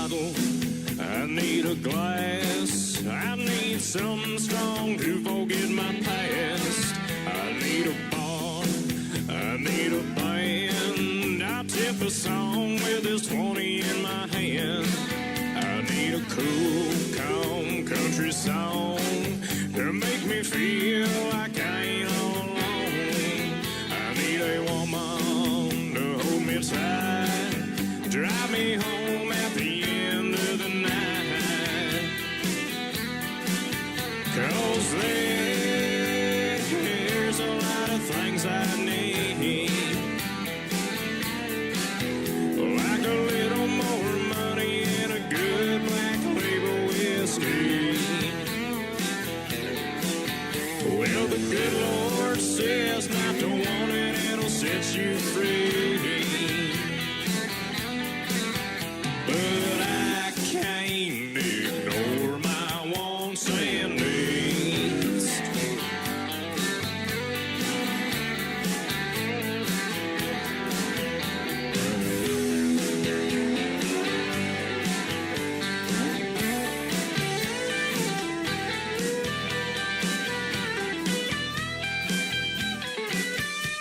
bottle. I need a glass. I need something strong to forget my past. I need a bar. I need a band. I'll tip a song with this 20 in my hand. I need a cool, calm country song to make me feel like I ain't all alone. I need a woman to hold me tight, drive me home at the end of the night. 'Cause there's a lot of things I need, like a little more money and a good black label whiskey. Well, the good Lord says not to want it, it'll set you free. But I can't ignore my wants and needs.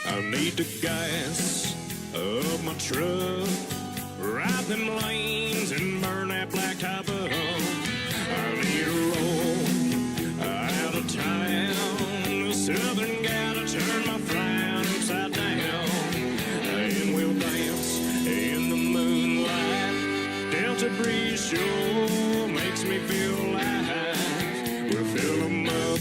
I need the gas of my truck, ride them lanes and burn that black top up. I need a roll out of town, the southern gal to turn my frown upside down. And we'll dance in the moonlight, Delta breeze sure makes me feel alive. We'll fill them up,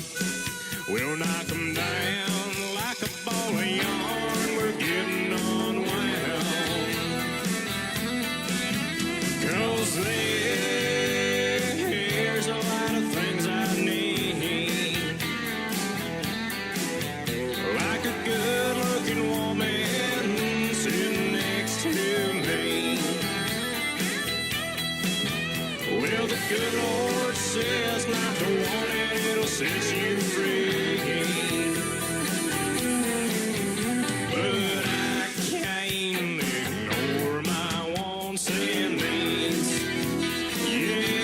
we'll knock them down like a ball of yarn. We're getting unwound. 'Cause there's a lot of things I need, like a good-looking woman sitting next to me. Well, the good Lord says not to want it, it'll set you free. But I can't ignore my wants and needs. Yeah,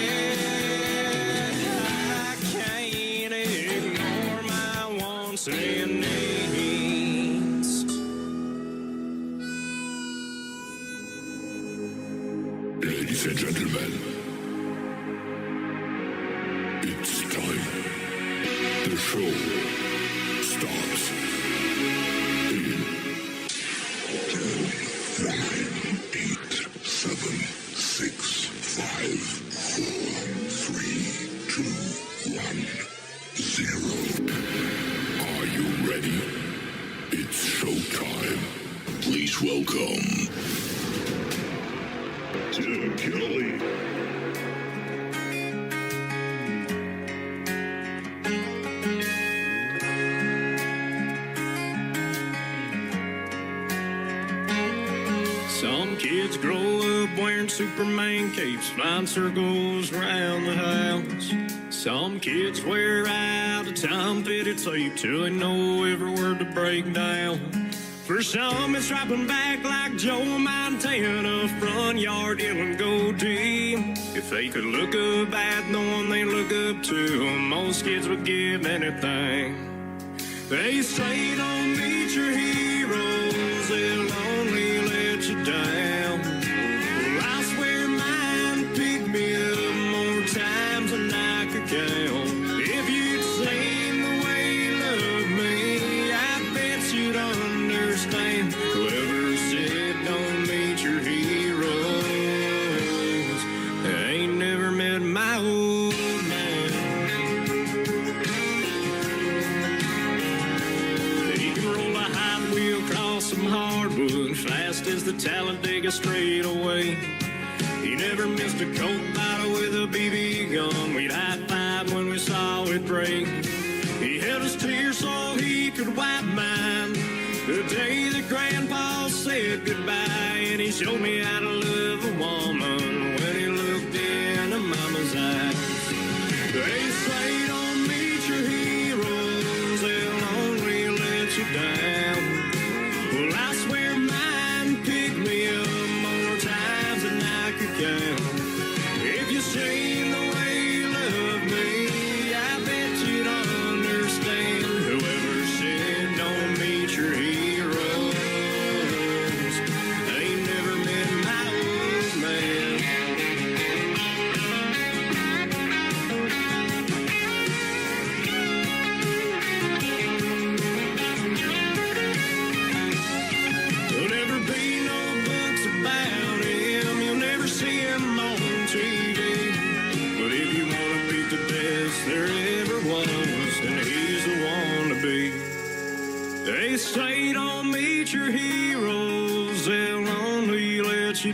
I can't ignore my wants and needs. Ladies and gentlemen, it's time. The show starts in 10, 9, 8, 7, 6, 5, 4, 3, 2, 1, 0. Are you ready? It's showtime. Please welcome Tim Kelly. Some kids grow up wearing Superman capes, flying circles around the house. Some kids wear out a time-fitted tape till they know every word to break down. For some, it's dropping back like Joe Montana, front yard yelling go deep. If they could look up at the one they look up to, most kids would give anything. They say don't meet your heroes, they'll only let you down. Well, I swear mine picked me up more times than I could count. If you'd seen the way you love me, I bet you'd understand. Whoever said don't meet your heroes, they ain't never met my old man. He can roll a hot wheel across some hardwood, fast as the Talladega straightaway. He never missed a Coke bottle with a BB gun. We'd high-five when we saw it break. He held his tears so he could wipe mine the day that Grandpa said goodbye. And he showed me how to love a woman when he looked into Mama's eyes. They say don't meet your heroes, they'll only let you down. Well, I swear mine picked me up more times than I could count.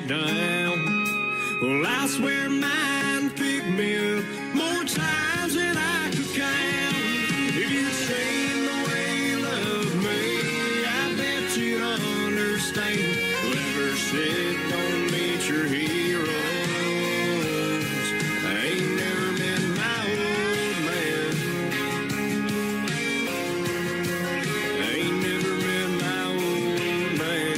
down. Well, I swear mine picked me up more times than I could count. If you'd seen the way you love me, I bet you'd understand. Whoever said don't meet your heroes, I ain't never met my old man. I ain't never met my old man.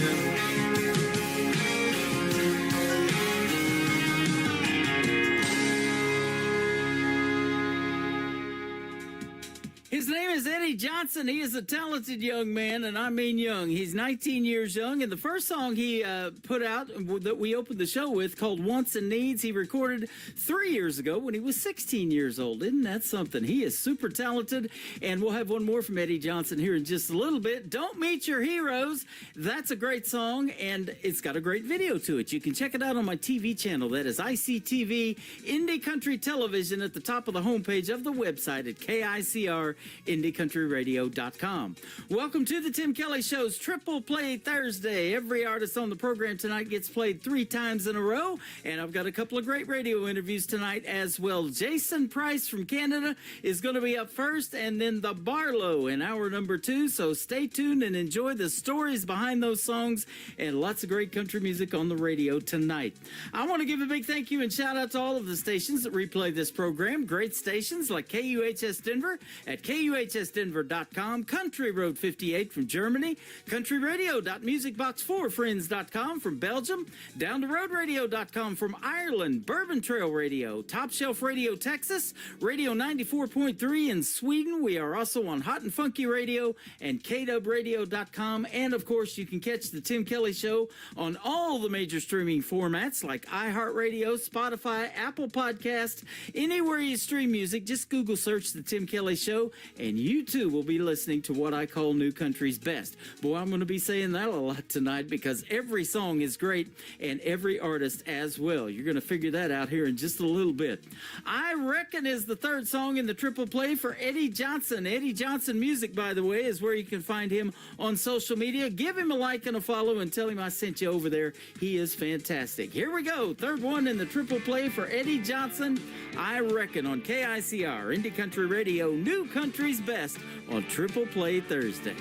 His name is Eddie Johnson. He is a talented young man, and I mean young. He's 19 years young, and the first song he put out that we opened the show with, called Wants and Needs, he recorded 3 years ago when he was 16 years old. Isn't that something? He is super talented, and we'll have one more from Eddie Johnson here in just a little bit. Don't Meet Your Heroes. That's a great song, and it's got a great video to it. You can check it out on my TV channel. That is ICTV Indie Country Television at the top of the homepage of the website at KICR-IndieCountryRadio.com. Welcome to the Tim Kelly Show's Triple Play Thursday. Every artist on the program tonight gets played 3 times in a row, and I've got a couple of great radio interviews tonight as well. Jason Price from Canada is going to be up first, and then the Barlow in hour number 2, so stay tuned and enjoy the stories behind those songs and lots of great country music on the radio tonight. I want to give a big thank you and shout out to all of the stations that replay this program. Great stations like KUHS Denver at KUHSdenver.com, Country Road 58 from Germany, countryradio.musicbox4friends.com from Belgium, downtheroadradio.com from Ireland, Bourbon Trail Radio, Top Shelf Radio Texas, Radio 94.3 in Sweden. We are also on Hot and Funky Radio and KDubRadio.com, and of course you can catch the Tim Kelly Show on all the major streaming formats like iHeartRadio, Spotify, Apple Podcast, anywhere you stream music. Just Google search the Tim Kelly Show, and you too will be listening to what I call New Country's best. Boy, I'm going to be saying that a lot tonight because every song is great and every artist as well. You're going to figure that out here in just a little bit. I Reckon is the third song in the triple play for Eddie Johnson. Eddie Johnson Music, by the way, is where you can find him on social media. Give him a like and a follow and tell him I sent you over there. He is fantastic. Here we go. Third one in the triple play for Eddie Johnson. I Reckon on KICR, Indie Country Radio, New Country's best on Triple Play Thursday.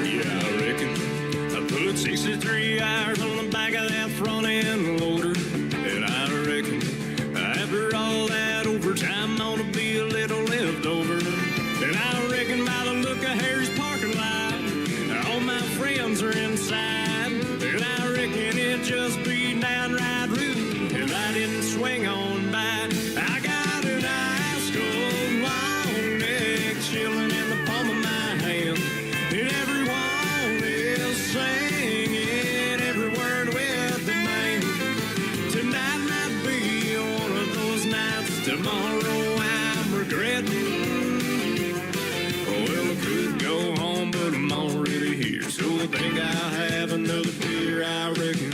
Yeah, I reckon I put 63 hours on the back of that front end loader. And I reckon after all that overtime ought to be a little left over. And I reckon by the look of Harry's parking lot, all my friends are inside. And I reckon it just be downright rude if I didn't swing on by. I got an ice cold long neck chilling in the palm of my hand, and everyone is singing every word with the man. Tonight might be one of those nights. Tomorrow I'm regretting. Well, I could go home, but I'm already here, so I think I'll have another beer, I reckon.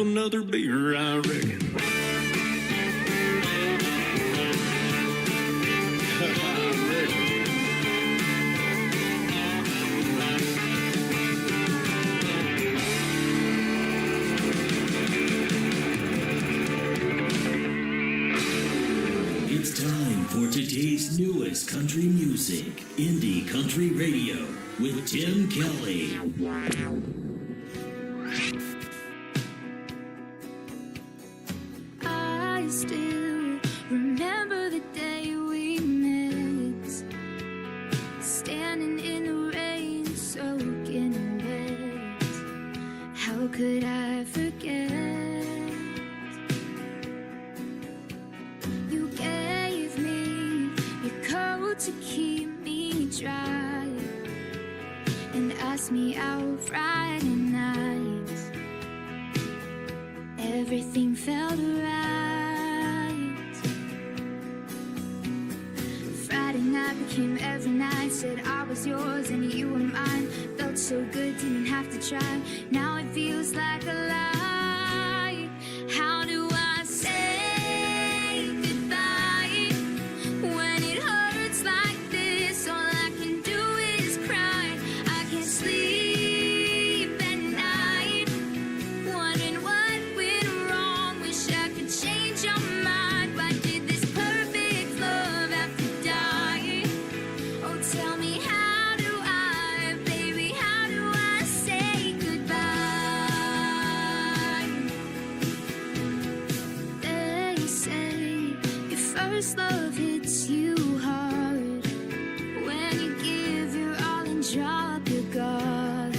another beer, I reckon. It's time for today's newest country music, Indie Country Radio, with Tim Kelly. I still remember the day we met, standing in the rain, soaking wet. How could I forget? You gave me your coat to keep me dry, and asked me out Friday night. Everything felt right. Friday night became every night. Said I was yours and you were mine. Felt so good, didn't have to try. Now it feels like a lie. How do I say goodbye when it hurts like this? All I can do is cry. I can't sleep at night, wondering what went wrong. Wish I could change your mind. Why did this perfect love have to die? Oh, tell me, how do I, baby, how do I say goodbye? They say your first love hits you hard when you give your all and drop your guard.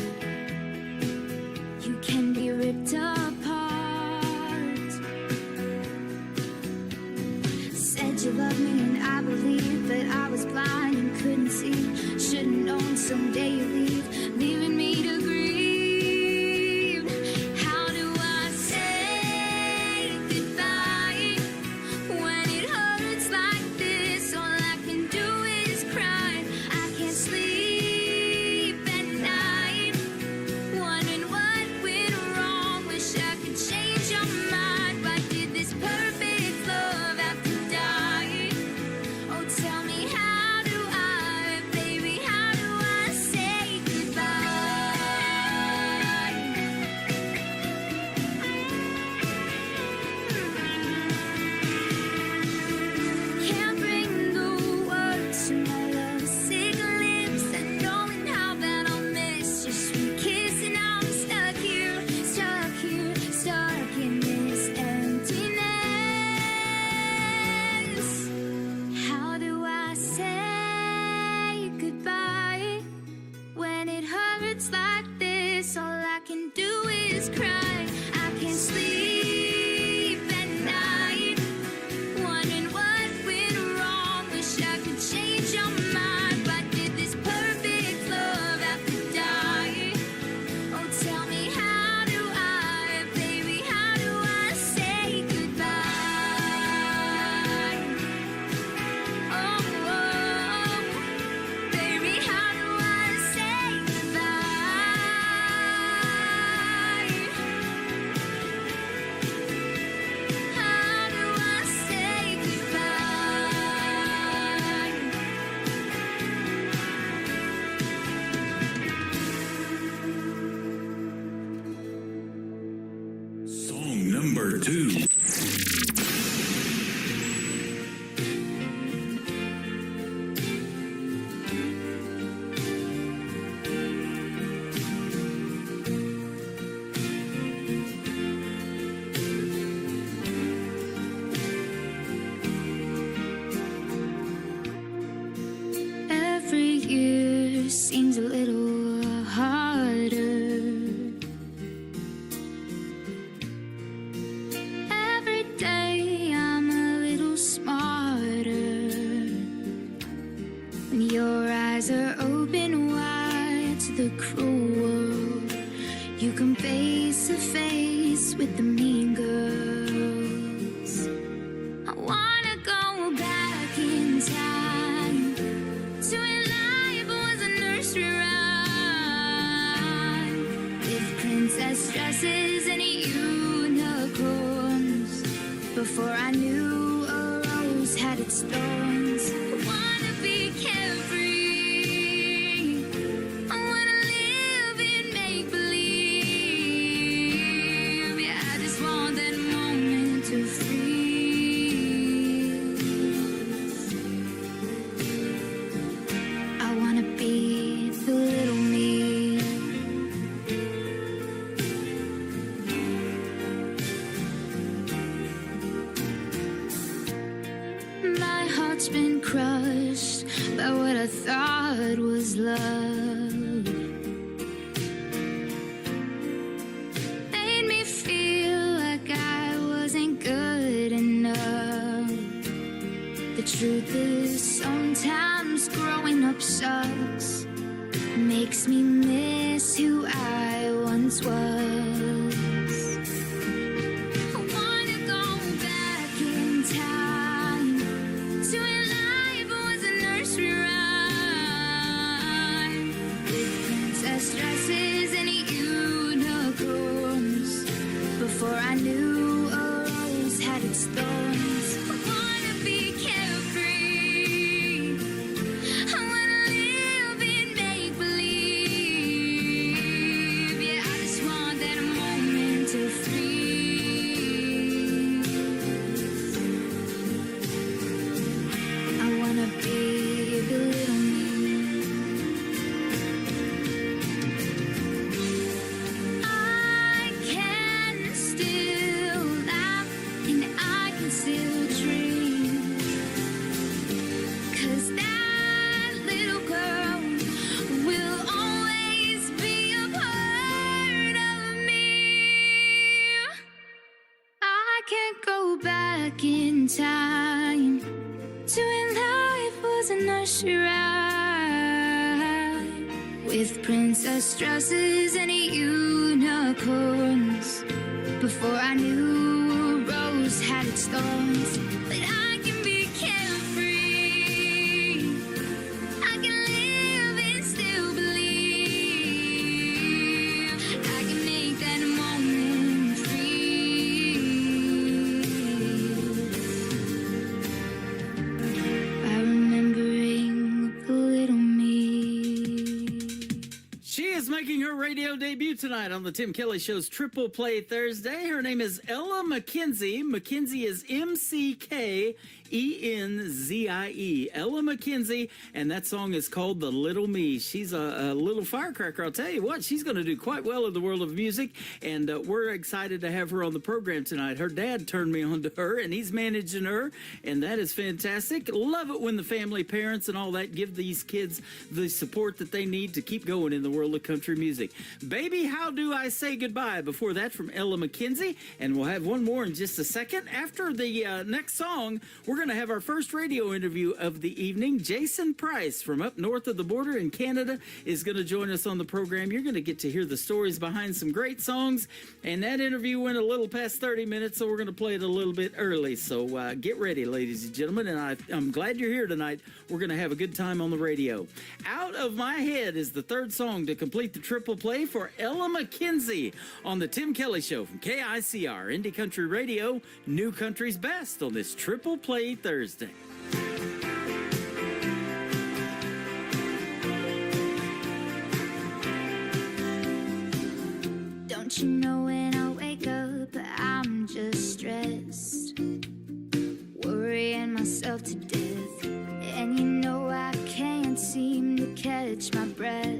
You can be ripped apart. Said you loved me and I believed, but I was blind and couldn't see. Should've known someday you'd leave, leaving me to grieve. How do I say goodbye when it hurts like this? All I can do is cry. I can't sleep at night, wondering what went wrong. Wish I could change your mind. Why did this perfect love have to die? Oh, tell me, how do I, baby, how do I say goodbye? Can't bring the words to my lovesick lips, and knowing how bad I'll miss your sweet kiss. And now I'm stuck here, stuck in this emptiness. How do I say goodbye when it hurts like this? All I can do is cry. I can't sleep at night, wondering what went wrong. Wish I could change your mind. Why did this perfect love have to die? Oh, tell me, how do I, baby, how do I say goodbye? Oh, baby, how do I say goodbye? How do I say goodbye? Song number 2. Every year seems a little harder. Every day I'm a little smarter. When your eyes are open wide to the cruel world, you come face to face with the mean girls. I wanna go back in time to when life was a nursery rhyme with princess dresses and unicorns. its thorns. I wanna be carefree. I wanna live in make-believe. Yeah, I just want that moment to freeze. I wanna be the little me. My heart's been crushed by what I thought was love. Made me feel like I wasn't good enough. The truth is, sometimes growing up sucks. Makes me miss who I once was. I wanna go back in time to when life was a nursery rhyme with princess dresses and unicorns. Before I knew a rose had its thorns. I wanna be carefree. I wanna live in make-believe. Yeah, I just want that moment to freeze. I wanna be the little me. I can still laugh and I can still dream. 'Cause that little girl will always be a part of me. I can't go back in time to when life was a nursery rhyme with princess dresses and unicorns. Before I knew a rose had its thorns. But I can be carefree. I can live and still believe. I can make that moment freeze. By remembering the little me. She is making her radio debut tonight on the Tim Kelly Show's Triple Play Thursday. Her name is Ella McKenzie. McKenzie is McKenzie. Ella McKenzie, and that song is called The Little Me. She's a little firecracker. I'll tell you what, she's going to do quite well in the world of music, and we're excited to have her on the program tonight. Her dad turned me on to her, and he's managing her, and that is fantastic. Love it when the family, parents, and all that give these kids the support that they need to keep going in the world of country music. Baby, How Do I Say Goodbye? Before that, from Ella McKenzie, and we'll have one more in just a second. After the next song, we're going to have our first radio interview of the evening. Jason Price from up north of the border in Canada is going to join us on the program. You're going to get to hear the stories behind some great songs, and that interview went a little past 30 minutes, so we're going to play it a little bit early. So get ready, ladies and gentlemen, and I'm glad you're here tonight. We're going to have a good time on the radio. Out of My Head is the third song to complete the triple play for Ella McKenzie on the Tim Kelly Show from KICR, Indie Country Radio, New Country's Best on this Triple Play Thursday. Don't you know when I wake up, I'm just stressed, worrying myself to death. And you know I can't seem to catch my breath.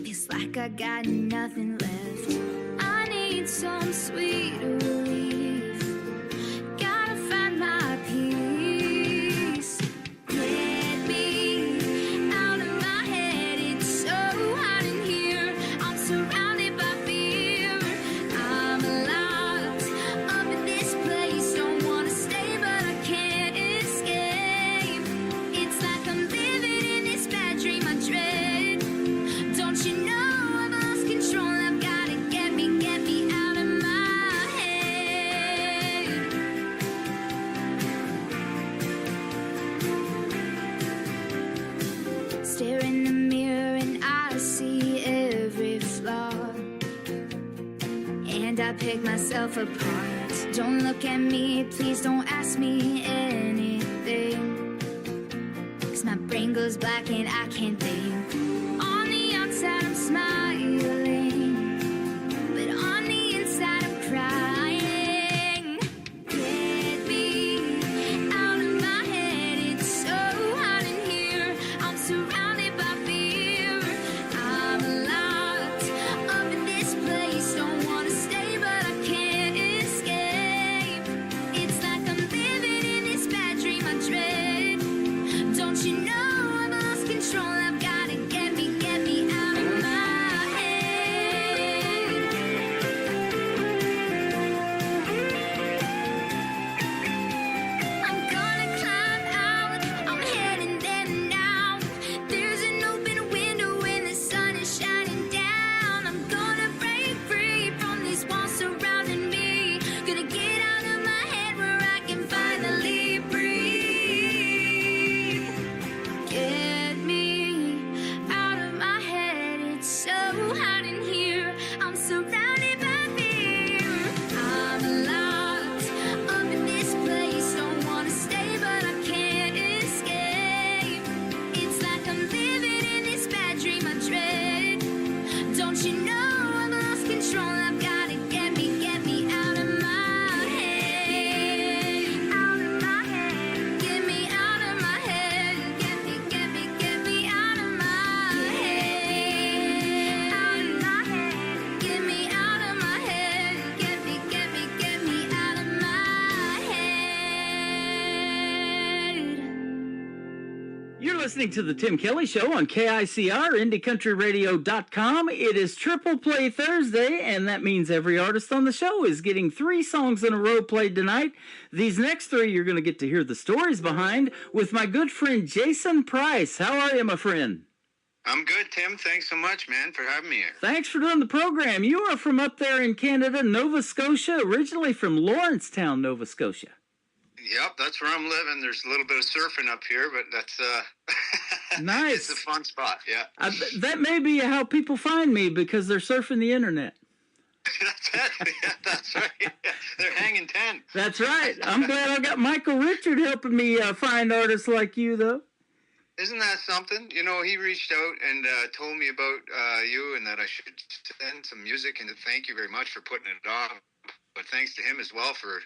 Feels like I got nothing left. I need some sweet relief. Gotta find my peace. Let me out of my head. It's so hot in here. I'm surrounded by fear. I'm locked up in this place. Don't wanna stay, but I can't escape. It's like I'm living in this bad dream I dread. Don't you know I've lost control? I've gotta get me out of my head. Stare in the mirror and I see every flaw, and I pick myself apart. Don't look at me, please don't ask me any my brain goes black and I can't think. On the outside I'm smiling, but on the inside I'm crying. Get me out of my head, it's so hot in here. I'm surrounded by fear. I'm locked up in this place, don't wanna stay but I can't escape. It's like I'm living in this bad dream I dread. Don't you know I've lost control? I've gotta get me out of my head. I'm gonna climb out, I'm heading there now. There's an open window and the sun is shining down. I'm gonna break free from these walls surrounding me. Gonna get out of my head where I can finally breathe. Get me out of my head, it's so hot in here. I'm surrounded by fear. I'm locked up in this place, don't wanna stay but I can't escape. It's like I'm living in this bad dream I dread. Don't you know I've lost control? I've gotta get me out of my head. Out of my head. Get me out of my head. Get me out of my head. Out of my head. Get me out of my head. Get me out of my head. You're listening to the Tim Kelly Show on KICR, IndieCountryRadio.com. It is Triple Play Thursday, and that means every artist on the show is getting 3 songs in a row played tonight. These next 3 you're going to get to hear the stories behind with my good friend Jason Price. How are you, my friend? I'm good, Tim. Thanks so much, man, for having me here. Thanks for doing the program. You are from up there in Canada, Nova Scotia, originally from Lawrencetown, Nova Scotia. Yep, that's where I'm living. There's a little bit of surfing up here, but that's Nice. It's a fun spot. Yeah, That may be how people find me, because they're surfing the internet. that's it. Yeah, that's right. Yeah. They're hanging 10. That's right. I'm glad I got Michael Richard helping me find artists like you, though. Isn't that something? You know, he reached out and told me about you and that I should send some music, and thank you very much for putting it on. But thanks to him as well for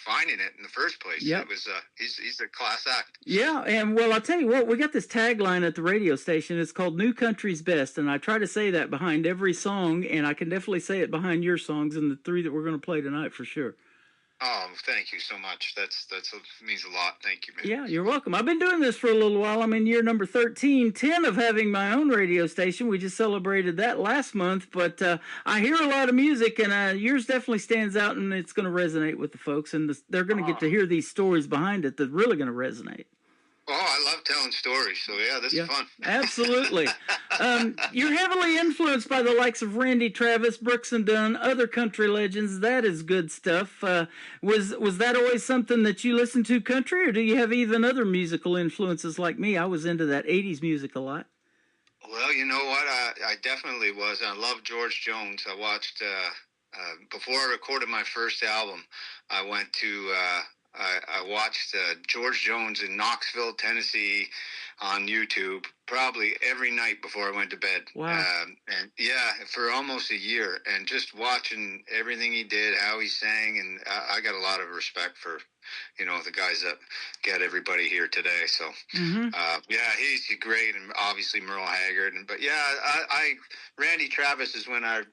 finding it in the first place. Yep. It was he's a class act. Yeah, and well, I'll tell you what, we got this tagline at the radio station. It's called New Country's Best, and I try to say that behind every song, and I can definitely say it behind your songs and the 3 that we're going to play tonight for sure. Oh, thank you so much. That means a lot. Thank you, man. Yeah, you're welcome. I've been doing this for a little while. I'm in year number 13, 10 of having my own radio station. We just celebrated that last month, but I hear a lot of music, and yours definitely stands out, and it's going to resonate with the folks, and they're going to get to hear these stories behind it that are really going to resonate. Oh, I love telling stories, so yeah, this is fun. Absolutely. You're heavily influenced by the likes of Randy Travis, Brooks and Dunn, other country legends. That is good stuff. Was that always something that you listened to, country, or do you have even other musical influences like me? I was into that 80s music a lot. Well, you know what? I definitely was. I love George Jones. I watched, before I recorded my first album, I went to... I watched George Jones in Knoxville, Tennessee on YouTube probably every night before I went to bed. Wow. And yeah, for almost a year, and just watching everything he did, how he sang, and I got a lot of respect for, you know, the guys that get everybody here today. So, yeah, he's great, and obviously Merle Haggard. But yeah, Randy Travis is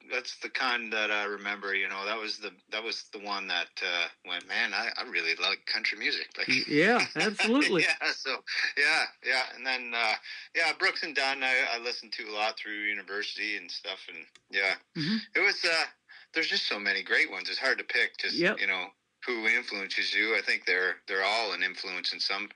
that's the kind that I remember. You know, that was the one that went, man, I really like country music. Like, yeah, absolutely. yeah. So yeah, and then Brooks and Dunn I listened to a lot through university and stuff, and yeah, it was. There's just so many great ones. It's hard to pick. Just you know, who influences you. I think they're all an influence in some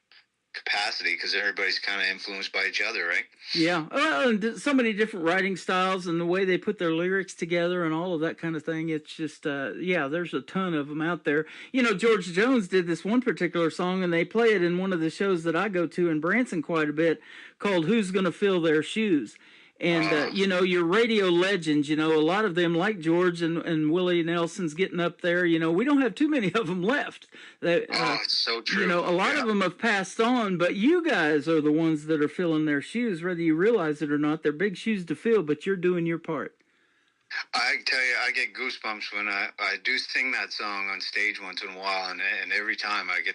capacity, because everybody's kind of influenced by each other, right? Yeah. And so many different writing styles and the way they put their lyrics together and all of that kind of thing. It's just, there's a ton of them out there. You know, George Jones did this one particular song, and they play it in one of the shows that I go to in Branson quite a bit, called Who's Gonna Fill Their Shoes? And, your radio legends, a lot of them like George and Willie Nelson's getting up there. We don't have too many of them left. It's so true. A lot of them have passed on, but you guys are the ones that are filling their shoes, whether you realize it or not. They're big shoes to fill, but you're doing your part. I tell you, I get goosebumps when I do sing that song on stage once in a while, and every time I get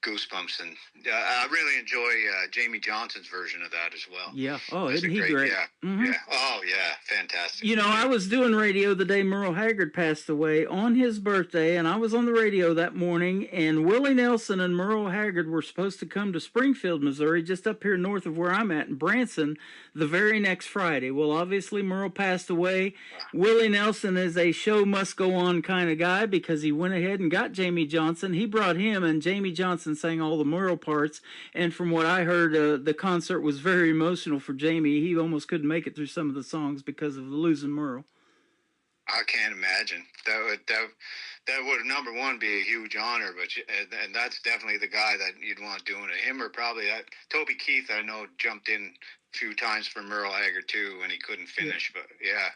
goosebumps. And I really enjoy Jamie Johnson's version of that as well. Yeah. Oh, isn't he great? Yeah. Mm-hmm. Yeah. Oh, yeah. Fantastic. I was doing radio the day Merle Haggard passed away on his birthday, and I was on the radio that morning, and Willie Nelson and Merle Haggard were supposed to come to Springfield, Missouri, just up here north of where I'm at in Branson, the very next Friday. Well, obviously, Merle passed away. Willie Nelson is a show must go on kind of guy because he went ahead and got Jamie Johnson. He brought him, and Jamie Johnson sang all the Merle parts. And from what I heard, the concert was very emotional for Jamie. He almost couldn't make it through some of the songs because of losing Merle. I can't imagine. That would, number one, be a huge honor, and that's definitely the guy that you'd want doing it. Him or probably Toby Keith, I know, jumped in a few times for Merle Haggard too when he couldn't finish. Yeah. But yeah,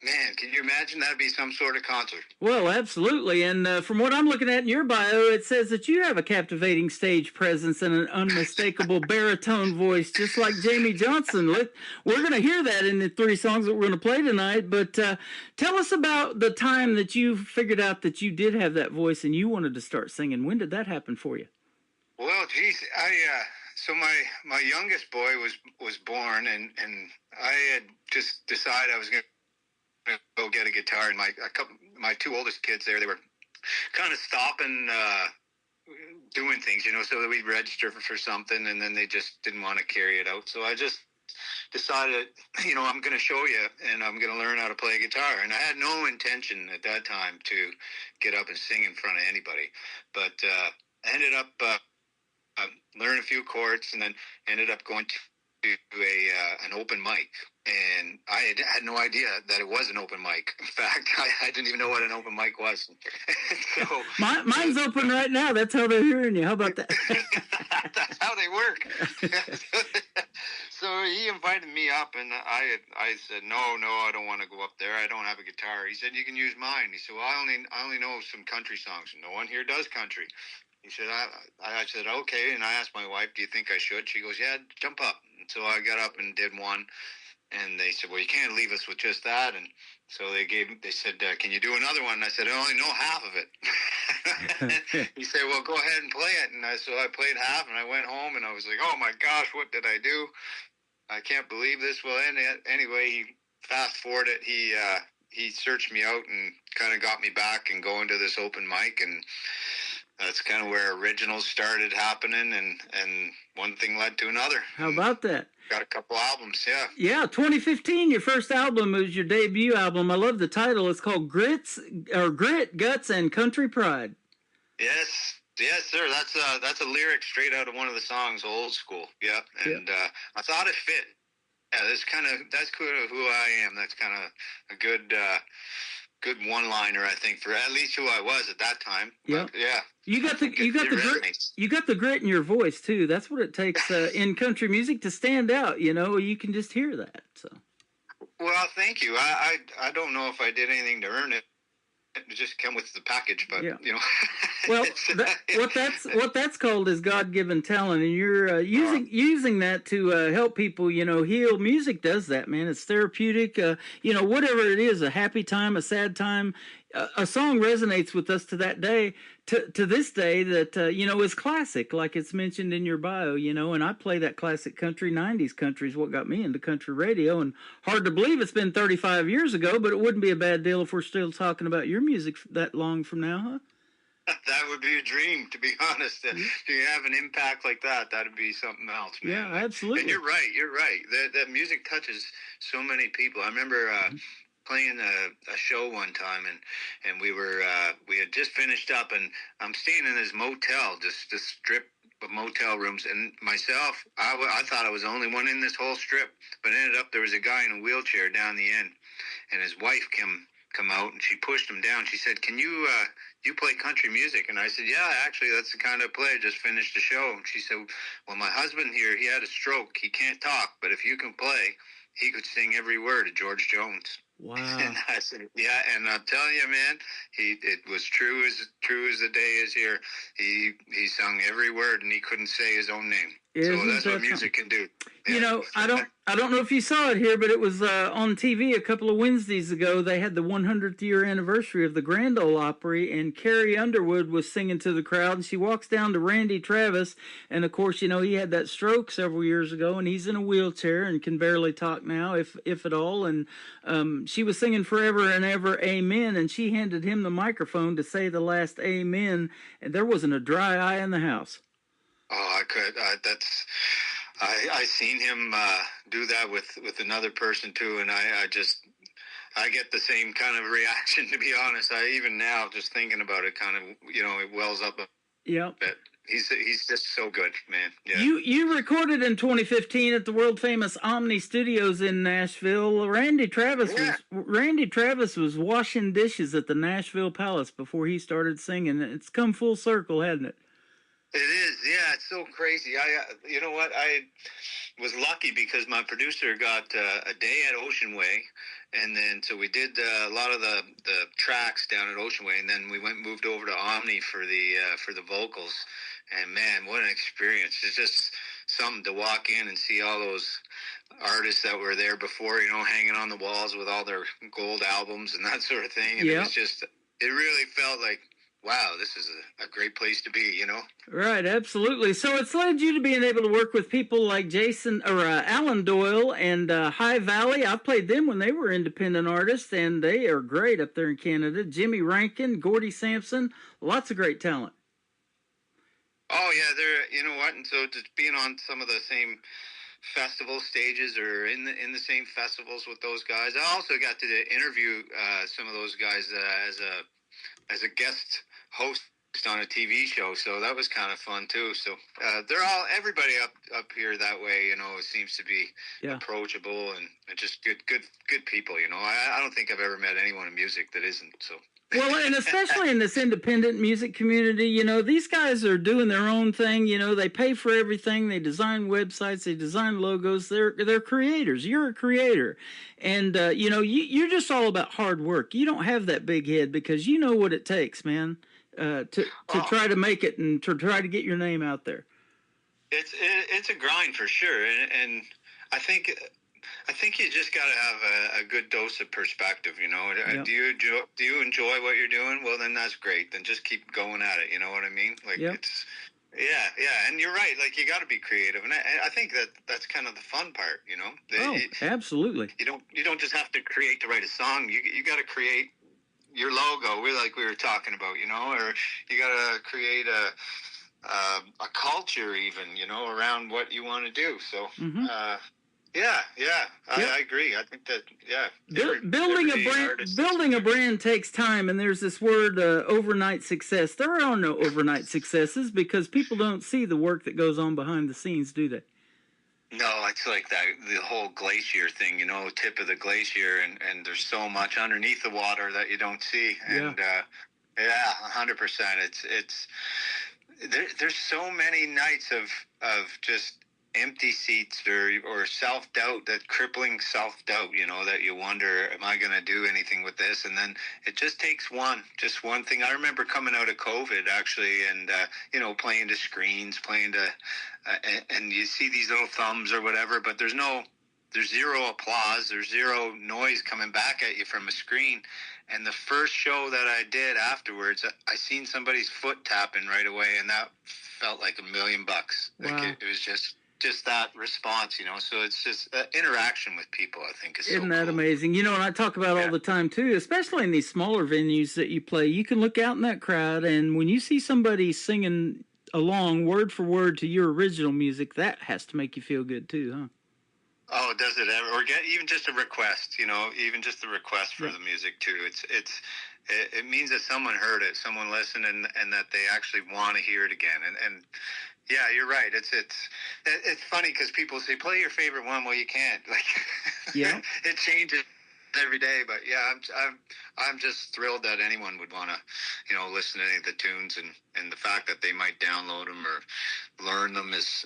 man, can you imagine that'd be some sort of concert? Well, absolutely. And from what I'm looking at in your bio, it says that you have a captivating stage presence and an unmistakable baritone voice, just like Jamie Johnson. We're going to hear that in the 3 songs that we're going to play tonight. But tell us about the time that you figured out that you did have that voice and you wanted to start singing. When did that happen for you? Well, geez, so my youngest boy was born, and I had just decided I was going to go get a guitar. And my 2 oldest kids they were kind of stopping doing things, so that we'd register for something, and then they just didn't want to carry it out. So I just decided, I'm going to show you, and I'm going to learn how to play guitar. And I had no intention at that time to get up and sing in front of anybody, but I ended up learn a few chords, and then ended up going to an open mic. And I had no idea that it was an open mic. In fact, I didn't even know what an open mic was. So mine's open right now. That's how they're hearing you. How about that? That's how they work. So he invited me up, and I said, no, I don't want to go up there. I don't have a guitar. He said, you can use mine. He said, well, I only know some country songs. No one here does country. He said, I said, okay. And I asked my wife, do you think I should? She goes, yeah, jump up. And so I got up and did one. And they said, well, you can't leave us with just that. And so they said, can you do another one? And I said, I only know half of it. He said, well, go ahead and play it. And so I played half, and I went home, and I was like, oh my gosh, what did I do? I can't believe this. Well, anyway, he fast forwarded. He searched me out and kind of got me back and going to this open mic, and that's kind of where originals started happening, and one thing led to another. How about that? Got a couple albums, yeah. Yeah, 2015, your first album was your debut album. I love the title. It's called Grit, Guts, and Country Pride. Yes, sir. That's a lyric straight out of one of the songs, Old School. Yeah, and I thought it fit. Yeah, that's kind of who I am. That's kind of a good one-liner, I think, for at least who I was at that time. Yeah, yeah. You got the grit in your voice too. That's what it takes in country music to stand out. You can just hear that. So. Well, thank you. I don't know if I did anything to earn it. It just come with the package, but Well, what that's called is God-given talent, and you're using that to help people, heal. Music does that, man. It's therapeutic. Whatever it is, a happy time, a sad time, a song resonates with us to that day, to this day that is classic, like it's mentioned in your bio. And I play that classic country. 90s country is what got me into country radio, and hard to believe it's been 35 years ago, but it wouldn't be a bad deal if we're still talking about your music that long from now, huh? That would be a dream, to be honest. If you have an impact like that, that'd be something else, man. Yeah, absolutely. And you're right. That music touches so many people. I remember playing a show one time, and we had just finished up, and I'm staying in this motel, just this strip of motel rooms, and myself, I thought I was the only one in this whole strip, but ended up there was a guy in a wheelchair down the end, and his wife come out, and she pushed him down. She said, can you play country music? And I said, yeah, actually, that's the kind of play. I just finished the show. And she said, well, my husband here, he had a stroke. He can't talk, but if you can play, he could sing every word of George Jones. Wow. And I said, yeah, and I'll tell you, man, it was true as the day is here. He sung every word, and he couldn't say his own name. So that's what music can do. You know, I don't know if you saw it here, but it was on TV a couple of Wednesdays ago. They had the 100th year anniversary of the Grand Ole Opry, and Carrie Underwood was singing to the crowd, and she walks down to Randy Travis, and of course, you know, he had that stroke several years ago, and he's in a wheelchair and can barely talk now, if at all, and she was singing Forever and Ever Amen, and she handed him the microphone to say the last amen, and there wasn't a dry eye in the house. Oh, I could. I seen him do that with another person too, and I get the same kind of reaction. To be honest, even now, just thinking about it, kind of, you know, it wells up a bit. He's just so good, man. Yeah. You recorded in 2015 at the world famous Omni Studios in Nashville. Randy Travis was washing dishes at the Nashville Palace before he started singing. It's come full circle, hasn't it? It is, yeah. It's so crazy. You know what? I was lucky because my producer got a day at Ocean Way, and then so we did a lot of the tracks down at Ocean Way, and then we moved over to Omni for the vocals. And man, what an experience! It's just something to walk in and see all those artists that were there before, you know, hanging on the walls with all their gold albums and that sort of thing. And it was just, it really felt like, wow, this is a great place to be, you know? Right, absolutely. So it's led you to being able to work with people like Alan Doyle and High Valley. I've played them when they were independent artists, and they are great up there in Canada. Jimmy Rankin, Gordy Sampson, lots of great talent. Oh, yeah, you know what? And so just being on some of the same festival stages or in the same festivals with those guys. I also got to interview some of those guys as a guest host on a TV show, so that was kind of fun too. So everybody up here that way, you know, seems to be approachable and just good people. You know, I don't think I've ever met anyone in music that isn't. So. Well, and especially in this independent music community, you know, these guys are doing their own thing. You know, they pay for everything. They design websites. They design logos. They're creators. You're a creator. And, you know, you're just all about hard work. You don't have that big head because you know what it takes, man, to try to make it and to try to get your name out there. It's a grind for sure. And I think you just got to have a good dose of perspective, you know. Yep. Do you enjoy what you're doing? Well, then that's great. Then just keep going at it. You know what I mean? Like it's and you're right. Like you got to be creative, and I think that's kind of the fun part, you know. Absolutely. You don't just have to create to write a song. You got to create your logo. We were talking about, you know, or you got to create a culture, even, you know, around what you want to do. So. Mm-hmm. I agree. I think that, building a brand takes time, and there's this word, overnight success. There are no overnight successes because people don't see the work that goes on behind the scenes, do they? No, it's like that, the whole glacier thing, you know, tip of the glacier, and there's so much underneath the water that you don't see. And, 100%. It's there's so many nights of just empty seats or self-doubt, that crippling self-doubt, you know, that you wonder, am I going to do anything with this? And then it just takes one thing. I remember coming out of COVID, actually, and, you know, playing to screens, and you see these little thumbs or whatever, but there's zero applause, there's zero noise coming back at you from a screen. And the first show that I did afterwards, I seen somebody's foot tapping right away, and that felt like $1 million. Wow. Like it was just that response, you know. So it's just interaction with people, I think, is Isn't that cool. Amazing? You know, and I talk about all the time too, especially in these smaller venues that you play. You can look out in that crowd, and when you see somebody singing along word for word to your original music, that has to make you feel good too, huh? Oh, does it ever? Or get even just a request, you know, even just the request for the music too. It means that someone heard it, someone listened, and that they actually want to hear it again. And yeah, you're right. It's funny because people say, play your favorite one. Well, you can't. Like, it changes every day. But yeah, I'm just thrilled that anyone would want to, listen to any of the tunes, and the fact that they might download them or learn them is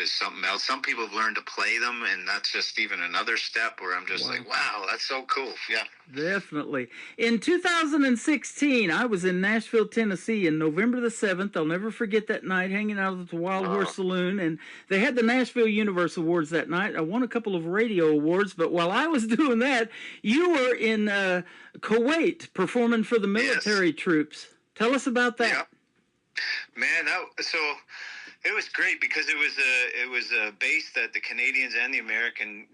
something else. Some people have learned to play them, and that's just even another step where I'm just like, wow, that's so cool. Yeah. Definitely. In 2016, I was in Nashville, Tennessee, on November the 7th. I'll never forget that night, hanging out at the Wild Horse Saloon, and they had the Nashville Universe Awards that night. I won a couple of radio awards, but while I was doing that, you were in Kuwait performing for the military troops. Tell us about that. Yeah. Man, so it was great because it was a base that the Canadians and the American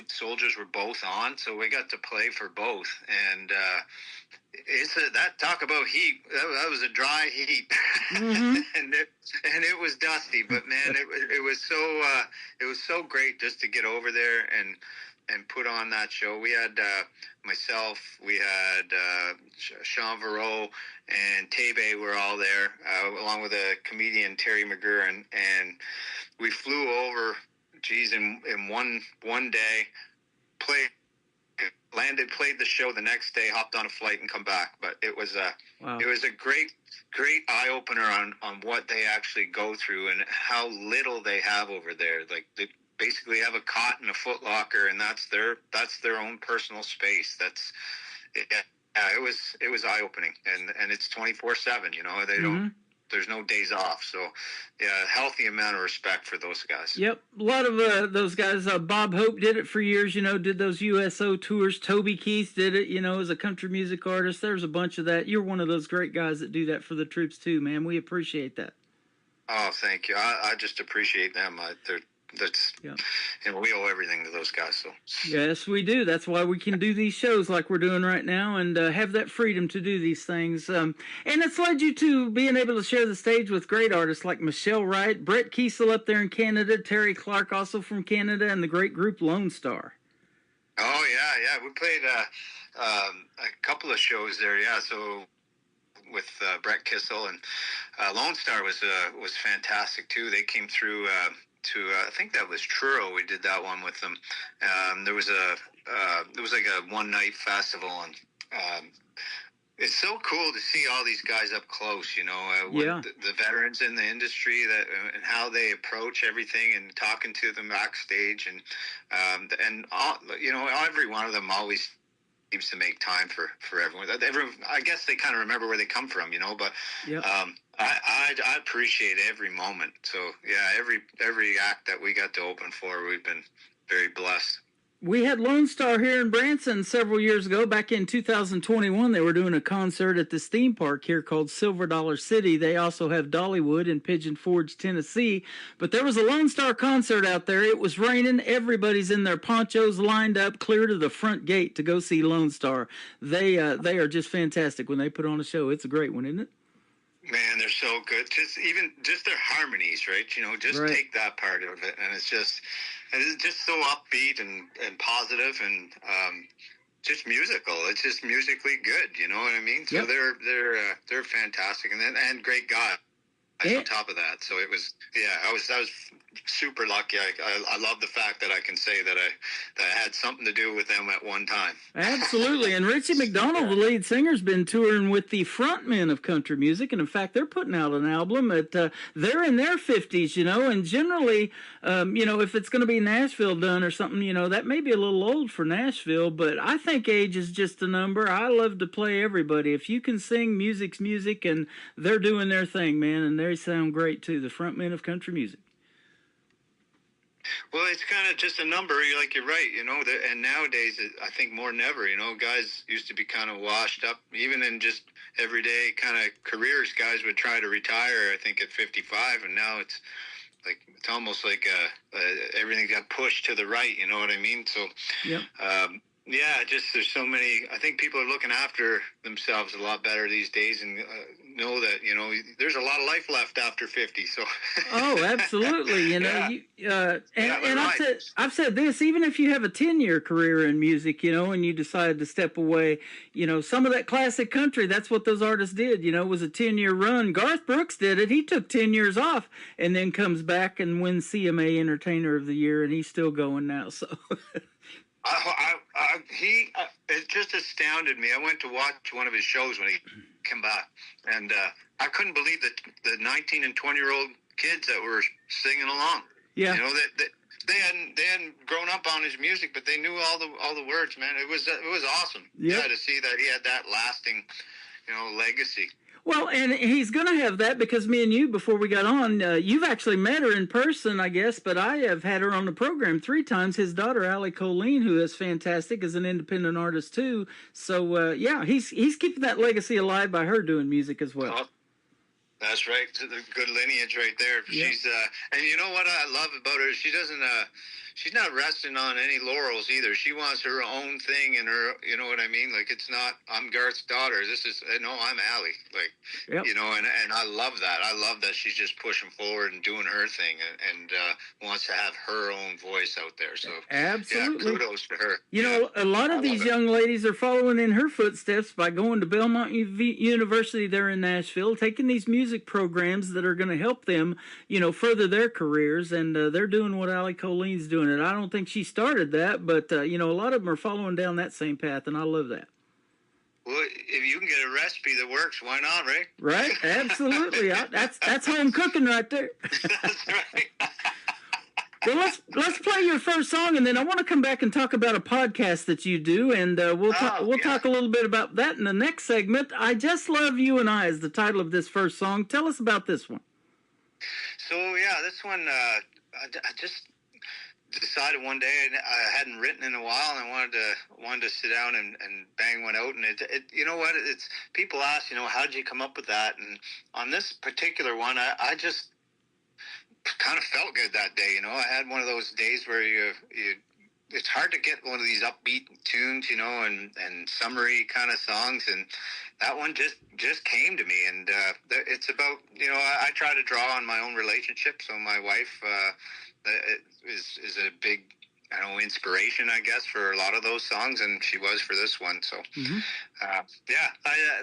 soldiers were both on, so we got to play for both. And that talk about heat. That was a dry heat, mm-hmm. and it was dusty. But man, it was so great just to get over there and put on that show. We had myself, we had Sean Varro and Tebe were all there, along with a comedian, Terry McGurran, and we flew over, in one day, played the show the next day, hopped on a flight and come back. But it was a great eye opener on what they actually go through and how little they have over there. Like they basically have a cot and a foot locker, and that's their own personal space. It was eye opening, and it's 24/7. They don't. There's no days off. So, yeah, healthy amount of respect for those guys. Yep. A lot of those guys, Bob Hope did it for years, did those USO tours. Toby Keith did it, as a country music artist. There's a bunch of that. You're one of those great guys that do that for the troops too, man. We appreciate that. Oh, thank you. I just appreciate them. We owe everything to those guys. So yes, we do. That's why we can do these shows like we're doing right now, and have that freedom to do these things. And it's led you to being able to share the stage with great artists like Michelle Wright, Brett Kiesel up there in Canada, Terry Clark also from Canada, and the great group Lone Star. Oh yeah. We played a couple of shows there. Yeah, so with Brett Kiesel and Lone Star was fantastic too. They came through. I think that was Truro. We did that one with them. There was like a one night festival, and it's so cool to see all these guys up close. The veterans in the industry and how they approach everything, and talking to them backstage, and every one of them always seems to make time for everyone. I guess they kind of remember where they come from, but yep. I appreciate every moment. So yeah, every act that we got to open for, we've been very blessed. We had Lone Star here in Branson several years ago. Back in 2021, they were doing a concert at this theme park here called Silver Dollar City. They also have Dollywood in Pigeon Forge, Tennessee. But there was a Lone Star concert out there. It was raining. Everybody's in their ponchos lined up clear to the front gate to go see Lone Star. They are just fantastic when they put on a show. It's a great one, isn't it? Man, they're so good. Just their harmonies, right? Right. Take that part of it, and it's just so upbeat and positive, and just musical. It's just musically good. You know what I mean? So yep. they're fantastic, and great guys on top of that. So it was, I was super lucky. I love the fact that I can say that I had something to do with them at one time. Absolutely. And Richie McDonald, the lead singer, has been touring with the frontmen of country music, and in fact, they're putting out an album they're in their 50s, and generally, if it's going to be Nashville done or something, that may be a little old for Nashville, but I think age is just a number. I love to play everybody. If you can sing, music's music, and they're doing their thing, man, and they sound great too, the frontmen of country music. Well, it's kind of just a number. You're right, and nowadays, I think more than ever, guys used to be kind of washed up, even in just everyday kind of careers. Guys would try to retire, I think, at 55, and now it's almost like everything got pushed to the right, you know what I mean? So, yep. There's so many. I think people are looking after themselves a lot better these days, and know that there's a lot of life left after 50. So. Oh, absolutely. And I've said this. Even if you have a 10-year career in music, and you decide to step away, some of that classic country. That's what those artists did. Was a 10-year run. Garth Brooks did it. He took 10 years off and then comes back and wins CMA Entertainer of the Year, and he's still going now. So. It just astounded me. I went to watch one of his shows when he came back, and I couldn't believe that the 19 and 20-year-old kids that were singing along. Yeah. You know, that they hadn't grown up on his music, but they knew all the words. Man, it was awesome. Yep. Yeah, to see that he had that lasting, legacy. Well, and he's going to have that because me and you, before we got on, you've actually met her in person, I guess, but I have had her on the program 3 times. His daughter, Allie Colleen, who is fantastic, is an independent artist too. So, yeah, he's keeping that legacy alive by her doing music as well. Oh, that's right. It's a good lineage right there. Yeah. She's, and you know what I love about her? She doesn't, she's not resting on any laurels either. She wants her own thing, and her, you know what I mean? Like, it's not, I'm Garth's daughter. This is, no, I'm Allie. Like, Yep. And I love that. I love that she's just pushing forward and doing her thing, and wants to have her own voice out there. So, Absolutely. yeah, kudos to her. You know, a lot of these young ladies are following in her footsteps by going to Belmont University there in Nashville, taking these music programs that are going to help them, further their careers, and they're doing what Allie Colleen's doing. And I don't think she started that, but, a lot of them are following down that same path, and I love that. Well, if you can get a recipe that works, why not, right? Right? Absolutely. That's home cooking right there. That's right. Well, let's play your first song, and then I want to come back and talk about a podcast that you do, and we'll talk a little bit about that in the next segment. I Just Love You and I is the title of this first song. Tell us about this one. So yeah, this one I just decided one day, and I hadn't written in a while, and I wanted to sit down and bang one out. And it you know what? It's people ask, how did you come up with that? And on this particular one, I just kind of felt good that day. I had one of those days where you it's hard to get one of these upbeat tunes, and summery kind of songs, and that one just came to me. And it's about, I try to draw on my own relationship. So my wife is a big, inspiration, I guess, for a lot of those songs, and she was for this one. So,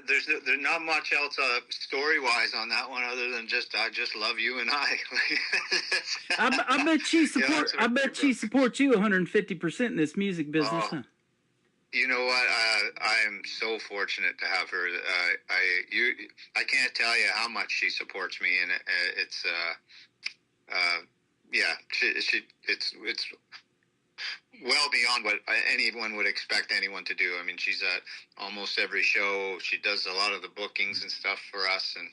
there's not much else story-wise on that one other than I just love you and I. I bet she support. I bet she supports you 150% in this music business. Huh? You know what? I am so fortunate to have her. I can't tell you how much she supports me, and it's it's well beyond what anyone would expect anyone to do. I mean, she's at almost every show. She does a lot of the bookings and stuff for us, and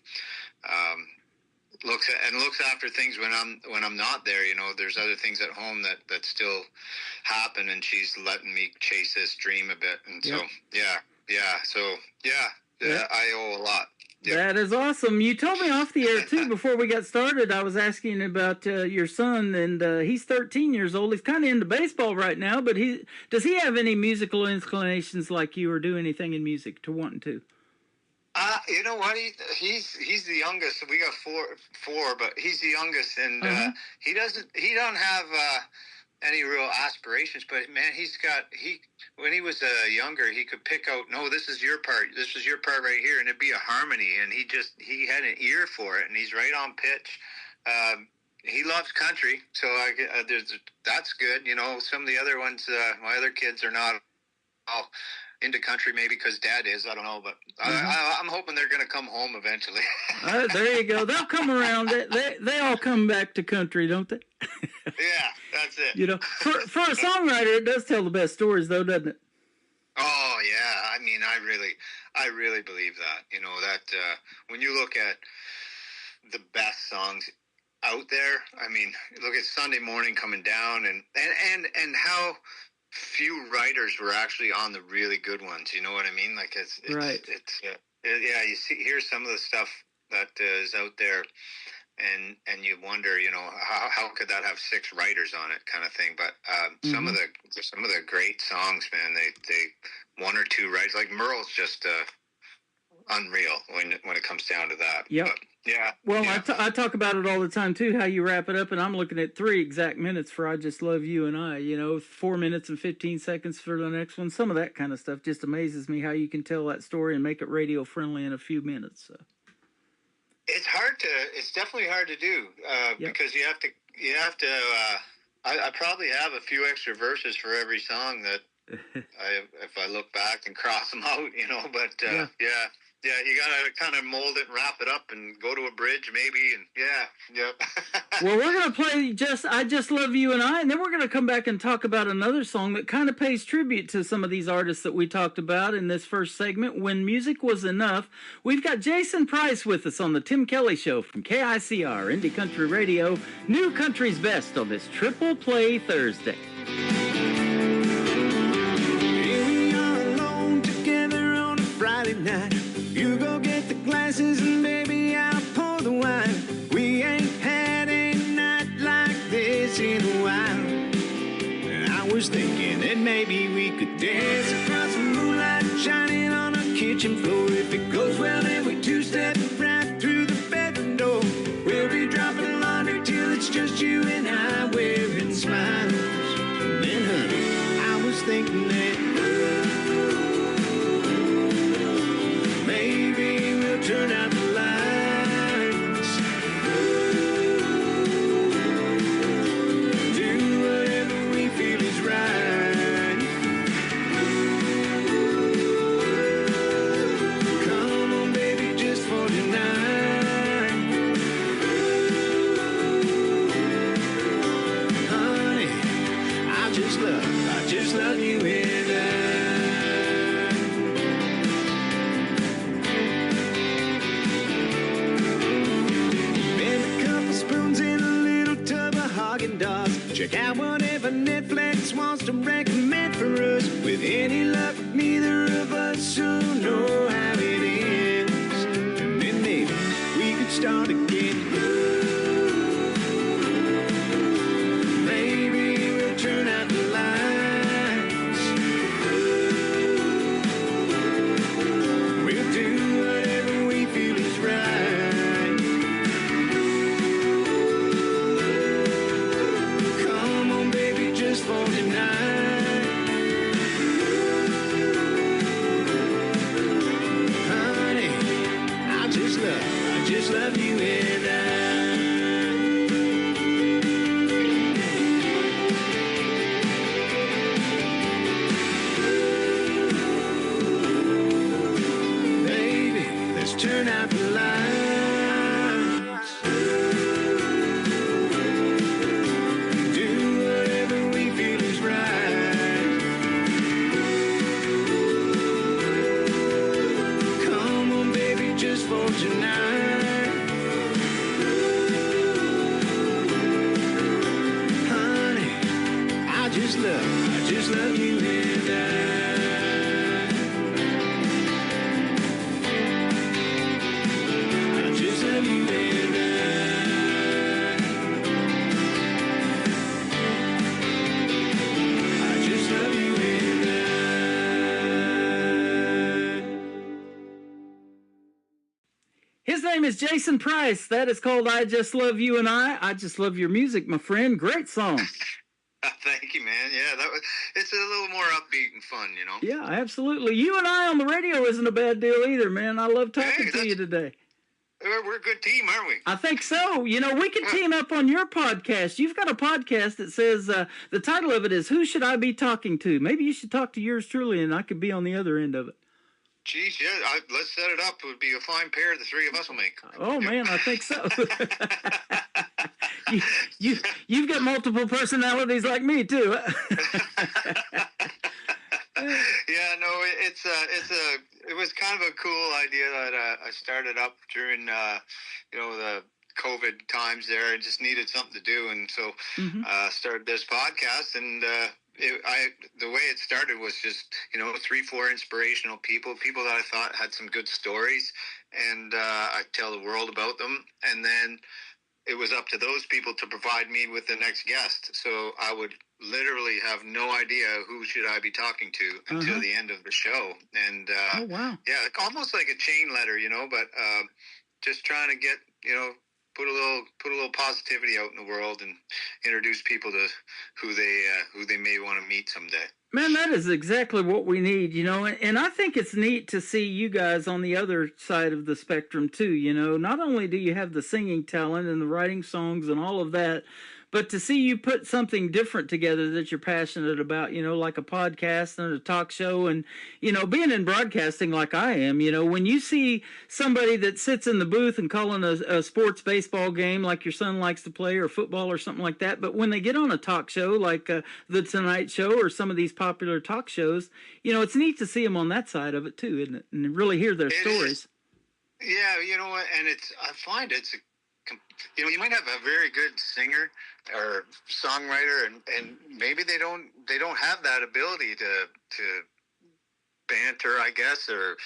looks after things when I'm not there. There's other things at home that still happen, and she's letting me chase this dream a bit. And so I owe a lot. Yep. That is awesome. You told me off the air, too, before we got started. I was asking about your son, and he's 13 years old. He's kind of into baseball right now, but does he have any musical inclinations like you, or do anything in music to wanting to? You know what? He's the youngest. We got four, but he's the youngest, and he don't have any real aspirations. But man, when he was younger, he could pick out, no, this is your part. This is your part right here, and it'd be a harmony. And he had an ear for it, and he's right on pitch. He loves country, so that's good. Some of the other ones, my other kids are not all into country, maybe because Dad is. I don't know, but I'm hoping they're going to come home eventually. There you go. They'll come around. They all come back to country, don't they? Yeah, that's it. For a songwriter, it does tell the best stories, though, doesn't it? Oh yeah, I mean, I really believe that. That when you look at the best songs out there, I mean, look at Sunday Morning Coming Down, and how few writers were actually on the really good ones. You know what I mean? Like it's right. You hear some of the stuff that is out there, and you wonder, how could that have 6 writers on it, kind of thing. But some of the great songs, man, they 1 or 2 writers, like Merle's just unreal when it comes down to that. Yep. But, yeah. Well, yeah. I talk about it all the time too, how you wrap it up, and I'm looking at 3 exact minutes for I Just Love You and I, 4 minutes and 15 seconds for the next one. Some of that kind of stuff just amazes me, how you can tell that story and make it radio friendly in a few minutes. So. It's definitely hard to do, because you have to I probably have a few extra verses for every song that if I look back and cross them out, you know. But yeah, you gotta kind of mold it, wrap it up, and go to a bridge maybe, and Well, we're gonna play "I Just Love You and I," and then we're gonna come back and talk about another song that kind of pays tribute to some of these artists that we talked about in this first segment. When Music Was Enough, we've got Jason Price with us on the Tim Kelly Show from KICR Indie Country Radio, New Country's Best on this Triple Play Thursday. Here we are alone together on a Friday night. You go get the glasses and baby I'll pour the wine. We ain't had a night like this in a while. And I was thinking that maybe we could dance across the moonlight shining on our kitchen floor. If it goes well then we two-step right through the bedroom door. We'll be dropping laundry till it's just you and I wearing smiles. And then honey, I was thinking that turn out the lights. Do whatever we feel is right. Come on, baby, just for tonight. Honey, I just love you and I. Check out whatever Netflix wants to recommend for us. With any luck, neither of us will know how it ends. And then maybe we could start again. Maybe we'll turn out the lights. We'll do whatever we feel is right. For tonight, honey, I just love you and I. Baby, let's turn out the lights. For tonight, honey, I just love you and I. I just love you and I just love you and His name is Jason Price. That is called "I Just Love You and I." I just love your music, my friend. Great song. Thank you, man. Yeah, it's a little more upbeat and fun, you know? Yeah, absolutely. You and I on the radio isn't a bad deal either, man. I love talking to you today. We're a good team, aren't we? I think so. You know, we can team up on your podcast. You've got a podcast that says, the title of it is "Who Should I Be Talking To?" Maybe you should talk to yours truly and I could be on the other end of it. Geez, yeah, let's set it up. It would be a fine pair the three of us will make. Oh, man, I think so. You've got multiple personalities like me, too. Yeah, no, it was kind of a cool idea that I started up during, the COVID times there. I just needed something to do, and so started this podcast, and the way it started was just 3-4 inspirational people that I thought had some good stories, and I tell the world about them, and then it was up to those people to provide me with the next guest. So I would literally have no idea who should I be talking to until the end of the show, and oh wow, yeah, almost like a chain letter, but just trying to get put a little positivity out in the world and introduce people to who they may want to meet someday. Man, that is exactly what we need, and I think it's neat to see you guys on the other side of the spectrum too. Not only do you have the singing talent and the writing songs and all of that, But to see you put something different together that you're passionate about, like a podcast and a talk show, and, being in broadcasting like I am, when you see somebody that sits in the booth and calling a sports baseball game like your son likes to play, or football or something like that, but when they get on a talk show like The Tonight Show or some of these popular talk shows, it's neat to see them on that side of it too, isn't it? And really hear their stories. Yeah, you know what, and I find it's you might have a very good singer or songwriter, and maybe they don't have that ability to banter, I guess, or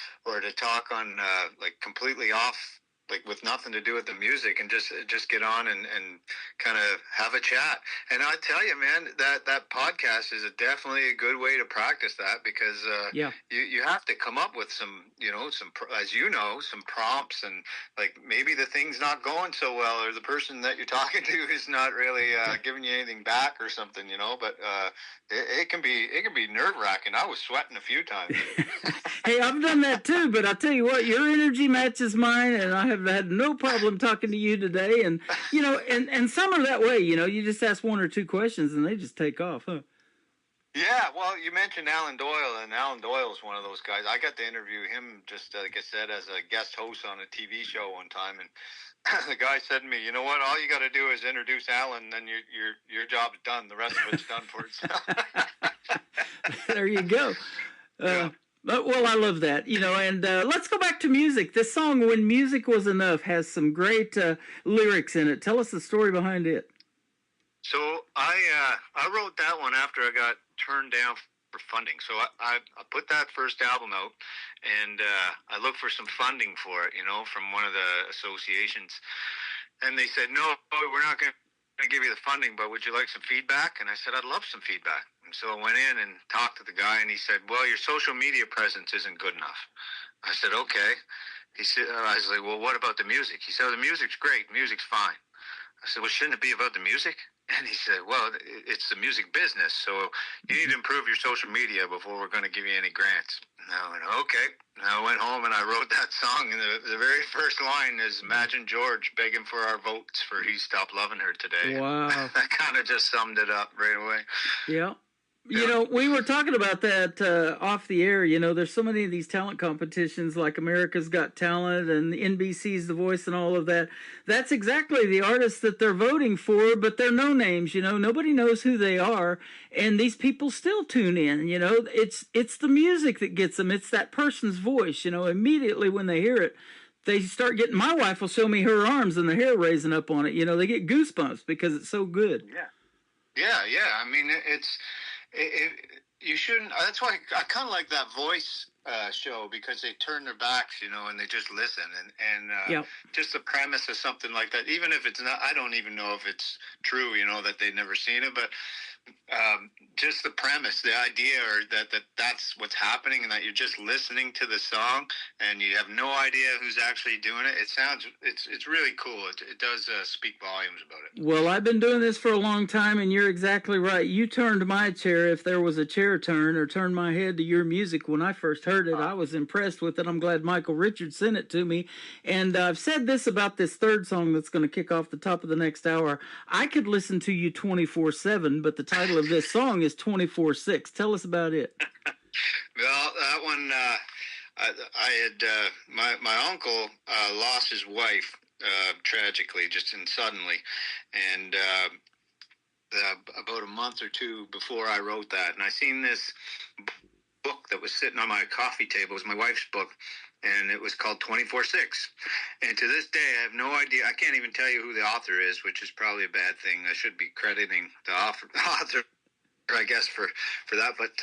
to talk on like completely off, like with nothing to do with the music, and just get on and kind of have a chat. And I tell you, man, that podcast is definitely a good way to practice that, because you have to come up with some, some prompts, and like maybe the thing's not going so well, or the person that you're talking to is not really giving you anything back or something, but it can be nerve-wracking. I was sweating a few times. Hey, I've done that too, but I'll tell you what, your energy matches mine, and I have had no problem talking to you today. And, and some are that way, you just ask one or two questions and they just take off, huh? Yeah, well, you mentioned Alan Doyle, and Alan Doyle's one of those guys. I got to interview him, just like I said, as a guest host on a TV show one time, and the guy said to me, "You know what? All you got to do is introduce Alan, and then your job's done. The rest of it's done for itself." There you go. Yeah. Well, I love that, and let's go back to music. This song, When Music Was Enough, has some great lyrics in it. Tell us the story behind it. So I wrote that one after I got turned down for funding. So I put that first album out, and I looked for some funding for it, from one of the associations. And they said, "No, we're not going to give you the funding, but would you like some feedback?" And I said, "I'd love some feedback." And so I went in and talked to the guy, and he said, "Well, your social media presence isn't good enough." I said, "Okay." He said, I was like, "Well, what about the music?" He said, "Oh, the music's great. Music's fine." I said, "Well, shouldn't it be about the music?" And he said, "Well, it's the music business, so you need to improve your social media before we're going to give you any grants." And I went, "Okay." And I went home and I wrote that song, and the very first line is, "Imagine George begging for our votes for He Stopped Loving Her Today." Wow. That kind of just summed it up right away. Yeah. We were talking about that off the air. There's so many of these talent competitions like America's Got Talent and NBC's The Voice and all of that. That's exactly the artists that they're voting for, but they're no names. Nobody knows who they are, and these people still tune in. It's the music that gets them. It's that person's voice. Immediately when they hear it, they start getting. My wife will show me her arms and the hair raising up on it. They get goosebumps because it's so good. Yeah. I mean, you shouldn't. That's why I kind of like that Voice show, because they turn their backs, and they just listen, and just the premise of something like that, even if it's not, I don't even know if it's true, that they've never seen it, but just the premise, the idea, or that's what's happening, and that you're just listening to the song and you have no idea who's actually doing it. It's really cool. It does speak volumes about it. Well, I've been doing this for a long time, and you're exactly right. You turned my chair, if there was a chair turn, or turned my head to your music when I first heard it. I was impressed with it. I'm glad Michael Richards sent it to me. And I've said this about this third song that's going to kick off the top of the next hour. I could listen to you 24/7, but the title of this song is 24/6. Tell us about it. Well, that one, I had my uncle lost his wife tragically, just suddenly, and about a month or two before I wrote that, and I seen this book that was sitting on my coffee table. It was my wife's book, and it was called 24/6. And to this day, I have no idea. I can't even tell you who the author is, which is probably a bad thing. I should be crediting the author, I guess, for that. But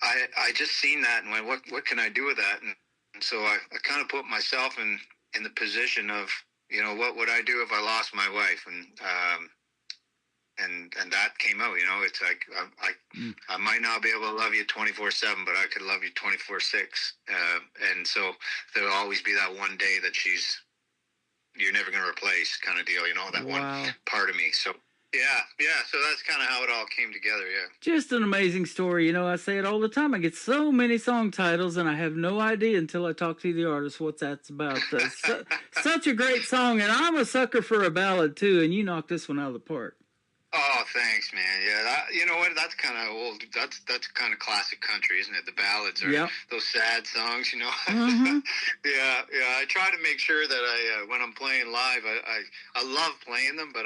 I just seen that and went, what can I do with that? And so I kind of put myself in the position of, what would I do if I lost my wife? And that came out, it's like, I might not be able to love you 24/7, but I could love you 24/6. And so there'll always be that one day that you're never going to replace kind of deal, that one part of me. So Yeah. So that's kind of how it all came together. Yeah. Just an amazing story. You know, I say it all the time. I get so many song titles, and I have no idea until I talk to the artist what that's about. Such a great song, and I'm a sucker for a ballad too. And you knocked this one out of the park. Oh, thanks, man. Yeah, you know what? That's kind of old. That's kind of classic country, isn't it? The ballads are those sad songs, you know. Mm-hmm. Yeah. I try to make sure that when I'm playing live, I love playing them, but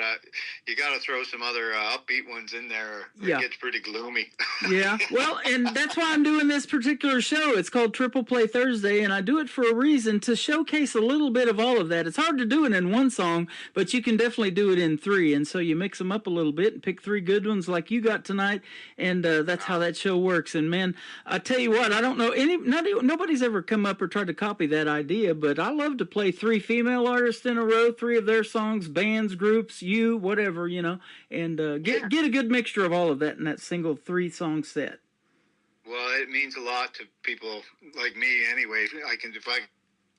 you got to throw some other upbeat ones in there. Or it gets pretty gloomy. Yeah. Well, and that's why I'm doing this particular show. It's called Triple Play Thursday, and I do it for a reason, to showcase a little bit of all of that. It's hard to do it in one song, but you can definitely do it in three, and so you mix them up a little bit and pick three good ones like you got tonight, and that's how that show works. And man, I tell you what, I don't know nobody's ever come up or tried to copy that idea, but I love to play three female artists in a row, three of their songs, bands, groups, whatever, you know, and get a good mixture of all of that in that single 3-song set. Well, it means a lot to people like me anyway. If I can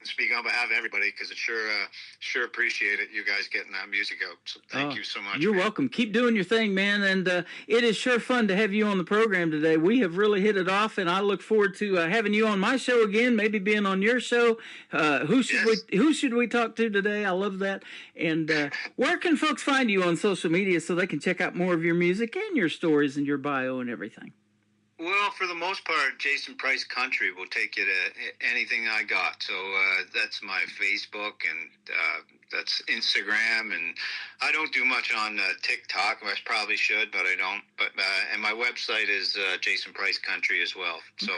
speak on behalf of everybody, because it's sure appreciate it, you guys getting that music out. So thank you so much. You're welcome. Keep doing your thing, man, and it is sure fun to have you on the program today. We have really hit it off, and I look forward to having you on my show again, maybe being on your show. Who should we talk to today? I love that. And where can folks find you on social media so they can check out more of your music and your stories and your bio and everything? Well, for the most part, Jason Price Country will take you to anything I got. So that's my Facebook, and that's Instagram, and I don't do much on TikTok. I probably should, but I don't. But and my website is Jason Price Country as well. So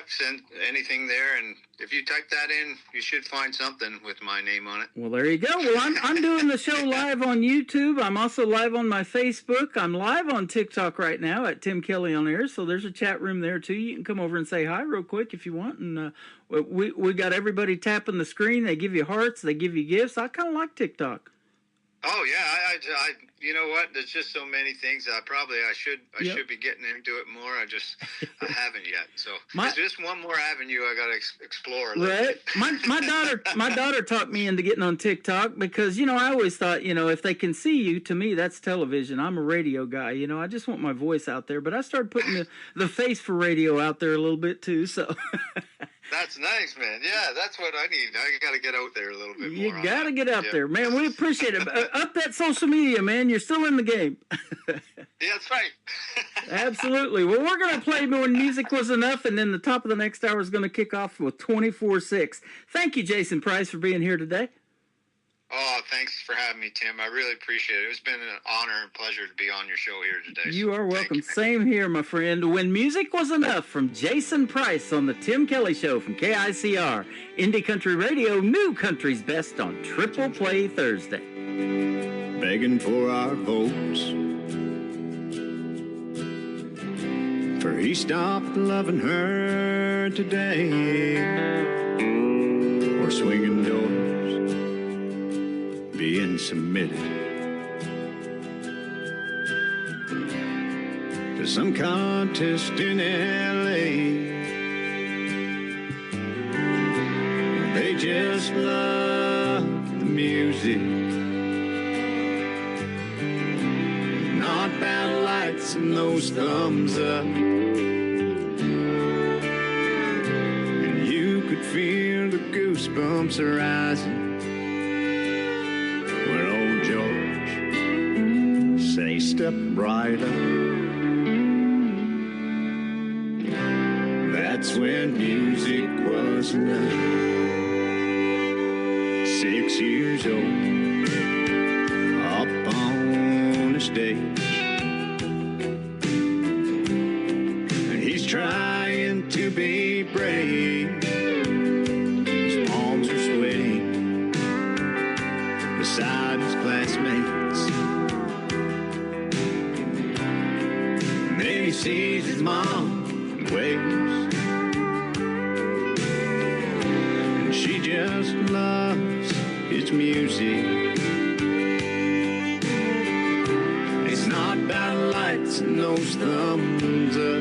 send anything there, and if you type that in, you should find something with my name on it. Well, there you go. Well, I'm doing the show live on YouTube. I'm also live on my Facebook. I'm live on TikTok right now at Tim Kelly on Air. So there's a chat room there too. You can come over and say hi real quick if you want. And we got everybody tapping the screen. They give you hearts. They give you gifts. I kind of like TikTok. Oh yeah, I you know what? There's just so many things. I should be getting into it more. I haven't yet. So there's just one more avenue I got to explore. Right. My daughter talked me into getting on TikTok because, you know, I always thought, you know, if they can see you, to me that's television. I'm a radio guy. You know, I just want my voice out there. But I started putting the face for radio out there a little bit too. So. That's nice, man. Yeah, that's what I need. I got to get out there a little bit more. You got to get out there, man. We appreciate it. Up that social media, man. You're still in the game. Yeah, that's right. Absolutely. Well, we're going to play When Music Was Enough, and then the top of the next hour is going to kick off with 24/6. Thank you, Jason Price, for being here today. Oh, thanks for having me, Tim. I really appreciate it. It's been an honor and pleasure to be on your show here today. You are welcome. Same here, my friend. When Music Was Enough from Jason Price on the Tim Kelly Show from KICR. Indie Country Radio, new country's best on Triple Play Thursday. Begging for our votes, for he stopped loving her today, or swinging doors, being submitted to some contest in LA. They just love the music, not bad lights and those thumbs up, and you could feel the goosebumps arising when old George say step right up. That's when music was enough. 6 years old, up on the stage, and he's trying to be brave. His palms are sweating beside his classmates, and then he sees his mom and waves, and she just loves his music. It's not about lights and those thumbs up,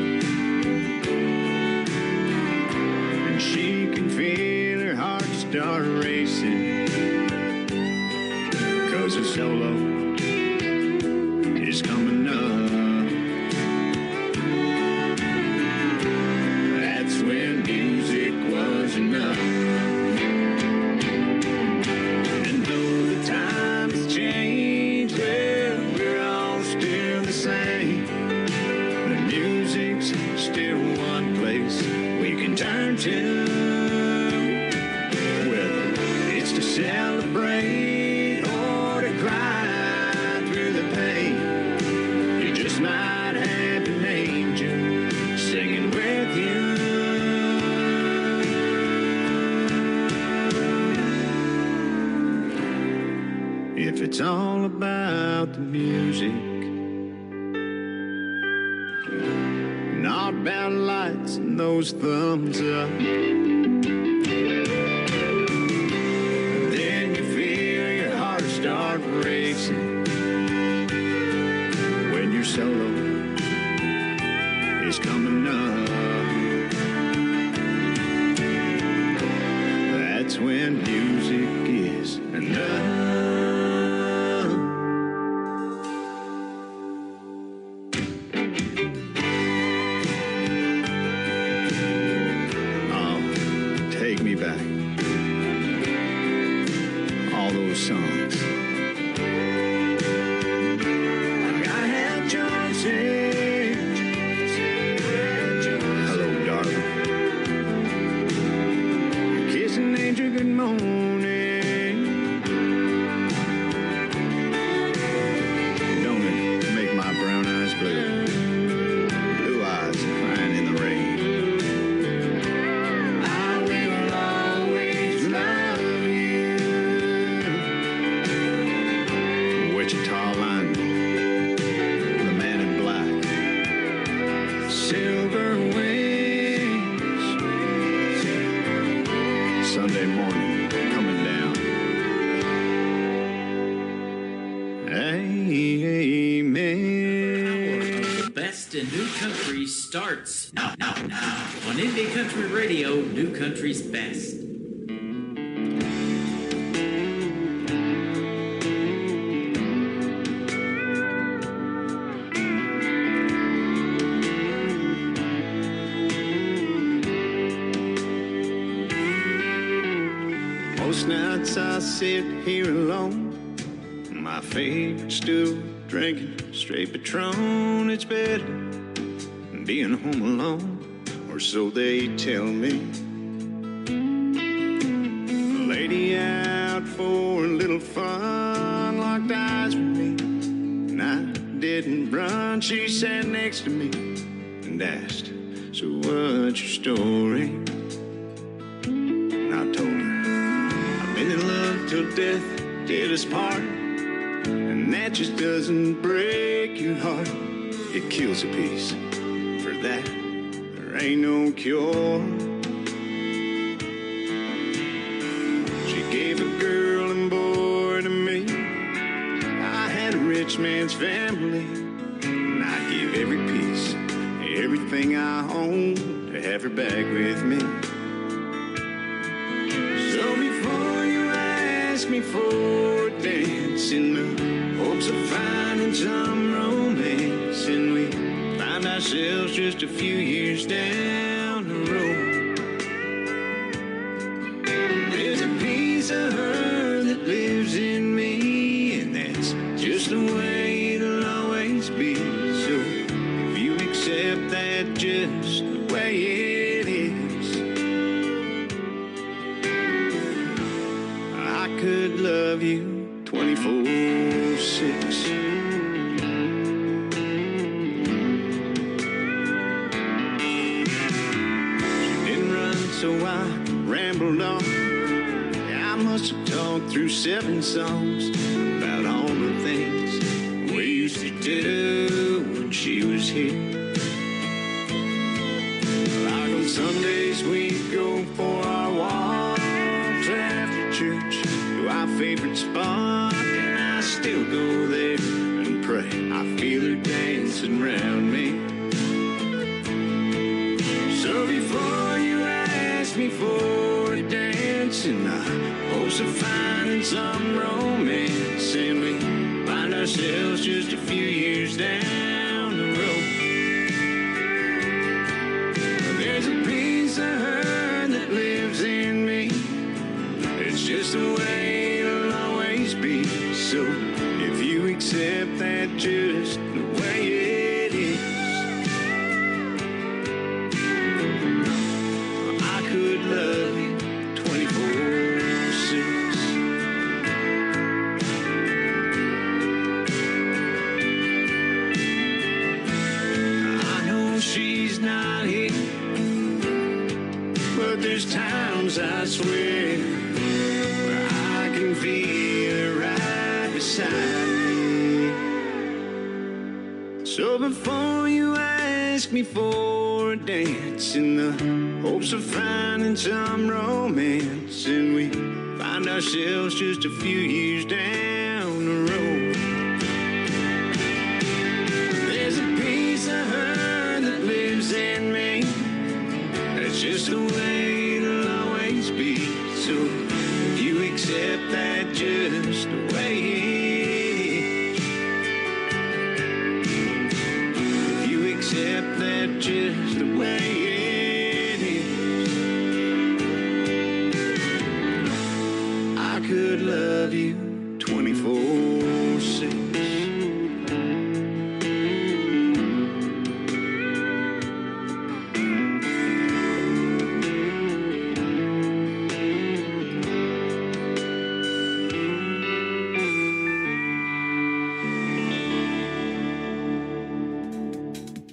and she can feel her heart start racing, 'cause a solo if it's all about the music. Not about lights and those thumbs up. Then you feel your heart start racing when your solo is coming up. That's when music is enough. Me back. All those songs. Like I had Jonesy. Hello, darling. Kiss an angel, good morning. Don't it make my brown eyes blue? Blue eyes crying in the rain. Wichita lineman, the man in black, silver wings, Sunday morning coming down. Amen. The best in new country starts now. On Indie Country Radio, New Country's Best. Most nights I sit here alone, my favorite stool, drinking straight Patron. It's better than being home alone, or so they tell me. A lady out for a little fun locked eyes with me, and I didn't run. She sat next to me and asked, so what's your story? And I told her, been in love till death did us part, and that just doesn't break your heart. It kills a piece. For that, there ain't no cure. She gave a girl and boy to me. I had a rich man's family, and I'd give every piece, everything I own, to have her back with me. So before you ask me for a dance, in the hopes of finding some romance, and we find ourselves just a few years down the road, there's a piece of her that lives in me, and that's just the way it'll always be. So if you accept that just the way it is, I could love you 24/6. She didn't run, so I rambled on. I must have talked through 7 songs about all the things we used to do when she was here. Like on Sundays we'd go for our walks after church to our favorite spot, and I still go there and pray. I feel her dancing around me. So before you ask me for a dance, in the hopes of finding some romance, and we find ourselves just a few years down the road, there's a piece of her that lives in me. It's just the way it'll always be. So if you accept that just the way it is, I could love you 24/6. I know she's not here, but there's times I swear where I can feel her right beside me. So before you ask me for a dance in the hopes of finding some romance, and we find ourselves just a few years down the road, there's a piece of her that lives in me. That's just the way it'll always be. So if you accept that just the way it is, if you accept that just the way it is, I could love you 24/6.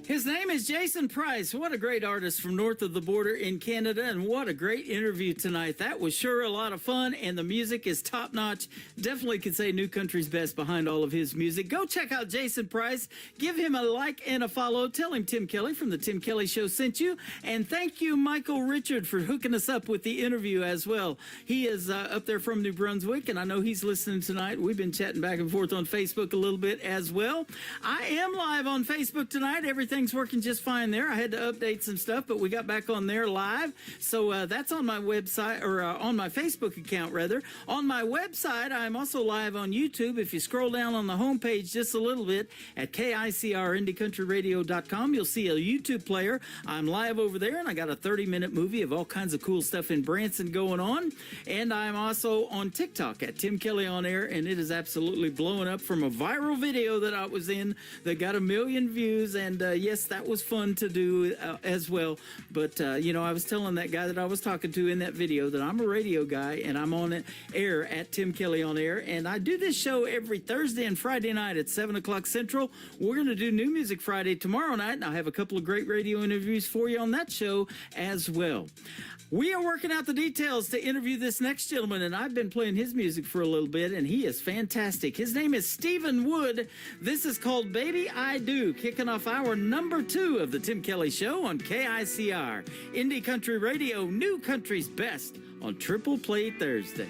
His name is Jason Price. What a great artist from north of the border in Canada, and what a great interview tonight. That was sure a lot of fun, and the music is top-notch. Definitely could say New Country's best behind all of his music. Go check out Jason Price. Give him a like and a follow. Tell him Tim Kelly from The Tim Kelly Show sent you. And thank you, Michael Richard, for hooking us up with the interview as well. He is up there from New Brunswick, and I know he's listening tonight. We've been chatting back and forth on Facebook a little bit as well. I am live on Facebook tonight. Everything's working just fine there. I had to update some stuff, but we got back on there live. So that's on my website, or on my Facebook account, rather. On my website, I'm also live on YouTube. If you scroll down on the homepage just a little bit at KICRIndieCountryRadio.com, you'll see a YouTube player. I'm live over there, and I got a 30-minute movie of all kinds of cool stuff in Branson going on. And I'm also on TikTok at Tim Kelly On Air, and it is absolutely blowing up from a viral video that I was in that got 1 million views. And yes, that was fun to do as well. But, you know, I was telling that guy that I was talking to in that video that I'm a radio guy, and I'm on air at Tim Kelly On Air. And I do this show every Thursday and Friday night at 7 o'clock Central. We're going to do New Music Friday tomorrow night, and I have a couple of great radio interviews for you on that show as well. We are working out the details to interview this next gentleman, and I've been playing his music for a little bit, and he is fantastic. His name is Stephen Wood. This is called Baby I Do, kicking off our number 2 of the Tim Kelly Show on KICR. Indie Country Radio, New Country's best on Triple Play Thursday.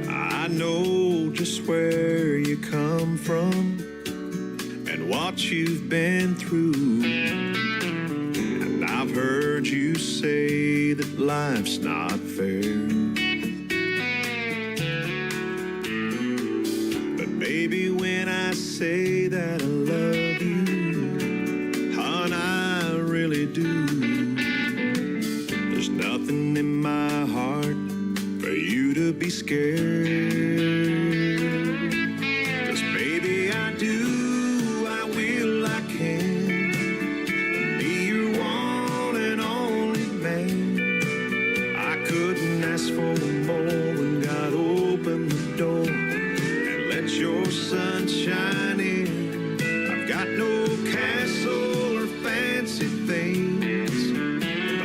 I know just where you come from and what you've been through, and I've heard you say that life's not fair. But baby, when I say that I love you, hon, I really do. There's nothing in my heart for you to be scared. 'Cause baby, I do, I will, I can be your one and only man. I couldn't ask for more when God opened the door and let your sunshine in. I've got no castle or fancy things,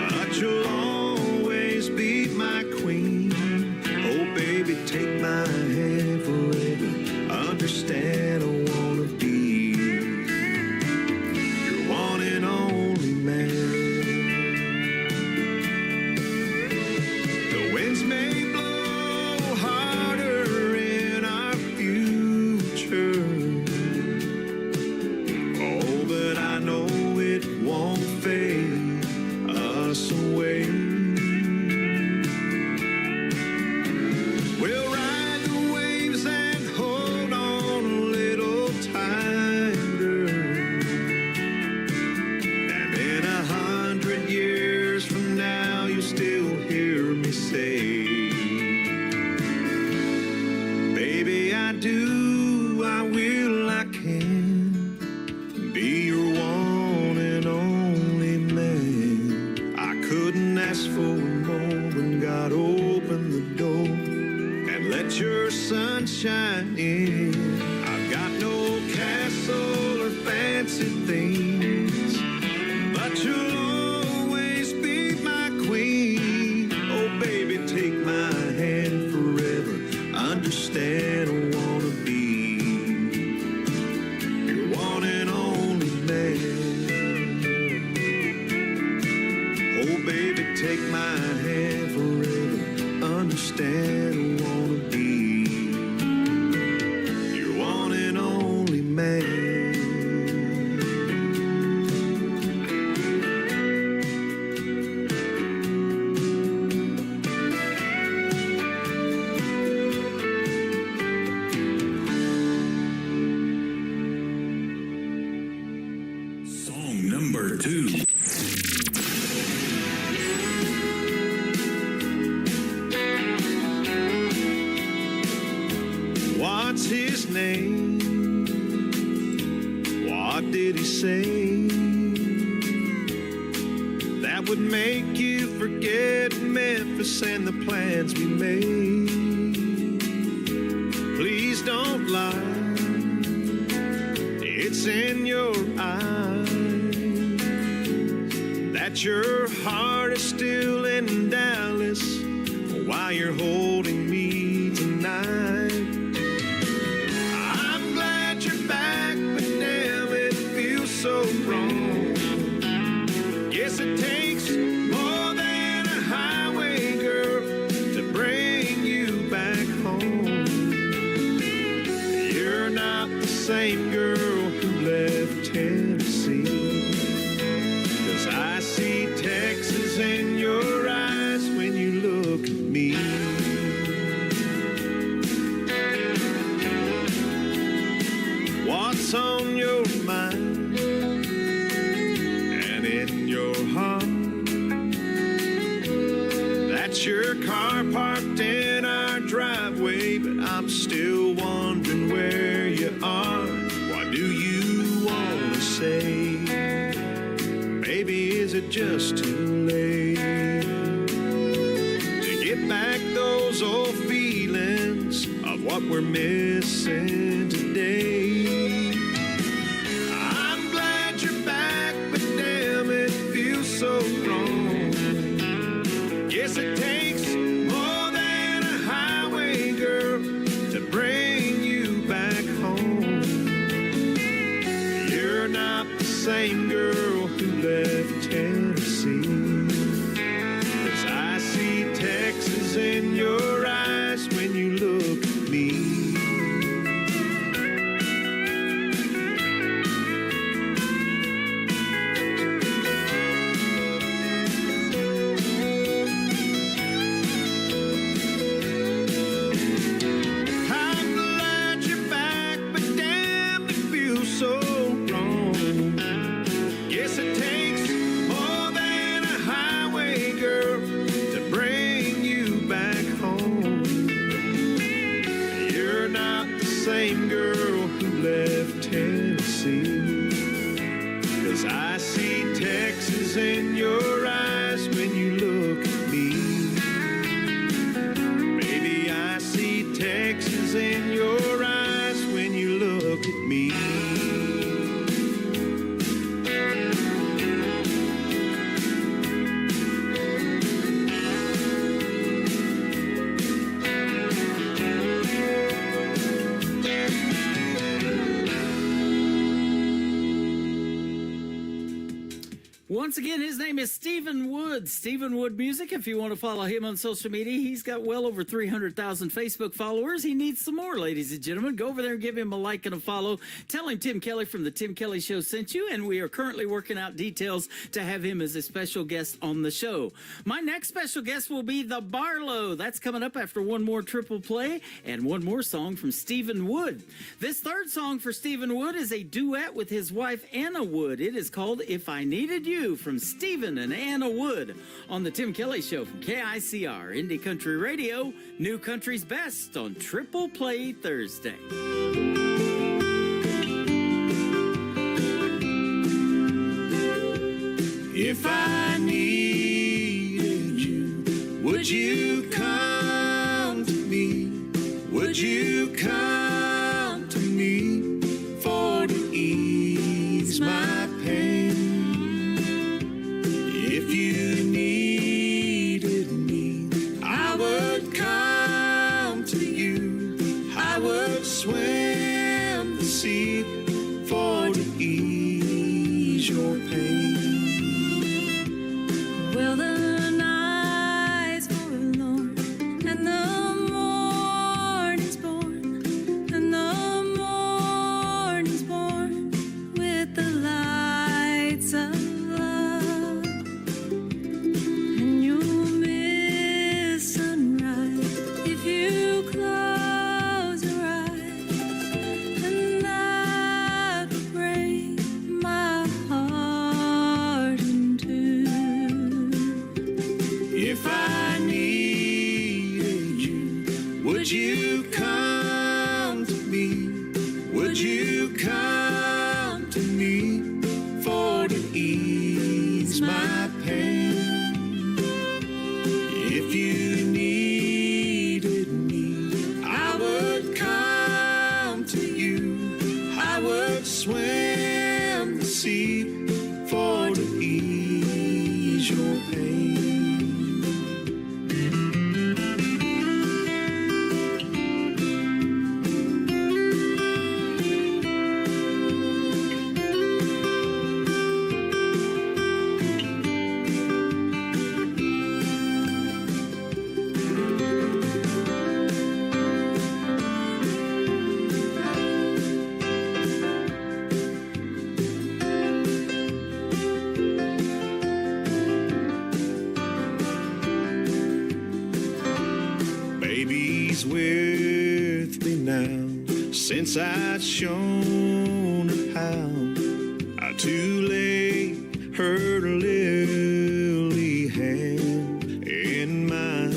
but you'll always be my queen. Oh, baby, take my hand forever. Understand, I wanna be your one and only man. The winds may blow harder in our future, oh, but I know it won't fade us away. We'll ride the waves and hold on a little tighter, and in 100 years from now you'll still hear me say, baby, I do, I will, I can be your one and only man. I couldn't ask for more when God opened the door and let your sunshine in. I've got no castle or fancy things, but you'll always be number 2. What's his name? What did he say that would make you forget Memphis and the plans we made? Please don't lie, it's in your eyes that your heart is still in Dallas while you're holding me tonight. I'm glad you're back, but damn, it feels so wrong. Guess it takes more than a highway girl to bring you back home. You're not the same girl who left Tennessee, 'cause I see Texas in your eyes when you look at me. What's on your mind and in your heart? That's your car parked in our driveway, but I'm still wondering where you are. What do you want to say? Baby, is it just too late to get back those old feelings of what we're missing today? I'm glad you're back, but damn, it feels so wrong. Yes, it takes more than a highway girl to bring you back home. You're not the same girl who left Tennessee, 'cause I see Texas in your eyes when you look at me. I'm glad you're back, but damn, it feels so wrong. Yes, it takes more than a highway girl to bring you back home. You're not the same girl who left Tennessee, 'cause I see Texas in your eyes when you look at me. Baby, I see Texas in your eyes when you look at me. Once again, his name is Stephen Wood. Stephen Wood Music. If you want to follow him on social media, he's got well over 300,000 Facebook followers. He needs some more, ladies and gentlemen. Go over there and give him a like and a follow. Tell him Tim Kelly from the Tim Kelly Show sent you, and we are currently working out details to have him as a special guest on the show. My next special guest will be the Barlow. That's coming up after one more triple play and one more song from Stephen Wood. This third song for Stephen Wood is a duet with his wife, Anna Wood. It is called If I Needed You, from Stephen and Anna Wood on the Tim Kelly Show from KICR, Indie Country Radio, New Country's Best on Triple Play Thursday. If I needed you, would you come to me? Would you come to me for to ease my pain? If you needed me, I would come to you. I would swim the sea for to ease your pain. Well, the night's forlorn, and the morning's born, and the morning's born with the lights of love. And you'll miss sunrise if you close your eyes, and that will break my heart. my pain. If you needed me, I would come to you. I would swim the sea for to ease your pain. Baby's with me now, since I'd shown her how to lay her lily hand in mine.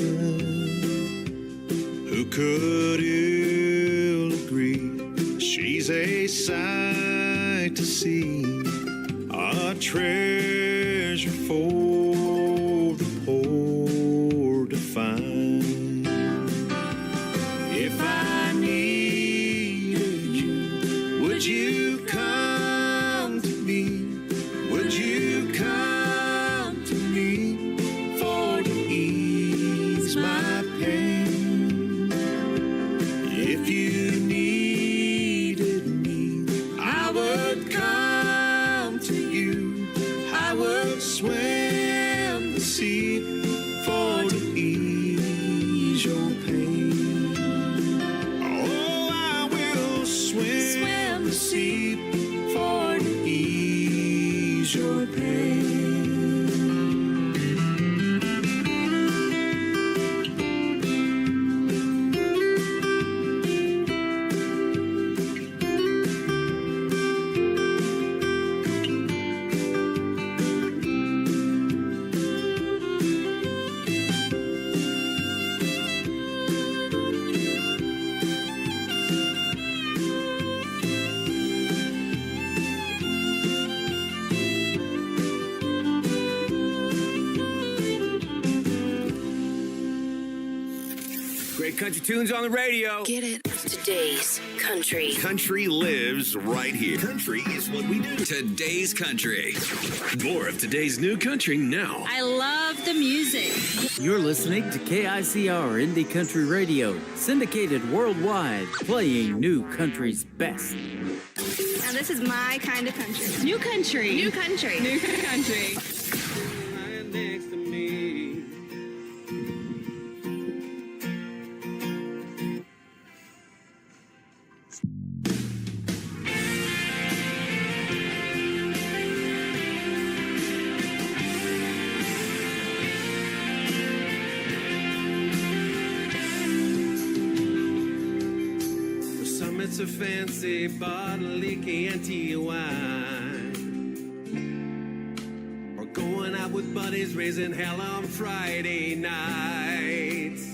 Who could ill agree? She's a sight to see, a treasure for the poor to find. If I needed you, would you come to me? Would you come to me for to ease my pain? If you needed me, I would come to you. I would swim the sea for to ease your pain. Oh, I will swim the sea for to ease your pain. Great country tunes on the radio. Get it? Today's country. Country lives right here. Country is what we do. Today's country. More of today's new country now. I love the music. You're listening to KICR Indie Country Radio, syndicated worldwide, playing new country's best. Now this is my kind of country. New country. New country. New country. Lying next to me. For some it's a fancy bottle of Chianti wine, or going out with buddies raising hell on Friday nights.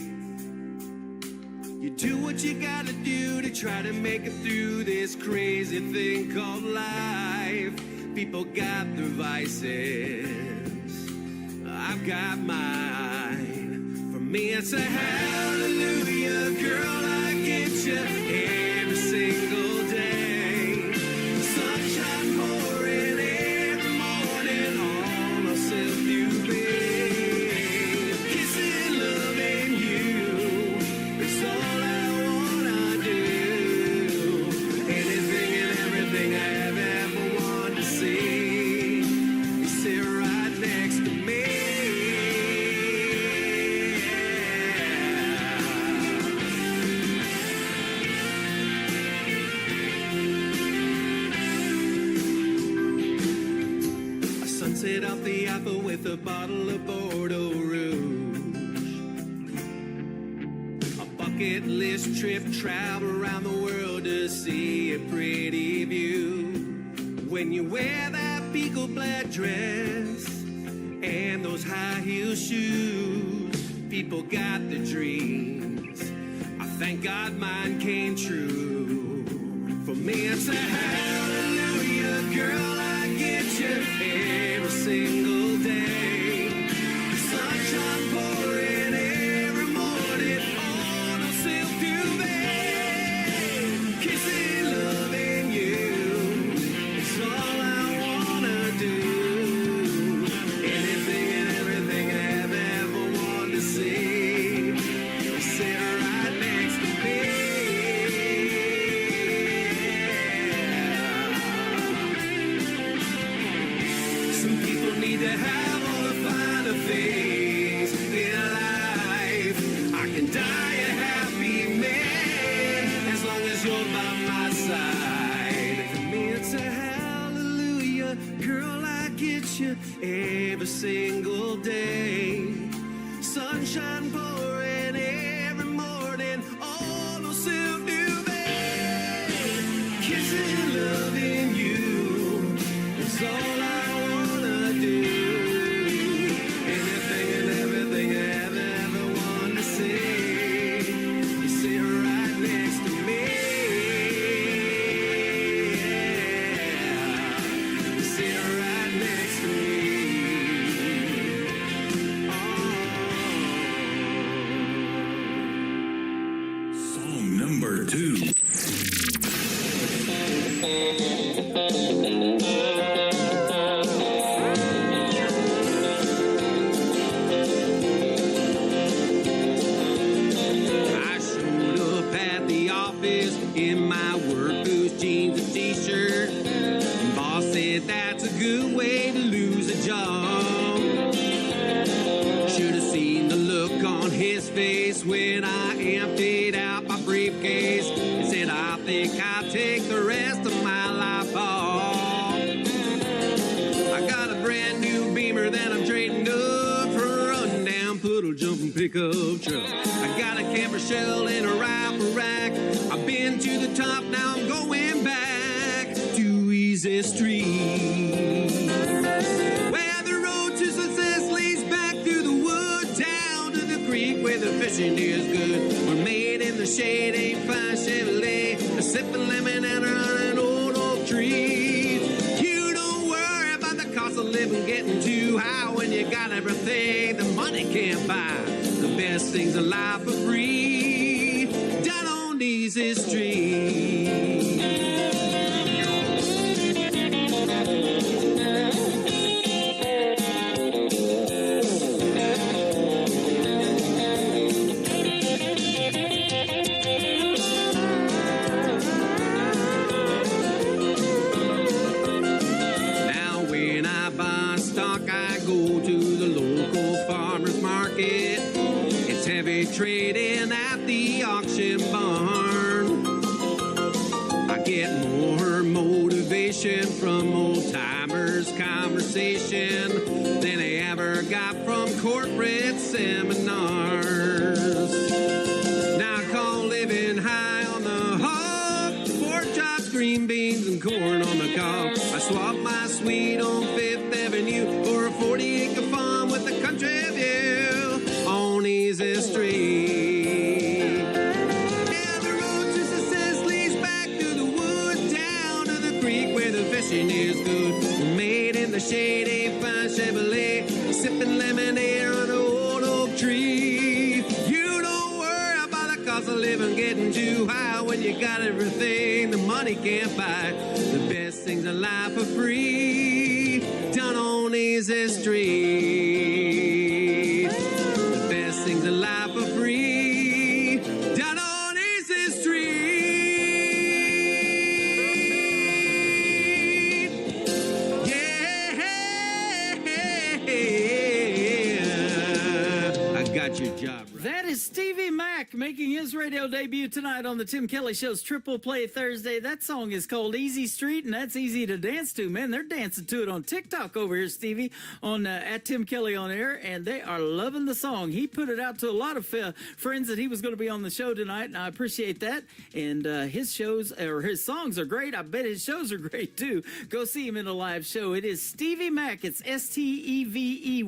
You do what you gotta do to try to make it through this crazy thing called life. People got their vices, I've got mine. For me it's a hallelujah, girl, I get you every single day. Sunshine pouring every morning, all myself you babe. Kissing, loving you, it's all I wanna do. Anything and everything I have ever wanted to see, you sit right next to me. A sunset off the apple with a bottle of Bordeaux Rouge. A bucket list trip, travel around the world to see a pretty view. When you wear that Pico black dress and those high heel shoes, people got the dreams. I thank God mine came true. For me it's a hallelujah, girl, I get you every single day. to have all the finer things in life. I can die a happy man as long as you're by my side. For me it's a hallelujah, girl, I get you every single day. Sunshine pouring every morning, all those silk new babe. Kissing and loving you is all I wanna do. Anything and everything I ever want to say, you sit right next to me. Yeah. You sit right next to me. Song number 2. I showed up at the office in my work boots, jeans, and t-shirt. Boss said that's a good way to lose a job. Should have seen the look on his face when I emptied out my briefcase and said, I think I'll take the rest of my life off. I got a brand new Beamer that I'm trading up for a rundown puddle jumping pickup truck. I got a camper shell and a rifle rack. I've been to the top, now I'm going back to Easy Street. Where the road to success leads back through the wood, down to the creek where the fishing is good. We're made in the shade, ain't fine Chevrolet, a sipping lemon and an old oak tree. You don't worry about the cost of living getting too high when you got everything the money can't buy. The best things in life are free, down on Easy Street. Now when I buy stock, I go to the local farmer's market. It's heavy trading at the auction barn. I get more motivation from old timers' conversation than I ever got from corporate seminars. Now I call living high on the hog, pork chops, green beans, and corn on the cob. I swap my suite on Fifth Avenue for a 40-acre farm with a country view on Easy Street. Yeah, the road to success leads back through the woods, down to the creek where the fishing is good. We're made in the shade, ain't fine Chevrolet, sipping lemonade on an old oak tree. You don't worry about the cost of living getting too high when you got everything the money can't buy. The best things in life are free, down on Easy Street. The best things in life are free, down on Easy Street. Yeah, I got your job right. That is Stevie Mack making his radio debut tonight on the Tim Kelly Show's Triple Play Thursday. That song is called Easy Street, and that's easy to dance to. Man, they're dancing to it on TikTok over here, Stevie, on at Tim Kelly on air, and they are loving the song. He put it out to a lot of friends that he was going to be on the show tonight, and I appreciate that. And his songs are great. I bet his shows are great too. Go see him in a live show. It is Stevie Mack. It's Stevey,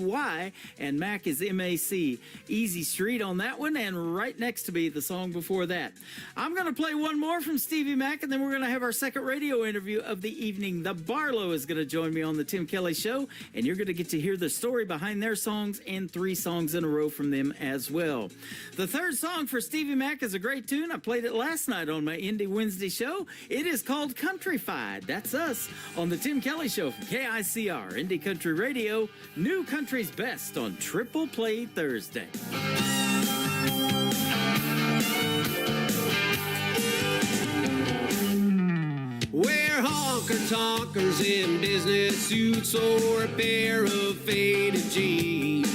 and Mack is MAC. Easy Street on that one, and right next to me, the song before that. I'm going to play one more from Stevie Mack, and then we're going to have our second radio interview of the evening. The Barlow is going to join me on the Tim Kelly Show, and you're going to get to hear the story behind their songs and 3 songs in a row from them as well. The third song for Stevie Mack is a great tune. I played it last night on my Indie Wednesday show. It is called Countryfied. That's us on the Tim Kelly Show from KICR, Indie Country Radio, New Country's Best on Triple Play Thursday. We're hog Honker talkers in business suits or a pair of faded jeans.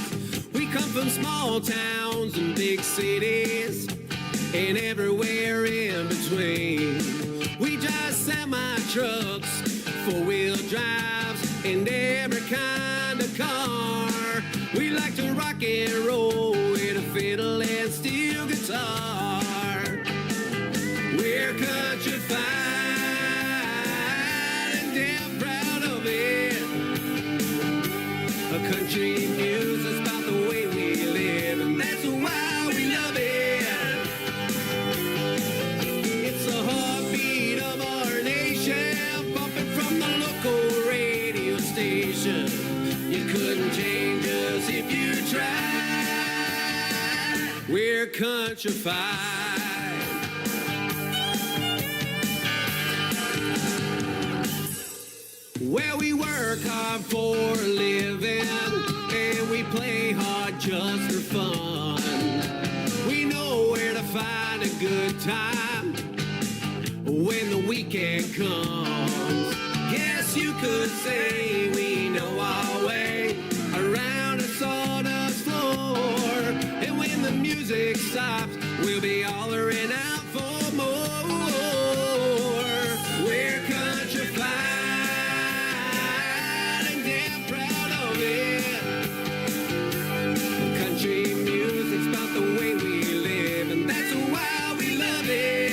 We come from small towns and big cities and everywhere in between. We drive semi-trucks, four-wheel drives, and every kind of car. We like to rock and roll with a fiddle and steel guitar. We're country fine and damn proud of it. A country music's about the way we live, and that's why we love it. It's the heartbeat of our nation, bumping from the local radio station. You couldn't change us if you tried. We're countrified. Well, we work hard for a living, and we play hard just for fun. We know where to find a good time when the weekend comes. Guess you could say we know our way around a sawdust floor. And when the music stops, we'll be hollering out for more. We're countrified and damn proud of it. Country music's about the way we live, and that's why we love it.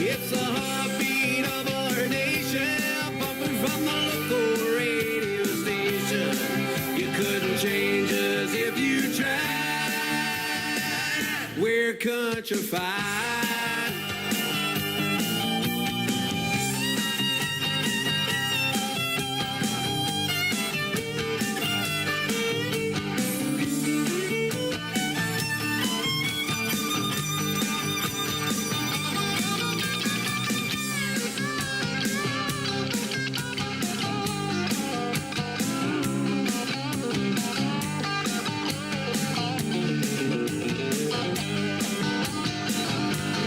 It's the heartbeat of our nation, bumping from the local radio station. You couldn't change us if you tried. We're countrified.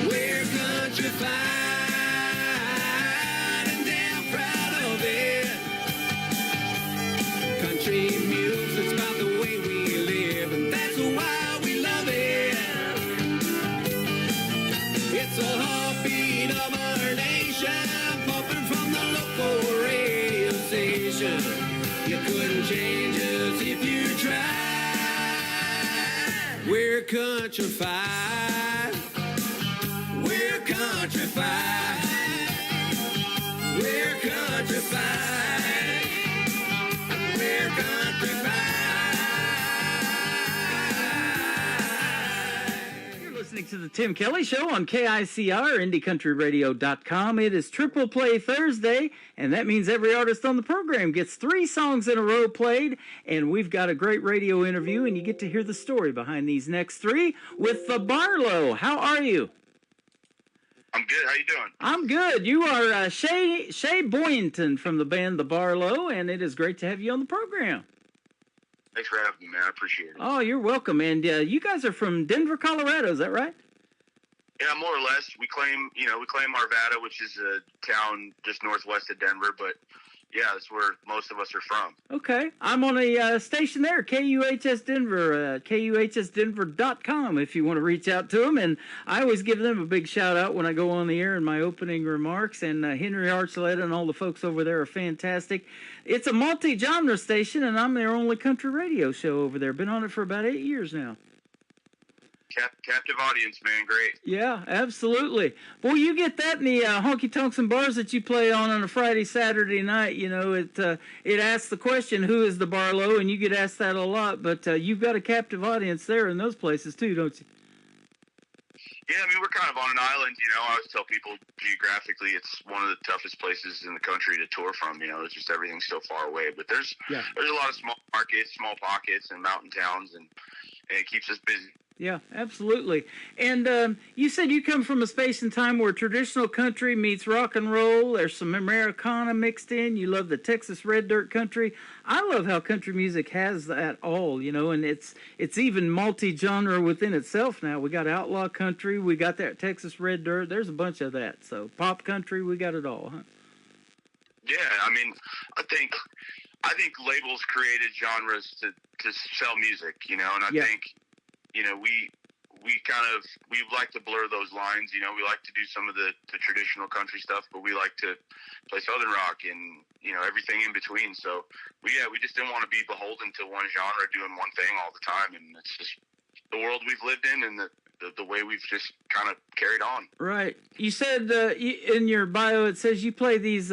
We're countrified and damn proud of it. Country music's about the way we live, and that's why we love it. It's a heartbeat of our nation, pumping from the local radio station. You couldn't change us if you tried. We're countrified. We're countrified. We're countrified. We're countrified. You're listening to the Tim Kelly Show on KICR, IndieCountryRadio.com. It is Triple Play Thursday, and that means every artist on the program gets 3 songs in a row played, and we've got a great radio interview, and you get to hear the story behind these next 3 with the Barlow. How are you? I'm good. How you doing? I'm good. You are Shay Boynton from the band The Barlow, and it is great to have you on the program. Thanks for having me, man. I appreciate it. Oh, you're welcome. And you guys are from Denver, Colorado. Is that right? Yeah, more or less. We claim Arvada, which is a town just northwest of Denver, but yeah, that's where most of us are from. Okay. I'm on a station there, KUHS Denver, KUHSdenver.com if you want to reach out to them. And I always give them a big shout out when I go on the air in my opening remarks. And Henry Archuleta and all the folks over there are fantastic. It's a multi-genre station, and I'm their only country radio show over there. Been on it for about 8 years now. Captive audience, man. Great. Yeah, absolutely. Well, you get that in the honky-tonks and bars that you play on a Friday, Saturday night. You know, it asks the question, who is the Barlow? And you get asked that a lot, but you've got a captive audience there in those places too, don't you? Yeah, I mean, we're kind of on an island, you know. I always tell people geographically it's one of the toughest places in the country to tour from, you know. It's just everything's so far away. But there's a lot of small markets, small pockets, and mountain towns, and it keeps us busy. Yeah, absolutely. And you said you come from a space and time where traditional country meets rock and roll. There's some Americana mixed in. You love the Texas red dirt country. I love how country music has that all, and it's even multi-genre within itself now. We got outlaw country. We got that Texas red dirt. There's a bunch of that. So pop country, we got it all, huh? Yeah, I mean, I think labels created genres to sell music, and I think, we like to blur those lines. We like to do some of the traditional country stuff, but we like to play Southern rock and, everything in between. So we just didn't want to be beholden to one genre doing one thing all the time. And it's just the world we've lived in and the way we've just kind of carried on. Right. You said in your bio, it says you play these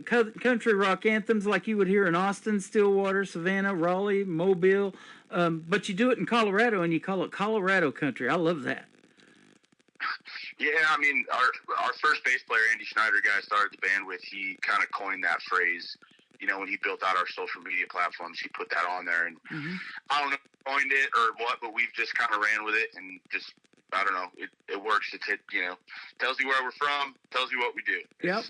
country rock anthems like you would hear in Austin, Stillwater, Savannah, Raleigh, Mobile, but you do it in Colorado and you call it Colorado country. I love that. Yeah, I mean, our first bass player, Andy Schneider, guy I started the band with, he kind of coined that phrase. When he built out our social media platforms, he put that on there. And I don't know if he coined it or what, but we've just kind of ran with it and just, I don't know, it works. It tells you where we're from, tells you what we do. Yep.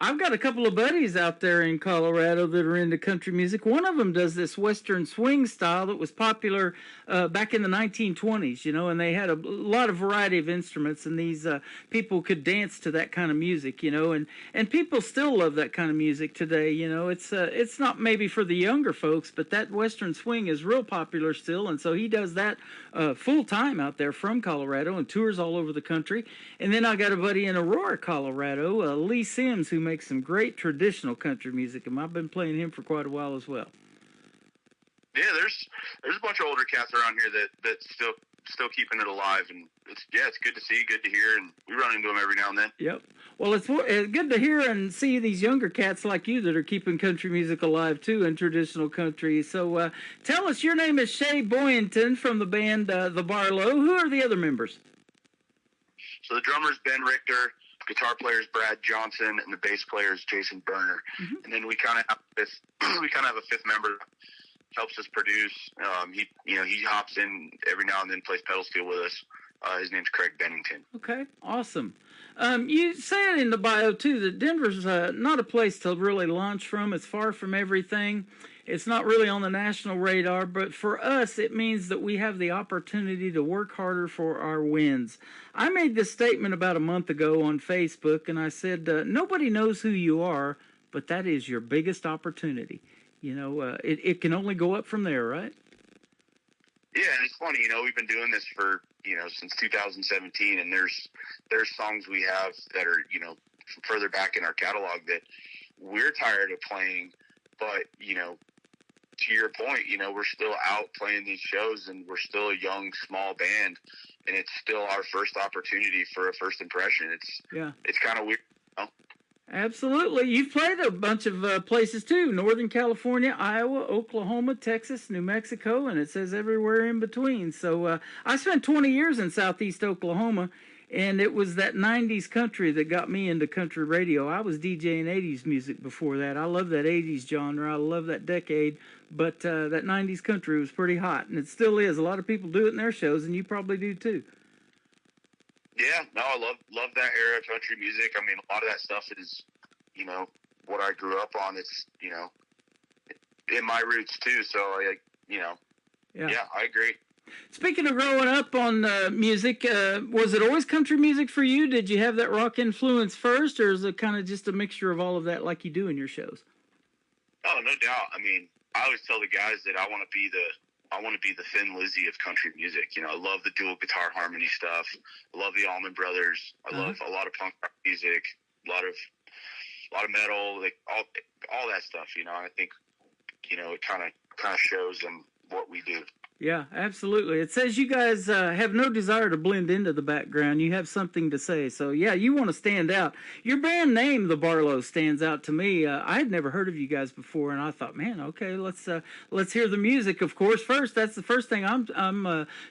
I've got a couple of buddies out there in Colorado that are into country music. One of them does this Western swing style that was popular back in the 1920s, and they had a lot of variety of instruments, and these people could dance to that kind of music, and people still love that kind of music today. It's not maybe for the younger folks, but that Western swing is real popular still, and so he does that full time out there from Colorado and tours all over the country. And then I got a buddy in Aurora, Colorado, Lee Sims, who makes some great traditional country music, and I've been playing him for quite a while as well. Yeah, there's a bunch of older cats around here that still keeping it alive, and it's good to see, good to hear, and we run into them every now and then. Yep. Well, it's good to hear and see these younger cats like you that are keeping country music alive too, and traditional country. So tell us, your name is Shay Boynton from the band The Barlow. Who are the other members? So the drummer's Ben Richter, guitar player is Brad Johnson, and the bass player is Jason Berner. And then we kind of have a fifth member, helps us produce. He hops in every now and then, plays pedal steel with us. His name's Craig Bennington. Okay, awesome. You said in the bio too that Denver's not a place to really launch from. It's far from everything. It's not really on the national radar, but for us, it means that we have the opportunity to work harder for our wins. I made this statement about a month ago on Facebook, and I said, nobody knows who you are, but that is your biggest opportunity. It can only go up from there, right? Yeah, and it's funny, we've been doing this for, since 2017, and there's songs we have that are, further back in our catalog that we're tired of playing, but, to your point, we're still out playing these shows, and we're still a young, small band, and it's still our first opportunity for a first impression. It's kind of weird. Absolutely. You've played a bunch of places too: Northern California, Iowa, Oklahoma, Texas, New Mexico, and it says everywhere in between. So I spent 20 years in Southeast Oklahoma, and it was that 90s country that got me into country radio. I was DJing 80s music before that. I love that 80s genre. I love that decade, but that 90s country was pretty hot, and it still is. A lot of people do it in their shows, and you probably do too. Yeah, no, I love that era of country music. I mean, a lot of that stuff is, what I grew up on. It's, in my roots too. So, yeah, I agree. Speaking of growing up on music, was it always country music for you? Did you have that rock influence first, or is it kind of just a mixture of all of that like you do in your shows? Oh, no doubt. I mean, I always tell the guys that I want to be the Thin Lizzy of country music. I love the dual guitar harmony stuff. I love the Allman Brothers. I love a lot of punk rock music, a lot of metal, like all that stuff. I think, it kind of shows them what we do. Yeah, absolutely. It says you guys have no desire to blend into the background. You have something to say. So, yeah, you want to stand out. Your band name, The Barlow, stands out to me. I had never heard of you guys before, and I thought, man, okay, let's hear the music, of course, first. That's the first thing I'm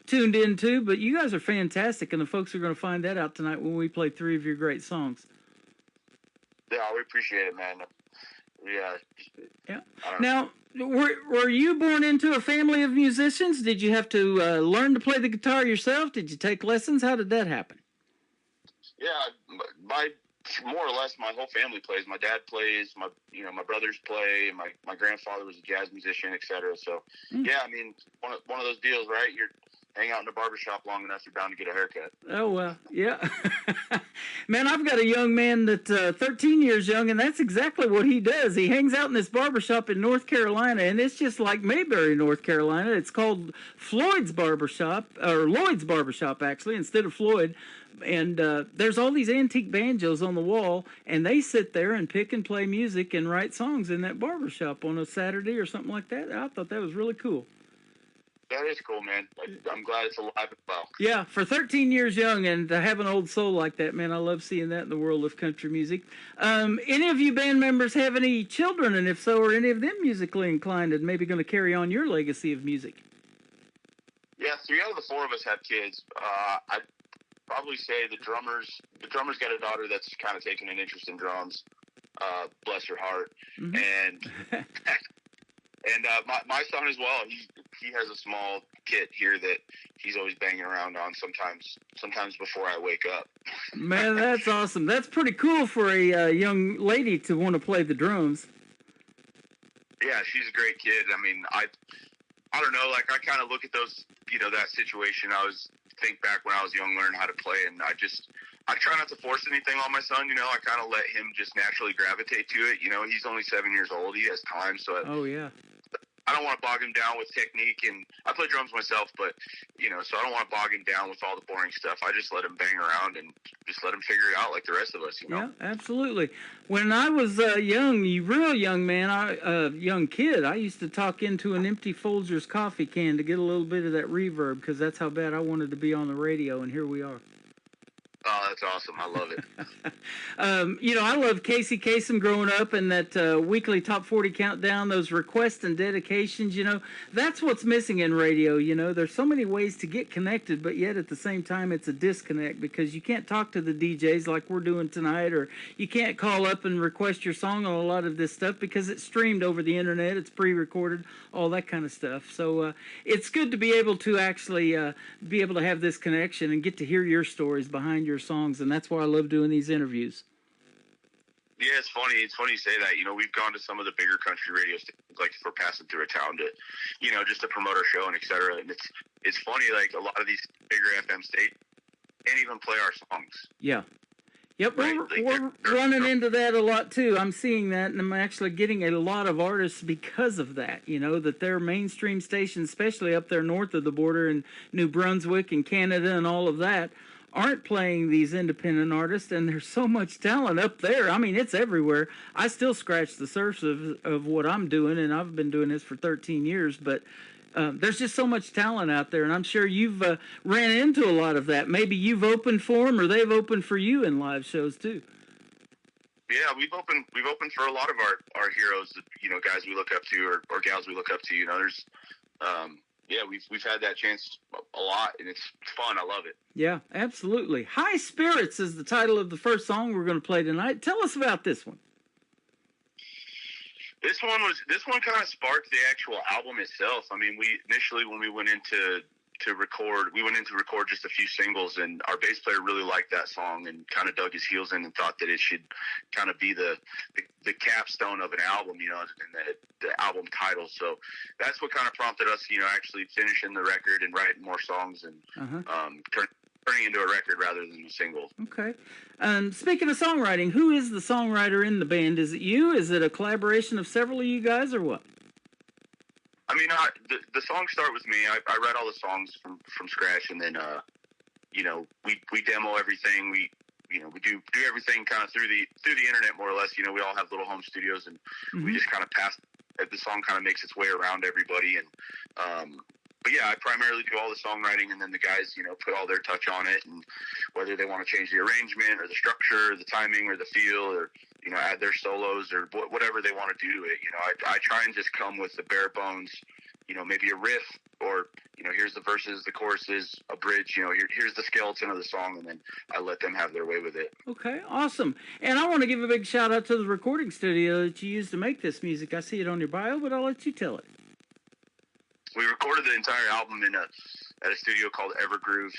tuned into. But you guys are fantastic, and the folks are going to find that out tonight when we play 3 of your great songs. Yeah, we appreciate it, man. Yeah. Now, Were you born into a family of musicians? Did you have to learn to play the guitar yourself? Did you take lessons? How did that happen? Yeah, more or less my whole family plays. My dad plays. My brothers play. My grandfather was a jazz musician, etc. So yeah, I mean, one of those deals, right? You're hang out in a barbershop long enough, you're bound to get a haircut. Oh, well, yeah. Man, I've got a young man that's 13 years young, and that's exactly what he does. He hangs out in this barbershop in North Carolina, and it's just like Mayberry, North Carolina. It's called Floyd's Barbershop, or Lloyd's Barbershop, actually, instead of Floyd. And there's all these antique banjos on the wall, and they sit there and pick and play music and write songs in that barbershop on a Saturday or something like that. I thought that was really cool. That is cool, man. I'm glad it's alive and well. Yeah, for 13 years young and to have an old soul like that, man, I love seeing that in the world of country music. Any of you band members have any children, and if so, are any of them musically inclined and maybe going to carry on your legacy of music? Yeah, 3 out of the 4 of us have kids. I'd probably say the drummer's got a daughter that's kind of taken an interest in drums. Bless her heart. Mm-hmm. And my son as well. He has a small kit here that he's always banging around on. Sometimes before I wake up. Man, that's awesome. That's pretty cool for a young lady to want to play the drums. Yeah, she's a great kid. I mean, I don't know. Like I kind of look at those, that situation. I think back when I was young, learning how to play, and I try not to force anything on my son. I kind of let him just naturally gravitate to it. He's only 7 years old. He has time, so oh yeah. I don't want to bog him down with technique, and I play drums myself, but so I don't want to bog him down with all the boring stuff. I just let him bang around and just let him figure it out like the rest of us. Yeah, absolutely. When I was real young man, young kid, I used to talk into an empty Folgers coffee can to get a little bit of that reverb because that's how bad I wanted to be on the radio, and here we are. Oh, that's awesome. I love it. I love Casey Kasem growing up and that weekly Top 40 countdown, those requests and dedications, that's what's missing in radio. There's so many ways to get connected, but yet at the same time, it's a disconnect because you can't talk to the DJs like we're doing tonight, or you can't call up and request your song on a lot of this stuff because it's streamed over the internet, it's pre-recorded, all that kind of stuff. So it's good to be able to actually be able to have this connection and get to hear your stories behind your songs, and that's why I love doing these interviews. Yeah, it's funny. It's funny you say that. We've gone to some of the bigger country radio stations, like if we're passing through a town to, just to promote our show and et cetera. And it's funny, like a lot of these bigger FM stations can't even play our songs. Yeah. Yep, right? We're running into that a lot too. I'm seeing that, and I'm actually getting a lot of artists because of that. That their mainstream stations, especially up there north of the border in New Brunswick and Canada and all of that, aren't playing these independent artists, and there's so much talent up there. I mean, it's everywhere. I still scratch the surface of what I'm doing, and I've been doing this for 13 years, but there's just so much talent out there, and I'm sure you've ran into a lot of that. Maybe you've opened for them, or they've opened for you in live shows too. Yeah, we've opened for a lot of our heroes, guys we look up to or gals we look up to. There's yeah, we've had that chance a lot, and it's fun. I love it. Yeah, absolutely. High Spirits is the title of the first song we're going to play tonight. Tell us about this one. This one kind of sparked the actual album itself. I mean, we initially, when we went into record just a few singles, and our bass player really liked that song and kind of dug his heels in and thought that it should kind of be the capstone of an album, and the album title. So that's what kind of prompted us, actually finishing the record and writing more songs and turning into a record rather than a single. Okay. Speaking of songwriting, who is the songwriter in the band? Is it you? Is it a collaboration of several of you guys, or what? I mean, the songs start with me. I write all the songs from scratch, and then we demo everything. We do everything kind of through the internet, more or less. We all have little home studios, and we just kind of pass. The song kind of makes its way around everybody, and but yeah, I primarily do all the songwriting, and then the guys put all their touch on it, and whether they want to change the arrangement or the structure, or the timing, or the feel, or add their solos or whatever they want to do to it. I try and just come with the bare bones, maybe a riff, or, you know, here's the verses, the choruses, a bridge, you know, here's the skeleton of the song, and then I let them have their way with it. Okay, awesome. And I want to give a big shout out to the recording studio that you used to make this music. I see it on your bio, but I'll let you tell it. We recorded the entire album at a studio called Evergroove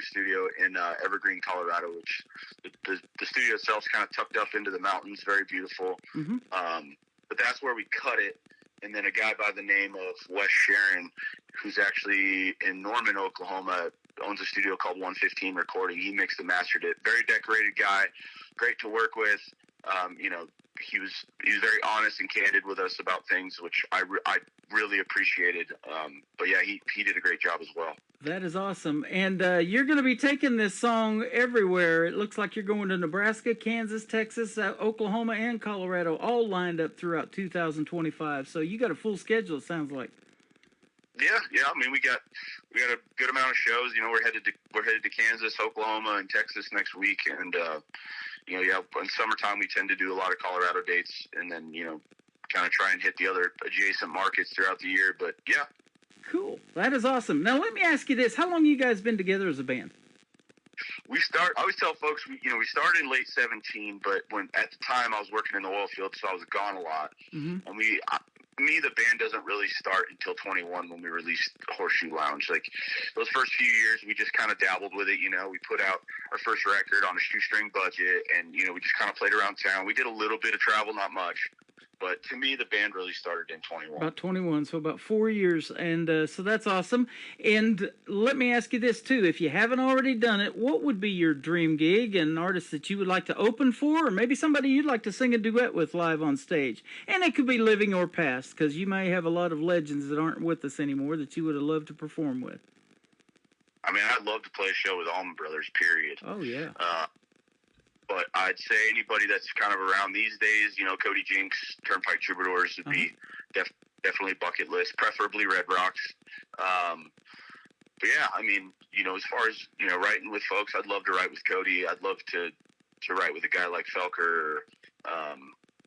Studio in Evergreen, Colorado, which the studio itself is kind of tucked up into the mountains, very beautiful. Mm-hmm. But that's where we cut it. And then a guy by the name of Wes Sharon, who's actually in Norman, Oklahoma, owns a studio called 115 Recording. He mixed and mastered it. Very decorated guy, great to work with. You know, he was very honest and candid with us about things, which I really appreciated. But yeah, he did a great job as well. That is awesome. And you're going to be taking this song everywhere. It looks like you're going to Nebraska, Kansas, Texas, Oklahoma, and Colorado, all lined up throughout 2025. So you got a full schedule, it sounds like. Yeah. I mean, we got a good amount of shows. You know, we're headed to Kansas, Oklahoma, and Texas next week, and you know, in summertime we tend to do a lot of Colorado dates, and then, you know, kind of try and hit the other adjacent markets throughout the year. But yeah. Cool. That is awesome. Now let me ask you this: how long you guys been together as a band? I always tell folks, we started in late 2017, but at the time I was working in the oil field, so I was gone a lot. Mm-hmm. And the band doesn't really start until 21 when we released Horseshoe Lounge. Like, those first few years, we just kind of dabbled with it. You know, we put out our first record on a shoestring budget, and, you know, we just kind of played around town. We did a little bit of travel, not much. But to me, the band really started in 21. About 21, so about 4 years, and so that's awesome. And let me ask you this, too. If you haven't already done it, what would be your dream gig, and an artist that you would like to open for, or maybe somebody you'd like to sing a duet with live on stage? And it could be living or past, because you may have a lot of legends that aren't with us anymore that you would have loved to perform with. I mean, I'd love to play a show with Allman Brothers, period. Oh, yeah. But I'd say anybody that's kind of around these days, you know, Cody Jinks, Turnpike Troubadours would be definitely bucket list, preferably Red Rocks. But yeah, I mean, you know, as far as, you know, writing with folks, I'd love to write with Cody. I'd love to write with a guy like Felker,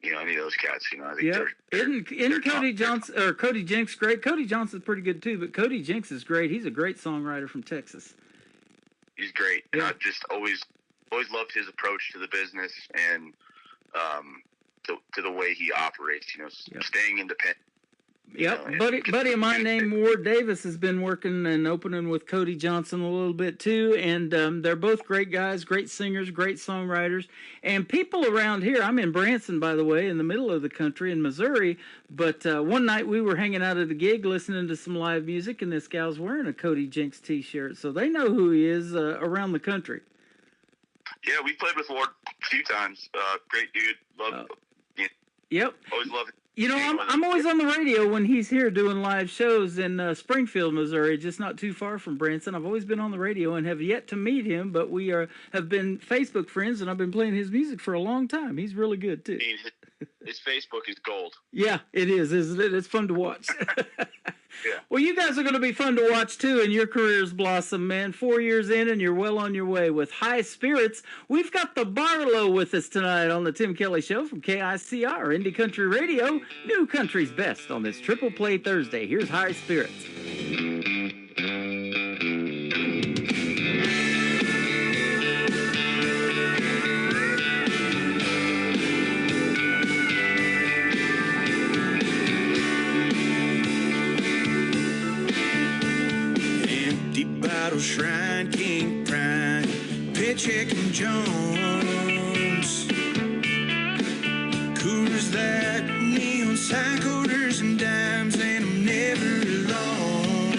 you know, any of those cats. You know, I think isn't Cody Johnson or Cody Jinks great? Cody Johnson's pretty good too, but Cody Jinks is great. He's a great songwriter from Texas. He's great, and I just always loved his approach to the business and to the way he operates. You know, staying independent. Buddy of mine named Ward Davis has been working and opening with Cody Johnson a little bit too, and they're both great guys, great singers, great songwriters, and people around here. I'm in Branson, by the way, in the middle of the country in Missouri, but one night we were hanging out at a gig listening to some live music, and this gal's wearing a Cody Jinks t-shirt, so they know who he is around the country. Yeah, we played with Ward a few times. Great dude. Love. Yep. Always love it. You know, I'm always on the radio when he's here doing live shows in Springfield, Missouri, just not too far from Branson. I've always been on the radio and have yet to meet him, but we have been Facebook friends, and I've been playing his music for a long time. He's really good, too. His Facebook is gold. Yeah, it is, isn't it? It's fun to watch. Yeah. Well, you guys are going to be fun to watch, too, and your careers blossom, man. 4 years in, and you're well on your way with High Spirits. We've got the Barlow with us tonight on the Tim Kelly Show from KICR, Indie Country Radio, New Country's Best on this Triple Play Thursday. Here's High Spirits. Shrine King Prime, Paycheck and Jones, Coors that neon sign quarters and dimes, and I'm never alone.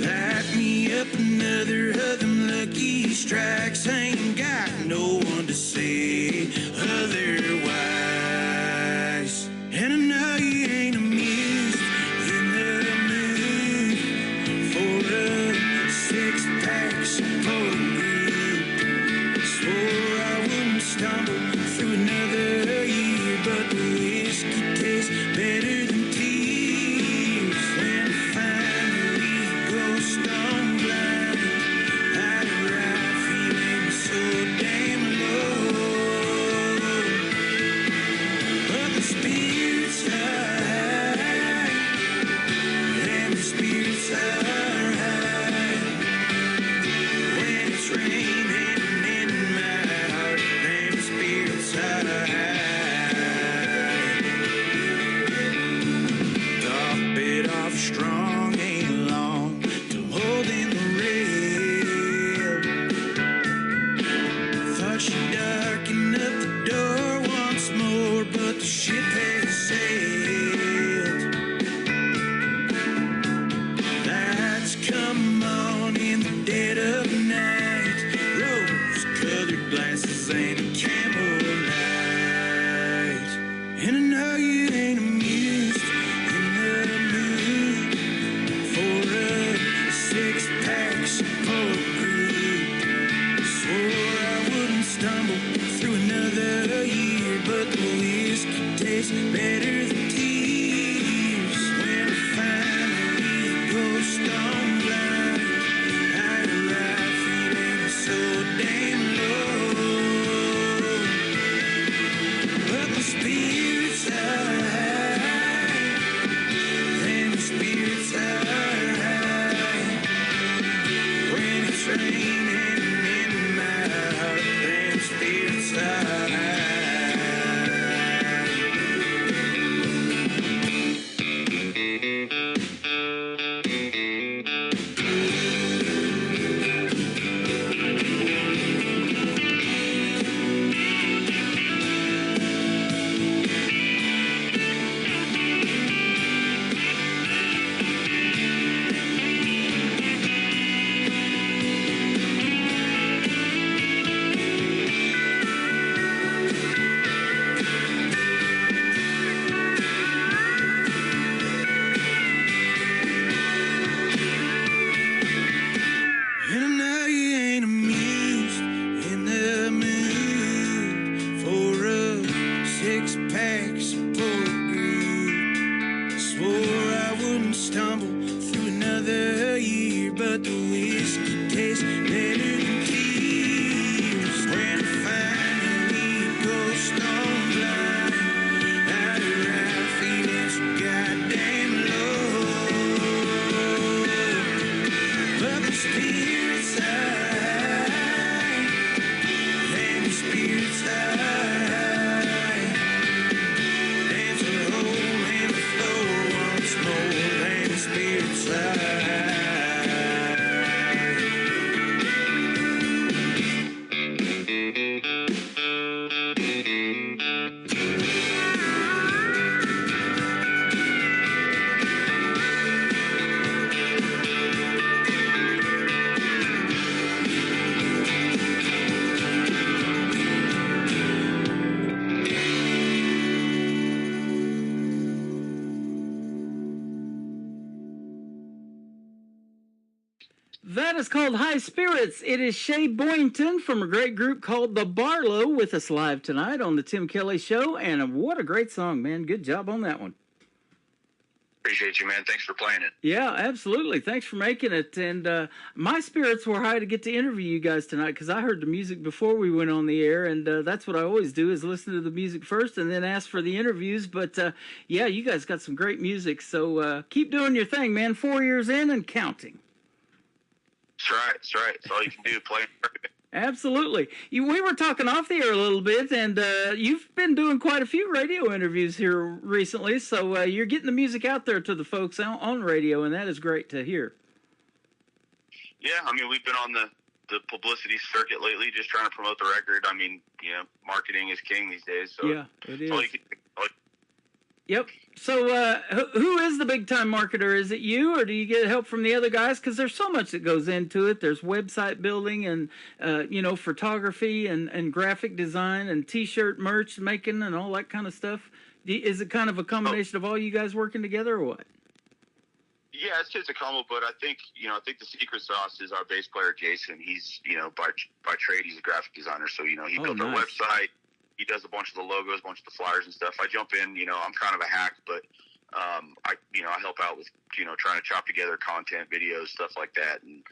Light me up another of them lucky strikes, ain't got no one to say otherwise. And I know you ain't amused in the six-packs for a group. Swore I wouldn't stumble through another year, but the whiskey tastes better than tears. When I finally go stone blind, I'd ride feeling tastes better than tears. When I finally go stone blind, I arrive feeling so damn low. But my spirits are high, and my spirits are high. When it's raining in my heart, then spirits are high. And I know you ain't amused in the mood for a six-pack support group. Swore I wouldn't stumble through another year, but the whiskey tastes better than tears. When I finally go stone blind, I arrive feeling so goddamn low. But the spirits are high, and the spirits are high. Dance a hole in the floor once more, and the spirits are high. That is called High Spirits. It is Shea Boynton from a great group called The Barlow with us live tonight on the Tim Kelly Show. And what a great song, man. Good job on that one. Appreciate you, man. Thanks for playing it. Yeah, absolutely. Thanks for making it. And my spirits were high to get to interview you guys tonight because I heard the music before we went on the air, and that's what I always do is listen to the music first and then ask for the interviews. But, yeah, you guys got some great music, so keep doing your thing, man. 4 years in and counting. That's right. That's right. That's all you can do. Play. Absolutely. We were talking off the air a little bit, and you've been doing quite a few radio interviews here recently, so you're getting the music out there to the folks on radio, and that is great to hear. Yeah, I mean, we've been on the publicity circuit lately, just trying to promote the record. I mean, you know, marketing is king these days, so yeah, it is. All you can, Yep. So who is the big-time marketer? Is it you, or do you get help from the other guys? Because there's so much that goes into it. There's website building and, photography and graphic design and T-shirt merch making and all that kind of stuff. Is it kind of a combination of all you guys working together or what? Yeah, it's just a combo, but I think the secret sauce is our bass player, Jason. He's, by trade, he's a graphic designer. So, he built our website. He does a bunch of the logos, a bunch of the flyers and stuff. I jump in, I'm kind of a hack, but I help out with, trying to chop together content, videos, stuff like that, and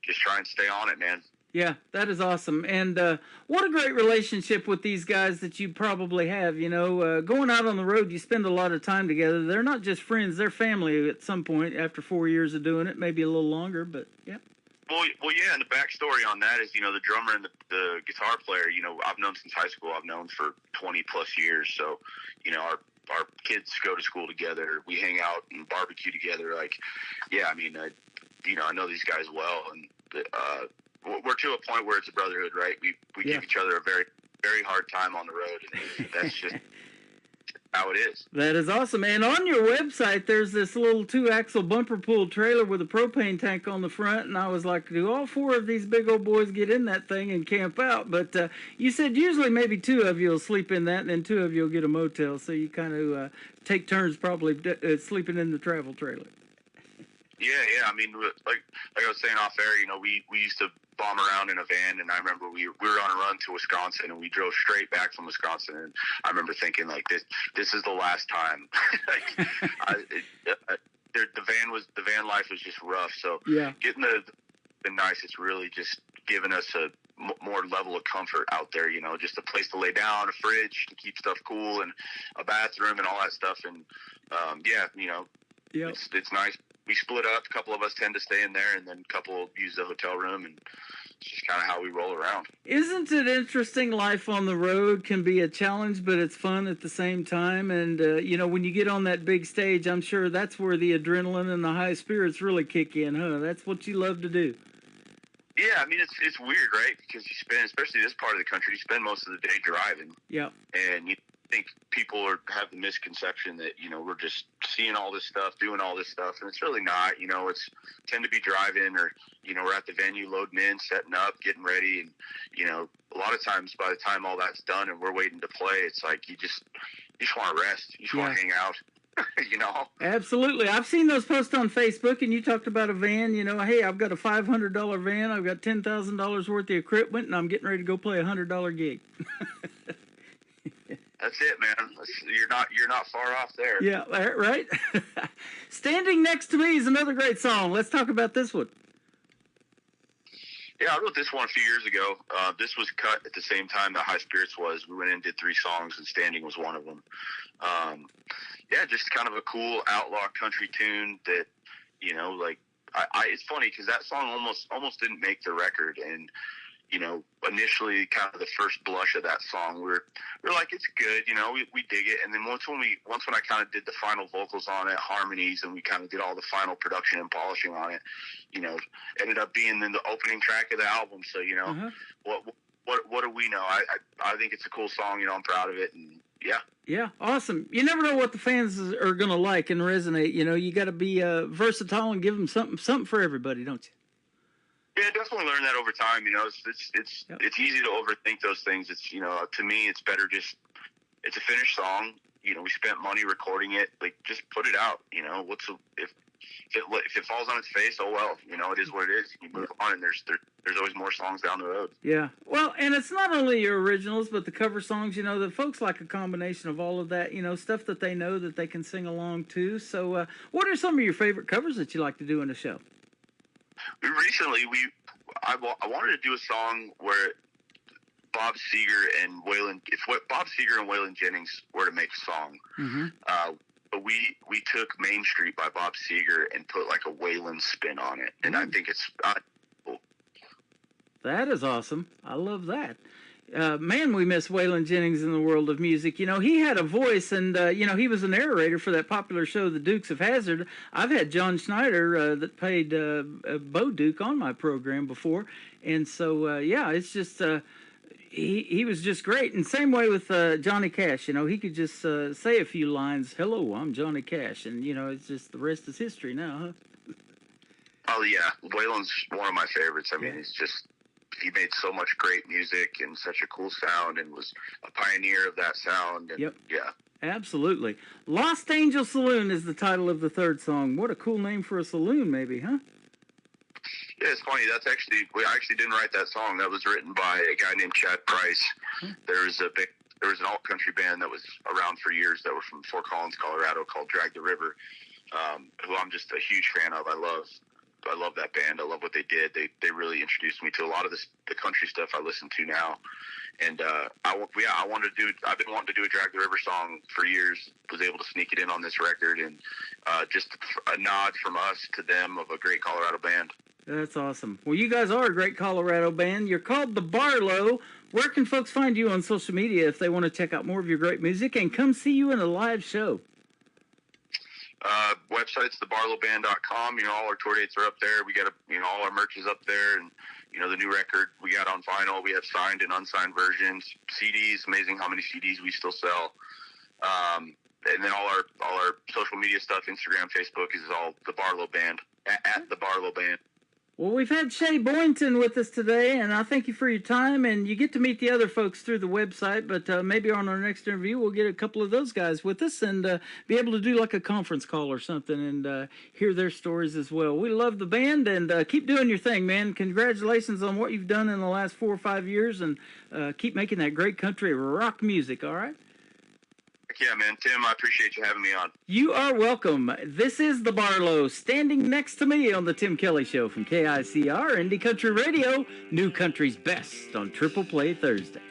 just try and stay on it, man. Yeah, that is awesome. And what a great relationship with these guys that you probably have. Going out on the road, you spend a lot of time together. They're not just friends, they're family at some point after 4 years of doing it, maybe a little longer, but yeah. Well, yeah, and the backstory on that is, the drummer and the guitar player, I've known since high school. I've known for 20 plus years. So, our kids go to school together. We hang out and barbecue together. Like, yeah, I mean, I know these guys well, and we're to a point where it's a brotherhood, right? We give each other a very, very hard time on the road, and that's just how it is. That is awesome. And on your website, there's this little 2-axle bumper pull trailer with a propane tank on the front, and I was like, do all 4 of these big old boys get in that thing and camp out? But you said usually maybe 2 of you will sleep in that, and then 2 of you will get a motel, so you kind of take turns probably sleeping in the travel trailer. Yeah. I mean, like I was saying off air, you know, we used to bomb around in a van, and I remember we were on a run to Wisconsin, and we drove straight back from Wisconsin, and I remember thinking, like, this is the last time. The van life was just rough. So getting the nice, it's really just given us a more level of comfort out there, you know, just a place to lay down, a fridge to keep stuff cool, and a bathroom and all that stuff. And you know, it's nice. We split up. A couple of us tend to stay in there, and then a couple use the hotel room, and it's just kind of how we roll around. Isn't it interesting? Life on the road can be a challenge, but it's fun at the same time. And, you know, when you get on that big stage, I'm sure that's where the adrenaline and the high spirits really kick in, huh? That's what you love to do. Yeah, I mean, it's weird, right? Because you spend, especially this part of the country, you spend most of the day driving. Yeah. And you think people have the misconception that, you know, we're just seeing all this stuff, doing all this stuff, and it's really not. You know, it's tend to be driving, or, you know, we're at the venue loading in, setting up, getting ready, and, you know, a lot of times by the time all that's done and we're waiting to play, it's like you just want to rest, you just want to hang out. You know? Absolutely. I've seen those posts on Facebook, and you talked about a van. You know, hey, I've got a $500 van, I've got $10,000 worth of equipment, and I'm getting ready to go play a $100 gig. That's it, man. You're not far off there. Yeah, right? Standing Next to Me is another great song. Let's talk about this one. Yeah, I wrote this one a few years ago. This was cut at the same time that High Spirits was. We went in and did 3 songs, and Standing was one of them. Just kind of a cool outlaw country tune that, you know, like, it's funny because that song almost didn't make the record, and, you know, initially kind of the first blush of that song, we're like, it's good, you know, we dig it. And then once when I kind of did the final vocals on it, harmonies, and we kind of did all the final production and polishing on it, you know, ended up being in the opening track of the album. So, you know, what do we know? I think it's a cool song, you know, I'm proud of it, and yeah, awesome. You never know what the fans are going to like and resonate. You know, you got to be versatile and give them something for everybody, don't you? Yeah, definitely learn that over time. You know, it's easy to overthink those things. It's, you know, to me, it's better it's a finished song. You know, we spent money recording it. Like, just put it out. You know, if it falls on its face, oh well. You know, it is what it is. You move on, and there's always more songs down the road. Yeah. Well, and it's not only your originals, but the cover songs. You know, the folks like a combination of all of that. You know, stuff that they know that they can sing along to. So, what are some of your favorite covers that you like to do in the show? I wanted to do a song where Bob Seger and Waylon Jennings were to make a song. But we took Main Street by Bob Seger and put like a Waylon spin on it, and I think it's cool. That is awesome. I love that. Man, we miss Waylon Jennings in the world of music. You know, he had a voice, and, you know, he was a narrator for that popular show, The Dukes of Hazzard. I've had John Schneider that played Bo Duke on my program before. And so, it's just, he was just great. And same way with Johnny Cash. You know, he could just say a few lines, hello, I'm Johnny Cash. And, you know, it's just the rest is history now, huh? Oh, yeah. Waylon's one of my favorites. I mean, he made so much great music and such a cool sound, and was a pioneer of that sound. And yeah. Absolutely. Lost Angel Saloon is the title of the third song. What a cool name for a saloon, maybe, huh? Yeah, it's funny. I actually didn't write that song. That was written by a guy named Chad Price. There was an alt country band that was around for years that were from Fort Collins, Colorado, called Drag the River, who I'm just a huge fan of. I love that band. I love what they did. They really introduced me to a lot of the country stuff I listen to now. And I've been wanting to do a Drag the River song for years. Was able to sneak it in on this record, and just a nod from us to them of a great Colorado band. That's awesome. Well, you guys are a great Colorado band. You're called the Barlow. Where can folks find you on social media if they want to check out more of your great music and come see you in a live show? Website's thebarlowband.com. You know, all our tour dates are up there. We got all our merch is up there, and, you know, the new record we got on vinyl. We have signed and unsigned versions, CDs. Amazing how many CDs we still sell. And then all our social media stuff, Instagram, Facebook, is all the Barlow Band, at the Barlow Band. Well, we've had Shay Boynton with us today, and I thank you for your time. And you get to meet the other folks through the website, but maybe on our next interview, we'll get a couple of those guys with us and be able to do like a conference call or something and hear their stories as well. We love the band, and keep doing your thing, man. Congratulations on what you've done in the last 4 or 5 years, and keep making that great country rock music, all right? Yeah, man. Tim, I appreciate you having me on. You are welcome. This is the Barlow standing next to me on the Tim Kelly Show from KICR, Indie Country Radio, New Country's Best on Triple Play Thursday.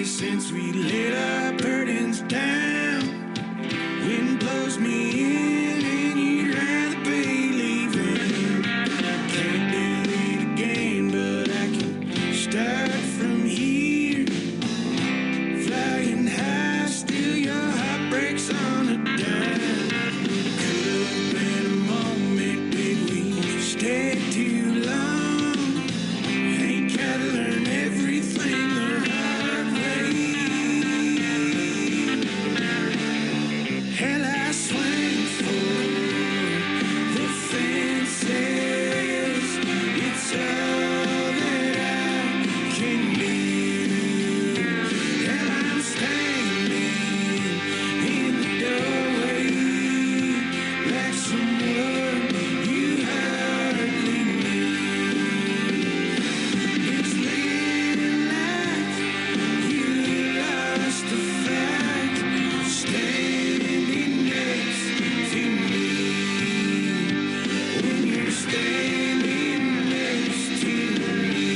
Since we laid our burdens down, wind blows me in and you'd rather be leaving. Can't do it again, but I can start from here. Flying high, still your heart breaks on a dime. Could have been a moment, did we stay too long? Ain't gotta learn everything the hard way. Hell, I swing for the fences. It's all that I can do. And I'm standing in the doorway like someone you hardly knew. It's living like you lost the fight, standing next to me. When you're standing next to me.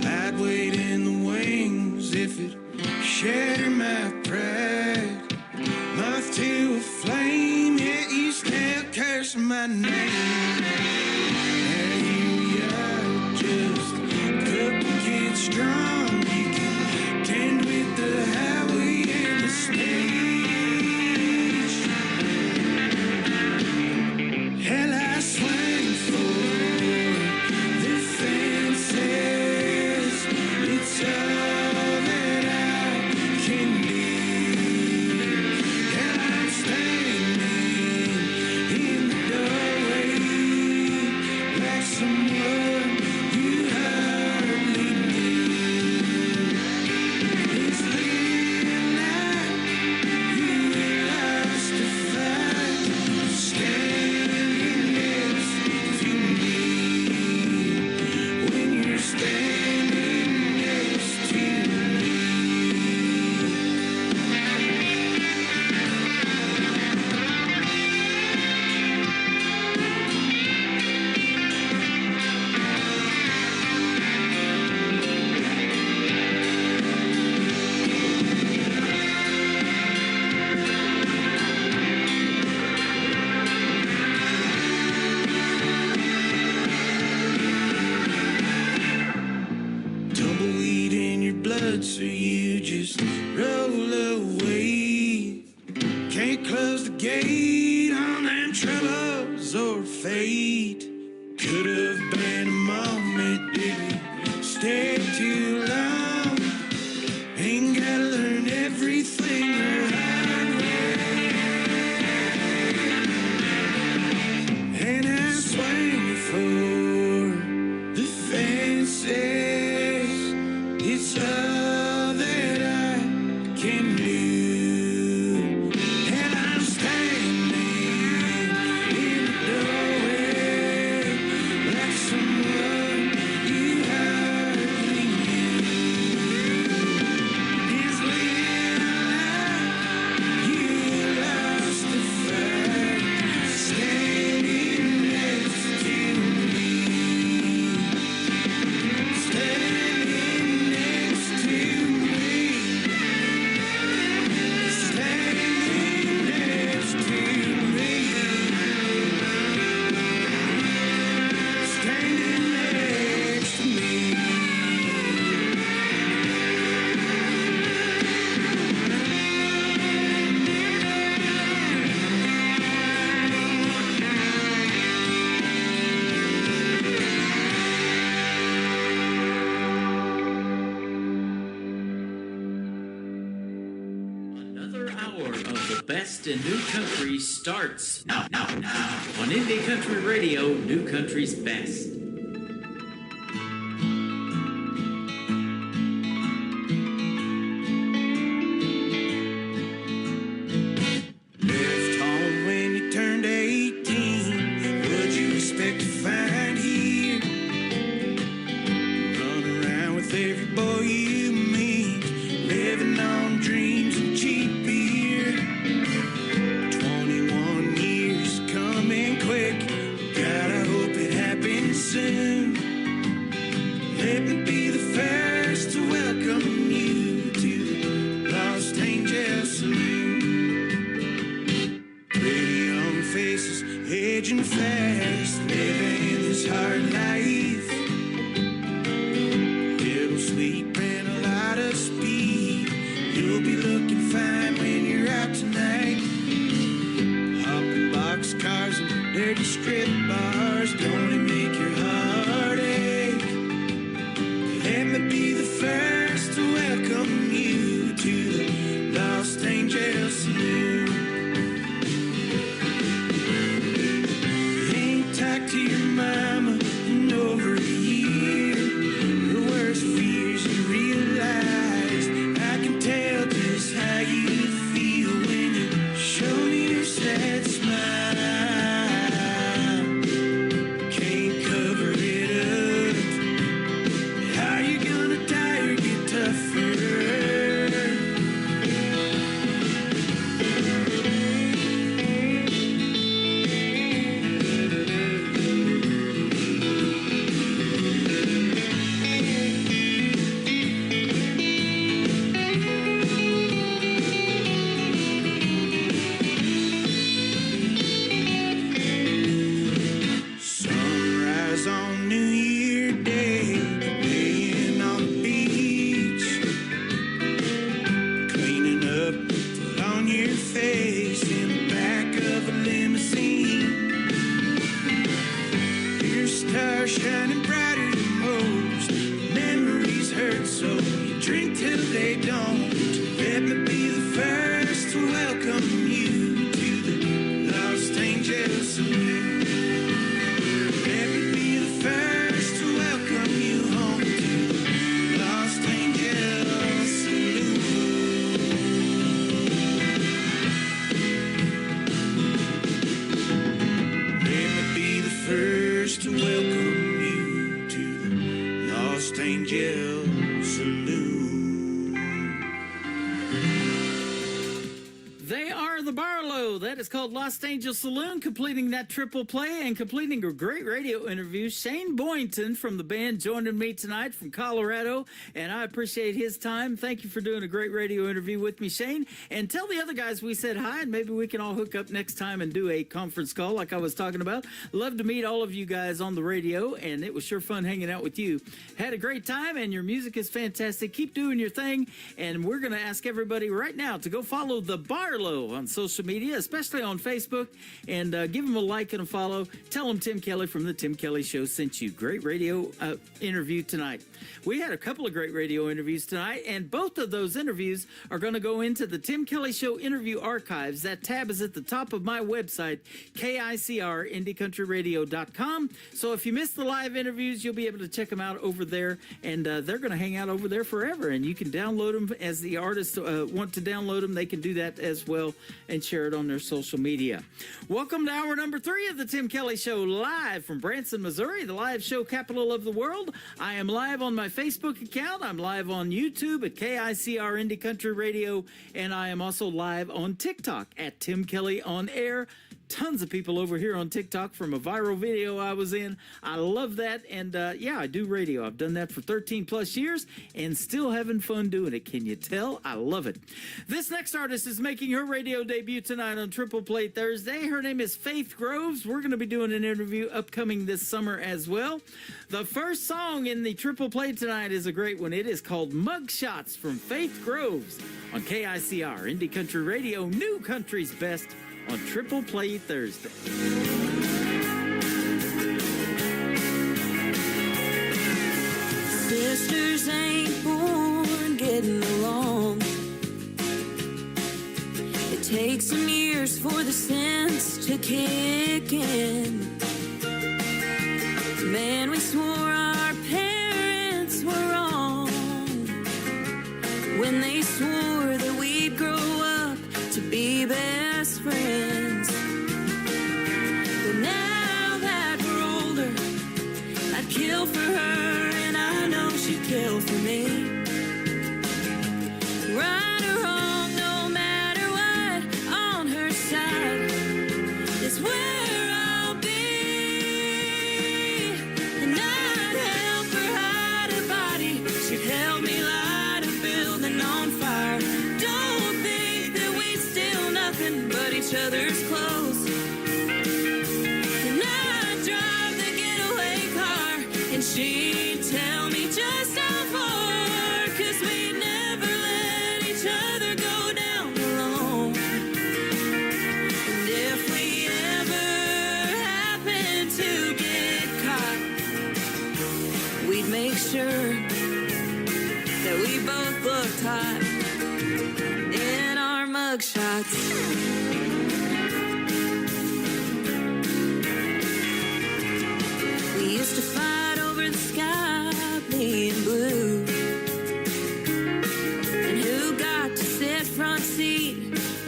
I'd wait in the wings if it shattered my pride. Moth to a flame, yet you still curse my name. And here we are, just a couple kids strong. You can tend with the highway and the stage. Hell, I swing for the fences. It's all that I can do. And I'm standing in the doorway like someone you hardly knew. It's living like you lost a fight, standing next to me. When you're standing next to me. Tumbleweed in your blood, so you just roll away. Can't close the gate on them troubles or fate. Could have been a moment, did we stay too long? Ain't gotta learn everything the hard way. And I swing for the fences. It's all that I can do. And I'm standing in the doorway like someone you hardly knew. It's living like you lost the fight, standing next to me. Standing next to best in new country starts now on Indie Country Radio, New Country's Best. Left home when you turned 18. Would you expect to find here? Run around with every boy you meet, living on dreams and cheap beer. 21 years coming quick. God, I hope it happens soon. Let me be the first to welcome you to the Lost Angel Saloon. Pretty young faces, aging fast, living this hard life. Little sleep and a lot of speed. You'll be looking fine when you're out tonight. Hopping boxcars and dirty strip bars don't only make your heart ache. Let me be the first to welcome you to the Lost Angel Saloon. Ain't talked to your mama in over a year. Her worst fears you realize. I can tell just how you feel when you show me your sad smile. Can't cover it up. How you gonna die or get tougher? Sunrise on New Year Day, laying on the beach, cleaning up on your face in the back of a limousine. Your star shining brighter than most. Memories hurt, so you drink till they don't. Let me be the first to welcome you to the Lost Angel Saloon. Let me be the first to welcome you home to Lost Angel Saloon. Let me be the first to welcome you to the Lost Angel Saloon. They are the Barlow. That is called Lost Angel Saloon, completing that triple play and completing a great radio interview. Shane Boynton from the band joining me tonight from Colorado, and I appreciate his time. Thank you for doing a great radio interview with me, Shane. And tell the other guys we said hi, and maybe we can all hook up next time and do a conference call like I was talking about. Love to meet all of you guys on the radio, and it was sure fun hanging out with you. Had a great time, and your music is fantastic. Keep doing your thing, and we're going to ask everybody right now to go follow the Barlow on social media, especially on Facebook, and give them a like and a follow. Tell them Tim Kelly from the Tim Kelly Show sent you. Great radio interview tonight. We had a couple of great radio interviews tonight, and both of those interviews are going to go into the Tim Kelly Show interview archives. That tab is at the top of my website, KICR, IndieCountryRadio.com. So if you missed the live interviews, you'll be able to check them out over there, and they're going to hang out over there forever, and you can download them as the artists want to download them. They can do that as well and share it on their social media. Welcome to hour number 3 of the Tim Kelly Show, live from Branson, Missouri, the live show capital of the world. I am live on my Facebook account. I'm live on YouTube at KICR Indie Country Radio, and I am also live on TikTok at Tim Kelly On Air. Tons of people over here on TikTok from a viral video I was in. I love that. And yeah, I do radio. I've done that for 13 plus years and still having fun doing it. Can you tell? I love it. This next artist is making her radio debut tonight on Triple Play Thursday. Her name is Faith Groves. We're going to be doing an interview upcoming this summer as well. The first song in the Triple Play tonight is a great one. It is called Mugshots from Faith Groves on KICR Indie Country Radio, New Country's Best, on Triple Play Thursday. Sisters ain't born getting along. It takes a for the sense to kick in. Man, we swore our parents were wrong when they swore that we'd grow up to be best friends. But now that we're older, I'd kill for her, and I know she'd kill for me. Right or wrong, no matter what, on her side is where I'll be. And I'd help her hide a body, she'd help me light a building on fire. Don't think that we'd steal nothing but each other's clothes. And I'd drive the getaway car, and she'd tell me just how far, 'cause we'd never let each other go down alone. And if we ever happen to get caught, we'd make sure that we both looked hot in our mugshots. We used to fight over the sky being blue, and who got to sit front seat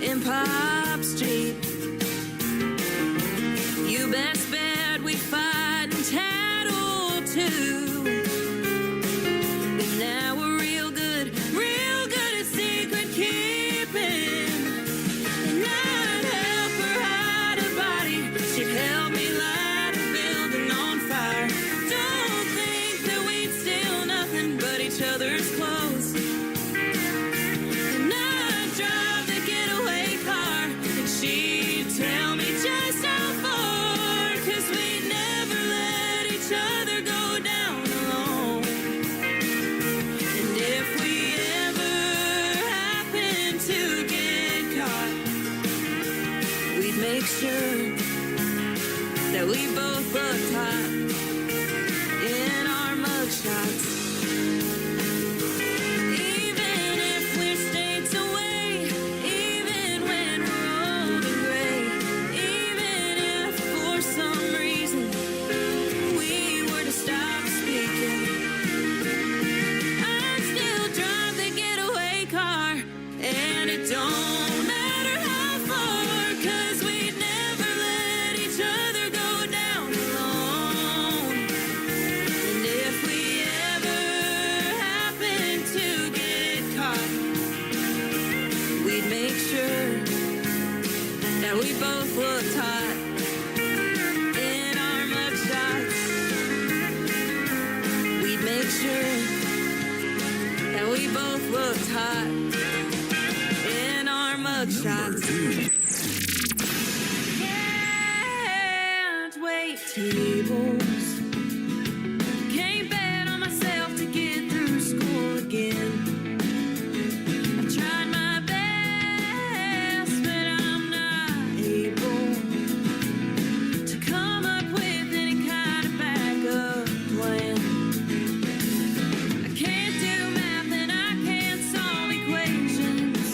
in Pop Street. You best bet we fight and tattle too. But now we're real good at secret keeping. And I'd help her hide a body, she'd help me light a building on fire. Don't think that we'd steal nothing but each other's clothes. And I'd drive the getaway car, and she'd tell me just how far, 'cause we'd never let each other go down alone. And if we ever happen to get caught, we'd make sure that we both looked hot in our mugshots. Even if we're states away, even when we're old and gray, even if for some reason we were to stop speaking, I'd still drive the getaway car, and it don't matter how far, 'cause we'd never let each other go down alone. And if we ever happen to get caught, we'd make sure that we both looked hot in our mugshots. We'd make sure that we both looked hot in our mugshots. Can't wait tables. Can't bet on myself to get through school again. I tried my best, but I'm not able to come up with any kind of backup plan. I can't do math and I can't solve equations,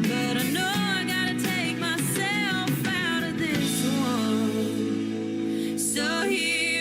but I know I gotta take myself out of this one. So here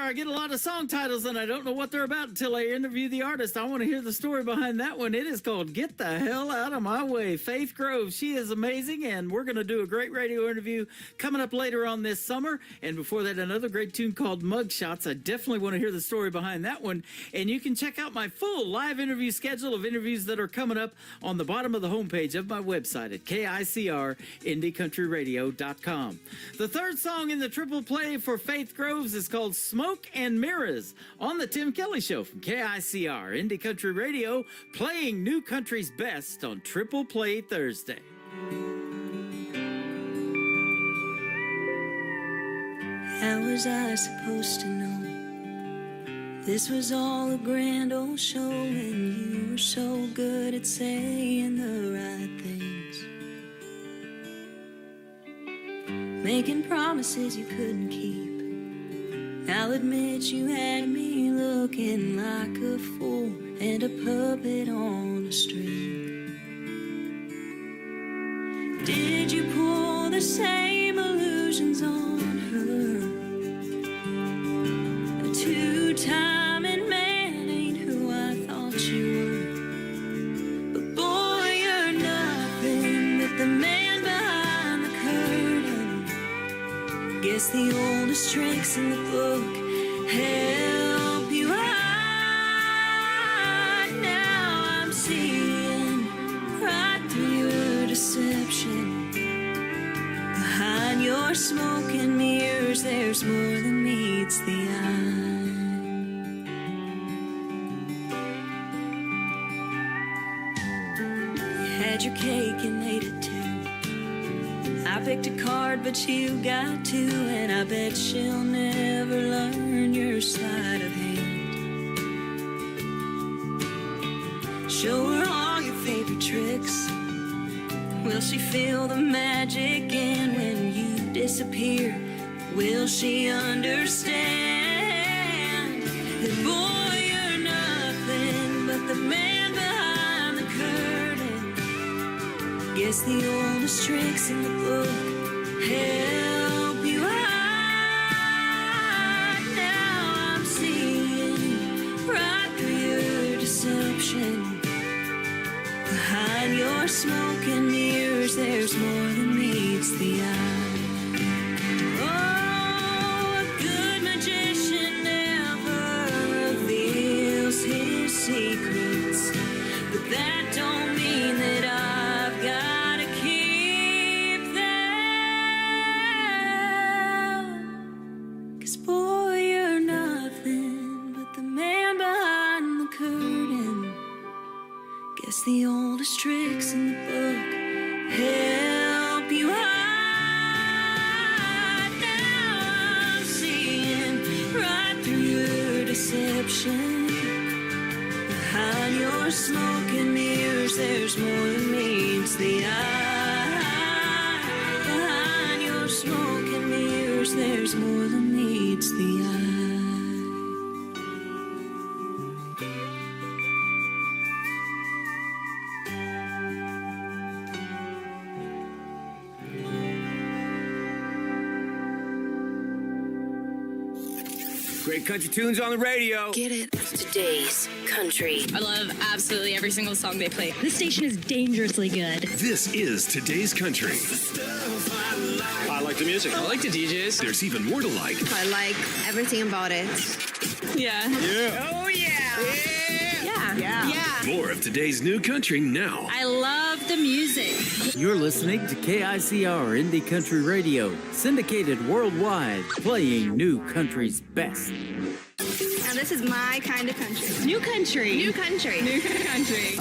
I get a lot of song titles and I don't know what they're about until I interview the artist. I want to hear the story behind that one. It is called Get the Hell Out of My Way. Faith Grove, she is amazing, and we're going to do a great radio interview coming up later on this summer. And before that, another great tune called Mugshots. I definitely want to hear the story behind that one. And you can check out my full live interview schedule of interviews that are coming up on the bottom of the homepage of my website at KICRIndieCountryRadio.com. The third song in the triple play for Faith Groves is called Smoke and Mirrors on the Tim Kelly Show from KICR Indie Country Radio, playing new country's best on Triple Play Thursday. How was I supposed to know this was all a grand old show and you were so good at saying the right things, making promises you couldn't keep? I'll admit you had me looking like a fool and a puppet on a string. Did you pull the same illusions on her? A two-timing man ain't who I thought you were. But boy, you're nothing but the man behind the curtain. Guess the oldest tricks in the book help you hide. Now I'm seeing right through your deception. Behind your smoke and mirrors, there's more than meets the eye. You had your cake and ate it too. I picked a card, but you got two, and I bet she'll never learn your sleight of hand. Show her all your favorite tricks. Will she feel the magic? And when you disappear, will she understand that, boy, you're nothing but the man behind the curtain? Guess the oldest tricks in the book help you hide. Now I'm seeing right through your deception. Behind your smoke and mirrors, there's more than meets the eye. Oh, a good magician never reveals his secrets, but that don't mean that I've got to keep them. 'Cause boy, you're nothing but the man behind the curtain. Guess the oldest tricks in the book help you hide. Now I'm seeing right through your deception. Behind your smoke and mirrors, there's more than meets the eye. Behind your smoke and mirrors, there's more than meets the eye. Great country tunes on the radio. Get it? Today's country. I love absolutely every single song they play. This station is dangerously good. This is Today's Country. I like the music. I like the DJs. There's even more to like. I like everything about it. Yeah. Yeah. Oh, yeah. Yeah. More of today's new country now. I love the music. You're listening to KICR Indie Country Radio, syndicated worldwide, playing new country's best. Now this is my kind of country. New country. New country. New country.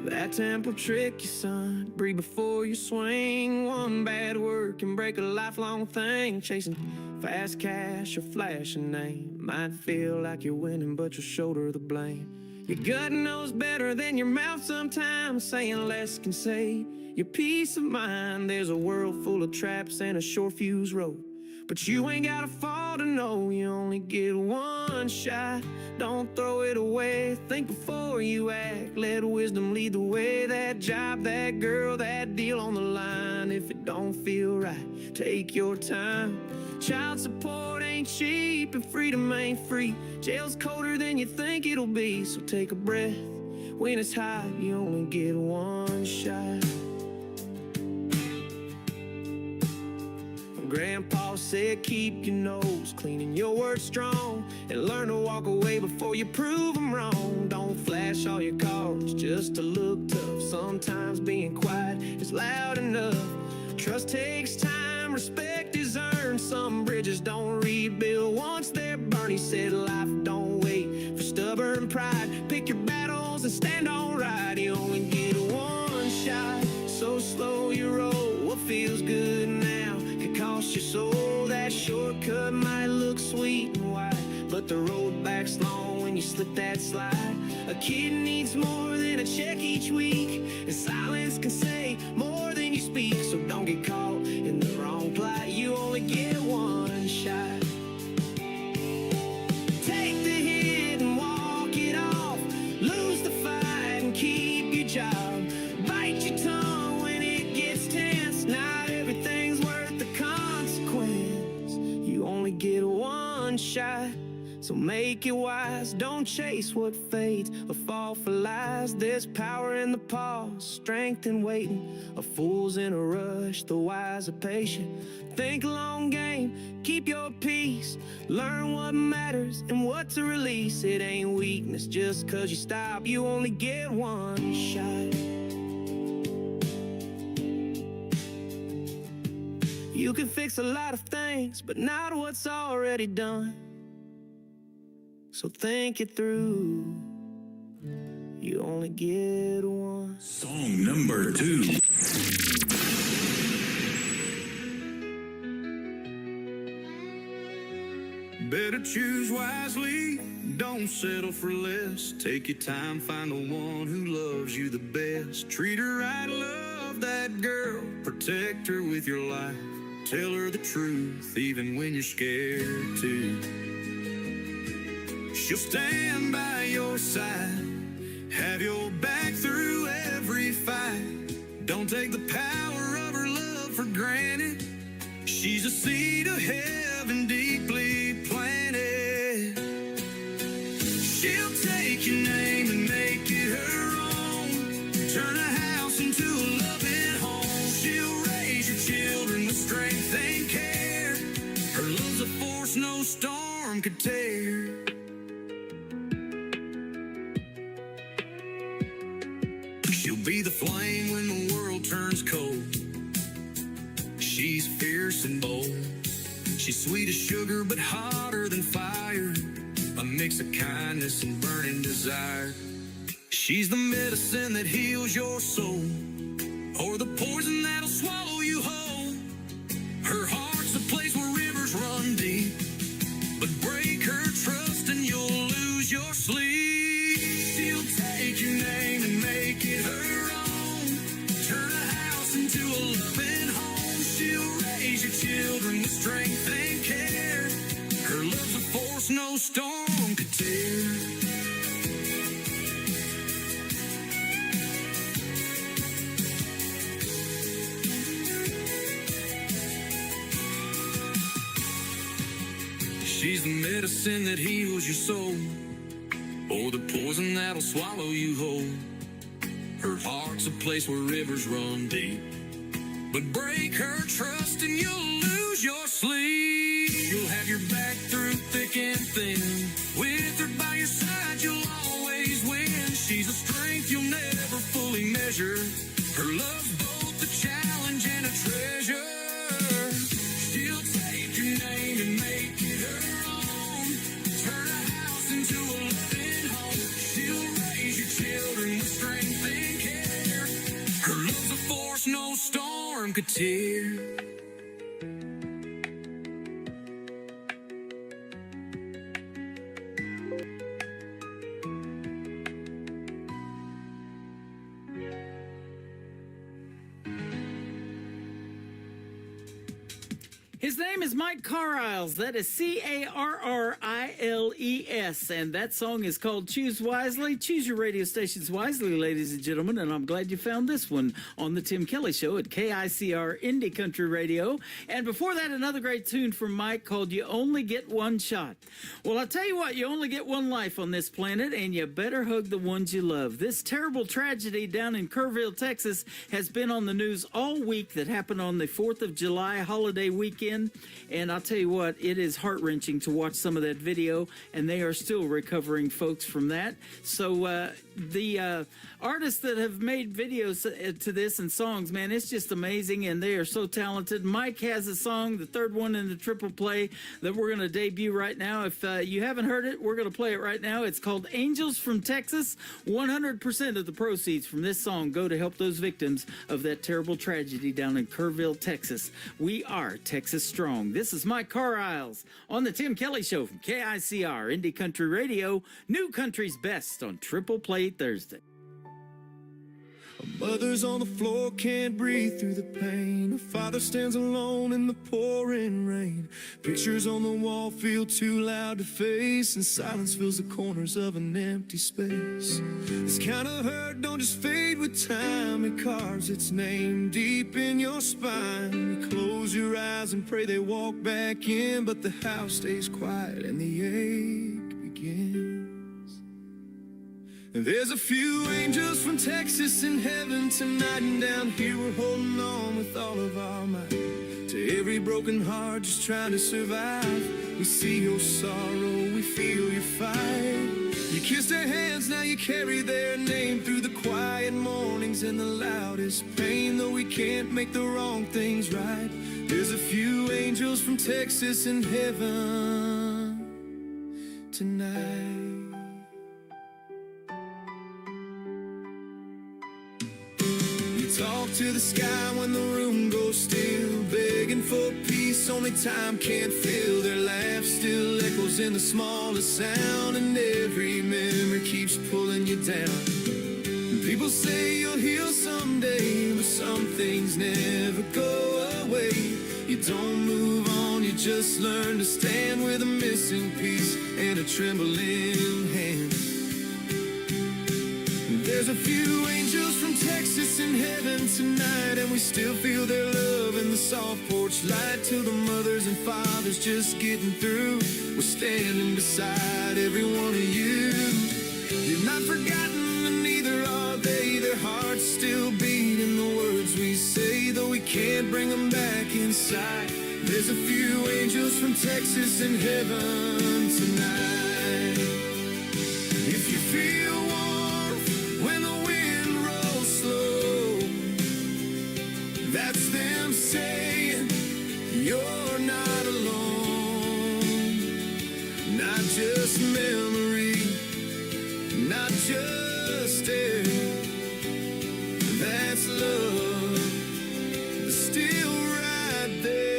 That tempo trick you, son. Breathe before you swing. One bad word can break a lifelong thing. Chasing fast cash or flashing name. Might feel like you're winning, but you'll shoulder the blame. Your gut knows better than your mouth sometimes. Saying less can save your peace of mind. There's a world full of traps and a short fuse rope. But you ain't gotta fall to know you only get one shot. Don't throw it away, think before you act. Let wisdom lead the way. That job, that girl, that deal on the line. If it don't feel right, take your time. Child support ain't cheap and freedom ain't free. Jail's colder than you think it'll be. So take a breath, when it's hot you only get one shot. Grandpa said keep your nose clean and your words strong, and learn to walk away before you prove them wrong. Don't flash all your cards just to look tough. Sometimes being quiet is loud enough. Trust takes time, respect is earned. Some bridges don't rebuild once they're burned. He said life don't wait for stubborn pride. Pick your battles and stand on right. You only get one shot, so slow you roll. What feels good now could cost your soul. That shortcut might look sweet and wide, but the road back's long when you slip that slide. A kid needs more than a check each week, and silence can say more than you speak. So don't get caught in the wrong plight. You only get one shot. Take the hit and walk it off. Lose the fight and keep your job. Bite your tongue when it gets tense. Not everything's worth the consequence. You only get one shot, so make it wise. Don't chase what fades or fall for lies. There's power in the pause, strength in waiting. A fool's in a rush, the wise are patient. Think long game, keep your peace. Learn what matters and what to release. It ain't weakness just cause you stop. You only get one shot. You can fix a lot of things, but not what's already done. So think it through. You only get one. Song number 2. Better choose wisely, don't settle for less. Take your time, find the one who loves you the best. Treat her right, love that girl, protect her with your life. Tell her the truth, even when you're scared to. She'll stand by your side, have your back through every fight. Don't take the power of her love for granted. She's a seed of heaven deeply planted. She'll take your name and make it her own. Turn a house into a loving home. She'll raise your children with strength and care. Her love's a force no storm could tear. She'll be the flame when the world turns cold. She's fierce and bold. She's sweet as sugar but hotter than fire. A mix of kindness and burning desire. She's the medicine that heals your soul, or the poison that'll swallow you whole. Her heart's a place where rivers run deep, but break her trust and you'll lose your sleep. She'll take your name and make it her own. Turn a house into a loving home. She'll raise your children with strength and care. Her love's a force no storm could tear. She's the medicine that heals your soul, or the poison that'll swallow you whole. Her heart's a place where rivers run deep, but break her trust and you'll lose your sleep. You'll have your back through thick and thin. With her by your side, you'll always win. She's a strength you'll never fully measure. Her love's both a challenge and a treasure. She'll take your name and make it her own. Turn a house into a loving home. She'll raise your children with strength and care. Her love's a force no storm could tear. His name is Mike Carriles. That is Carriles. And that song is called Choose Wisely. Choose your radio stations wisely, ladies and gentlemen. And I'm glad you found this one on The Tim Kelly Show at KICR Indie Country Radio. And before that, another great tune from Mike called You Only Get One Shot. Well, I tell you what, you only get one life on this planet, and you better hug the ones you love. This terrible tragedy down in Kerrville, Texas, has been on the news all week that happened on the 4th of July holiday weekend. And I'll tell you what, it is heart-wrenching to watch some of that video, and they are still recovering, folks, from that. So the artists that have made videos to this and songs, man, it's just amazing, and they are so talented. Mike has a song, the third one in the triple play, that we're going to debut right now. If you haven't heard it, we're going to play it right now. It's called Angels from Texas. 100% of the proceeds from this song go to help those victims of that terrible tragedy down in Kerrville, Texas. We are Texas Strong. This is Mike Carriles on The Tim Kelly Show from KICR Indie Country Radio, New Country's Best on Triple Play Thursday. A mother's on the floor, can't breathe through the pain. A father stands alone in the pouring rain. Pictures on the wall feel too loud to face, and silence fills the corners of an empty space. This kind of hurt don't just fade with time. It carves its name deep in your spine. You close your eyes and pray they walk back in, but the house stays quiet and the ache begins. There's a few angels from Texas in heaven tonight, and down here we're holding on with all of our might. To every broken heart just trying to survive, we see your sorrow, we feel your fight. You kissed their hands, now you carry their name through the quiet mornings and the loudest pain. Though we can't make the wrong things right, there's a few angels from Texas in heaven tonight. Talk to the sky when the room goes still, begging for peace only time can't fill. Their laugh still echoes in the smallest sound, and every memory keeps pulling you down. And people say you'll heal someday, but some things never go away. You don't move on, you just learn to stand with a missing piece and a trembling hand. There's a few angels from Texas in heaven tonight, and we still feel their love in the soft porch light. Till the mothers and fathers just getting through, we're standing beside every one of you. You're not forgotten, and neither are they. Their hearts still beat in the words we say, though we can't bring them back inside. There's a few angels from Texas in heaven tonight. If you feel when the wind rolls slow, that's them saying you're not alone. Not just memory, not just air, that's love, still right there.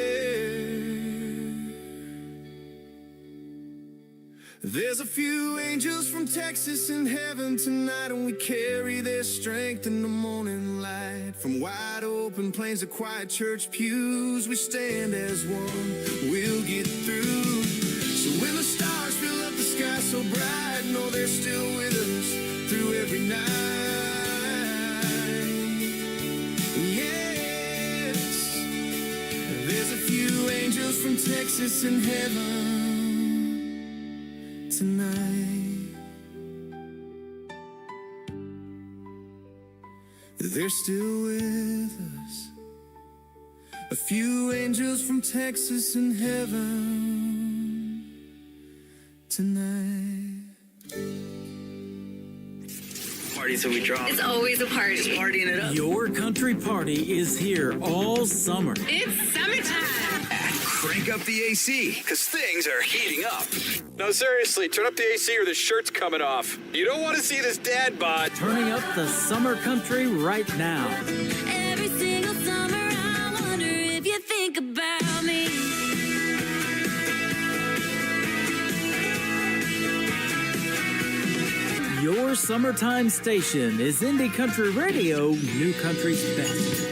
There's a few angels from Texas in heaven tonight, and we carry their strength in the morning light. From wide open plains to quiet church pews, we stand as one, we'll get through. So when the stars fill up the sky so bright, know they're still with us through every night. Yes, there's a few angels from Texas in heaven tonight. They're still with us. A few angels from Texas in heaven tonight. Party till we drop. It's always a party. Just partying it up. Your country party is here all summer. It's summertime. Crank up the AC, because things are heating up. No, seriously, turn up the AC or the shirt's coming off. You don't want to see this dad bod. Turning up the summer country right now. Every single summer, I wonder if you think about me. Your summertime station is Indie Country Radio, New Country's Best.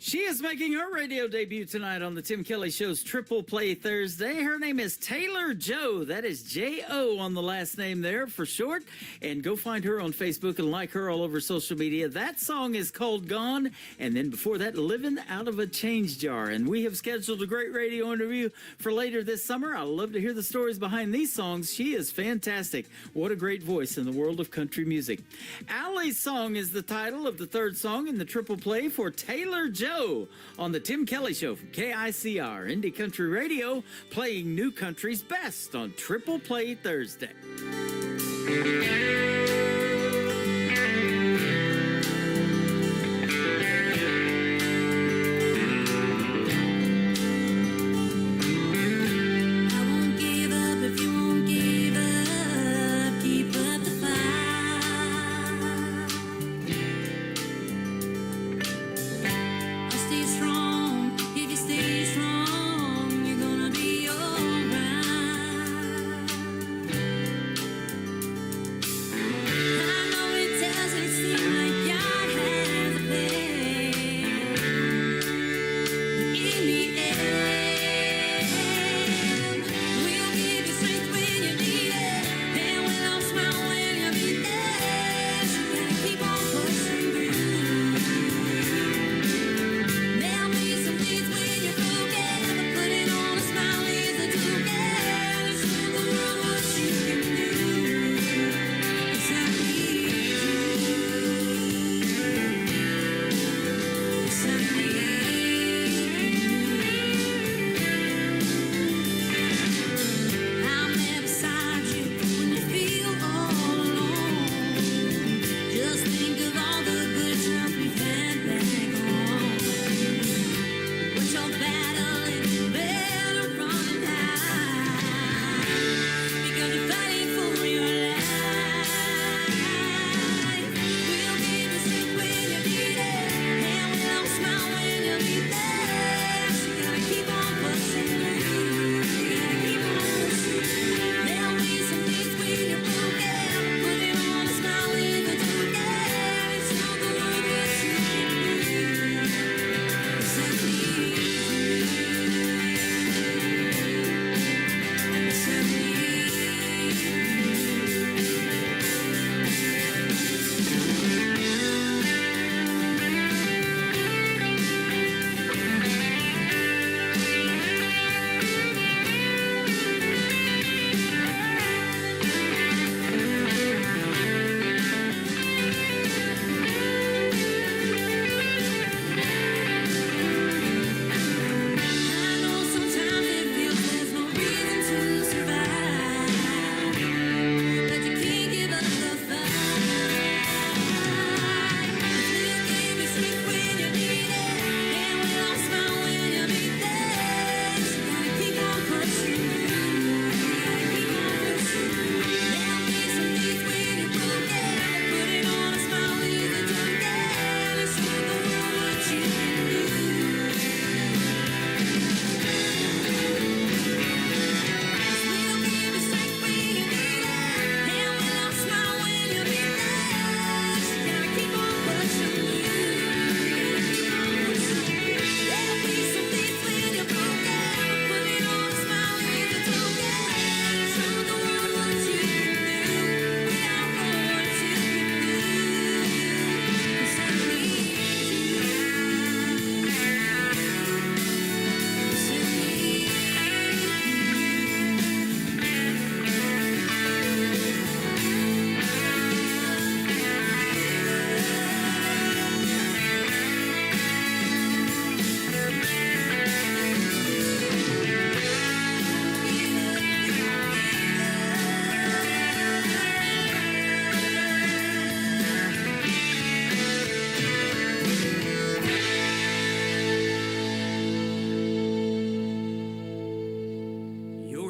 She is making her radio debut tonight on the Tim Kelly Show's Triple Play Thursday. Her name is Taylor Joe. That is J-O on the last name there for short. And go find her on Facebook and like her all over social media. That song is called Gone. And then before that, Living Out of a Change Jar. And we have scheduled a great radio interview for later this summer. I love to hear the stories behind these songs. She is fantastic. What a great voice in the world of country music. Allie's Song is the title of the third song in the Triple Play for Taylor Joe on the Tim Kelly Show from KICR Indie Country Radio, playing new country's best on Triple Play Thursday.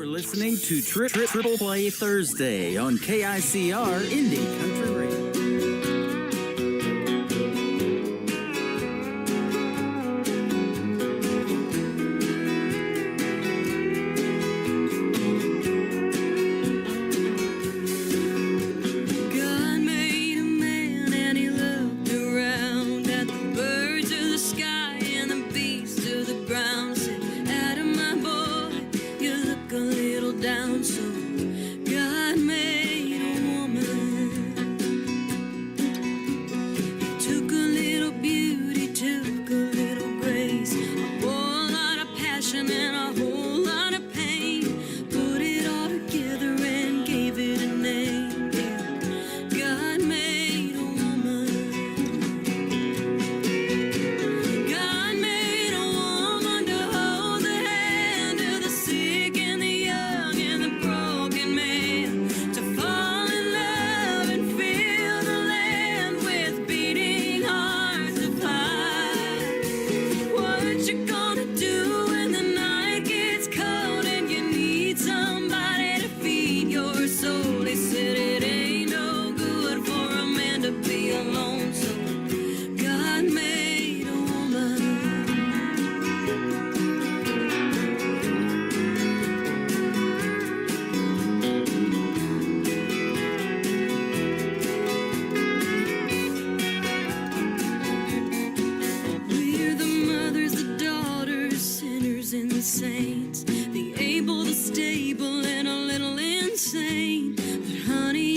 Listening to Triple Play Thursday on KICR Indie Country Radio. God made a man and he looked around at the birds of the sky and the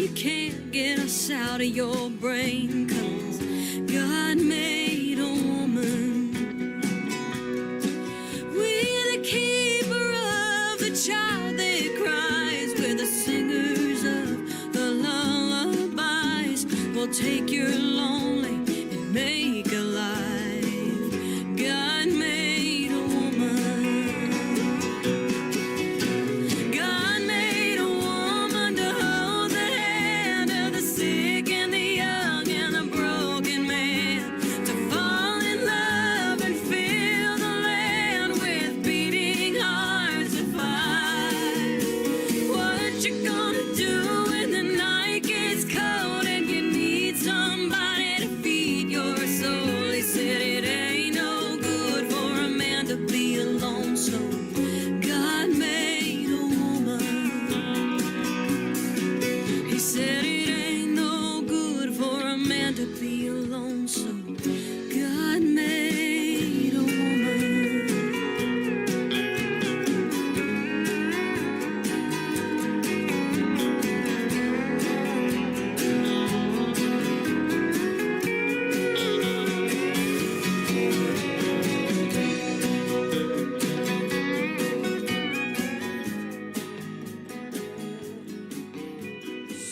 you can't get us out of your brain, 'cause God made a woman. We're the keeper of the child that cries. We're the singers of the lullabies. We'll take your lonely and make alive. God made a woman. God made a woman to hold the hand of the sick and the young and the broken man, to fall in love and fill the land with beating hearts that fight. What you gonna do when the night gets cold and you need somebody to feed your soul? He said it ain't no good for a man to be alone, so God made a woman. He said it ain't no good for a man to be alone, so God made a woman.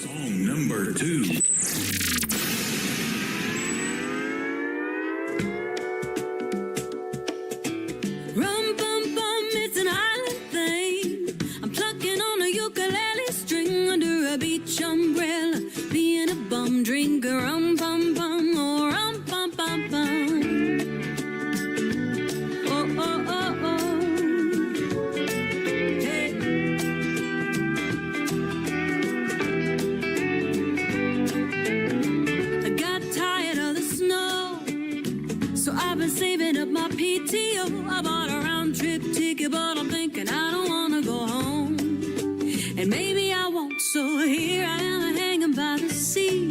Song number 2. Rum bum bum, it's an island thing. I'm plucking on a ukulele string under a beach umbrella, being a bum drinker. Rum bum bum, oh rum bum bum bum. Oh oh oh oh. Hey. I got tired of the snow, so I've been saving up my PTO. I bought a round trip ticket, but I'm thinking I don't wanna go home. And maybe I won't, so here I am hanging by the sea,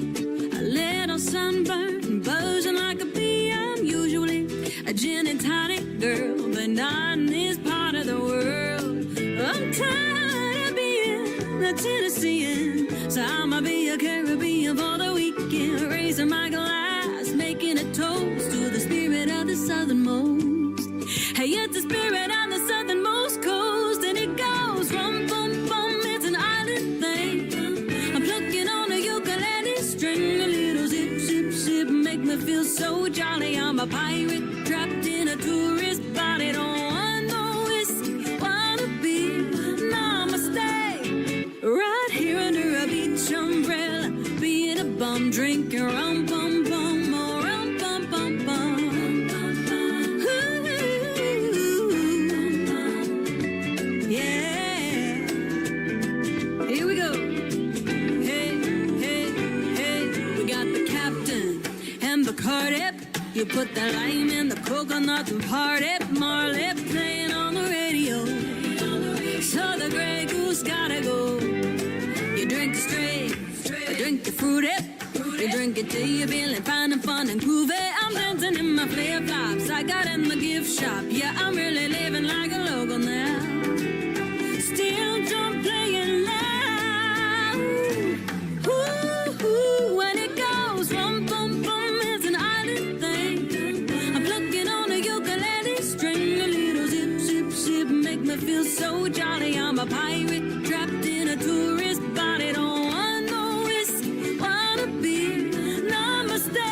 a little sunburned and buzzing like a bee. I'm usually a gin and tonic girl, but not in this part of the world. I'm tired of being a Tennessean, so I'ma be a Caribbean for the weekend, raising my glass, making a toast to the spirit of the southernmost. Hey, it's the spirit of the southernmost coast, and it goes rum bum bum, it's an island thing. I'm plucking on a ukulele string, a little zip zip zip, make me feel so jolly. I'm a pirate trapped in a tourist body, don't want no whiskey, wanna be namaste. Right here under a beach umbrella, being a bum drinking rum bum bum, oh rum bum bum bum. Ooh, yeah. Here we go. Hey, hey, hey. We got the captain and Bacardi. You put the lime in the coconut and party. Marley playing on the radio. So the Grey Goose gotta go. You drink it straight, you drink it fruity. You drink it till you're feeling fine and fun and groovy. I'm dancing in my flip-flops I got in the gift shop. Yeah, I'm really living like a local now. Still don't playing loud. Ooh, ooh, when it goes rum bum bum, it's an island thing. I'm plucking on a ukulele string, a little zip zip zip, make me feel so jolly. I'm a pirate trapped in a tourist body, don't want no whiskey, wanna be namaste.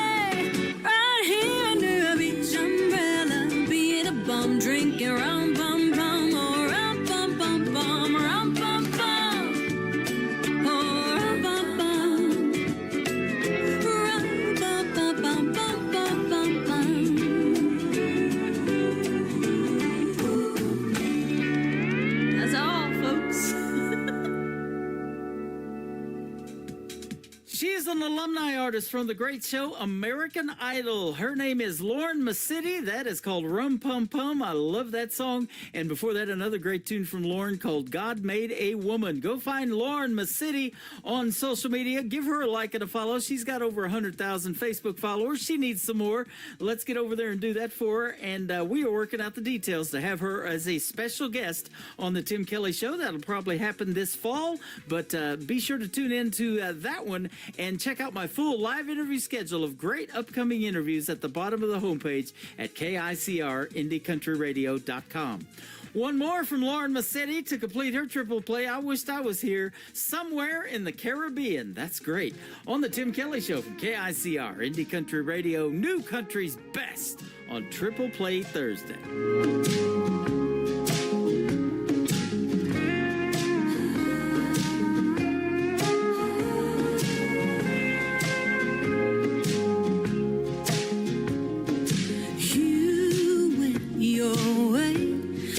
Right here under a beach umbrella, being a bum drinking rum bum bum, oh rum bum bum bum, rum bum bum. she is an alumni artist from the great show American Idol. Her name is Lauren Masidi. That is called Rum Pum Pum. I love that song. And before that, another great tune from Lauren called God Made a Woman. Go find Lauren Masidi on social media. Give her a like and a follow. She's got over 100,000 Facebook followers. She needs some more. Let's get over there and do that for her. And we are working out the details to have her as a special guest on the Tim Kelly Show. That'll probably happen this fall, but be sure to tune in to that one and check out my full live interview schedule of great upcoming interviews at the bottom of the homepage at KICRIndieCountryRadio.com. One more from Lauren Masidi to complete her triple play. I wished I was here, Somewhere in the Caribbean. That's great. On the Tim Kelly Show from KICR, Indie Country Radio, New Country's Best on Triple Play Thursday.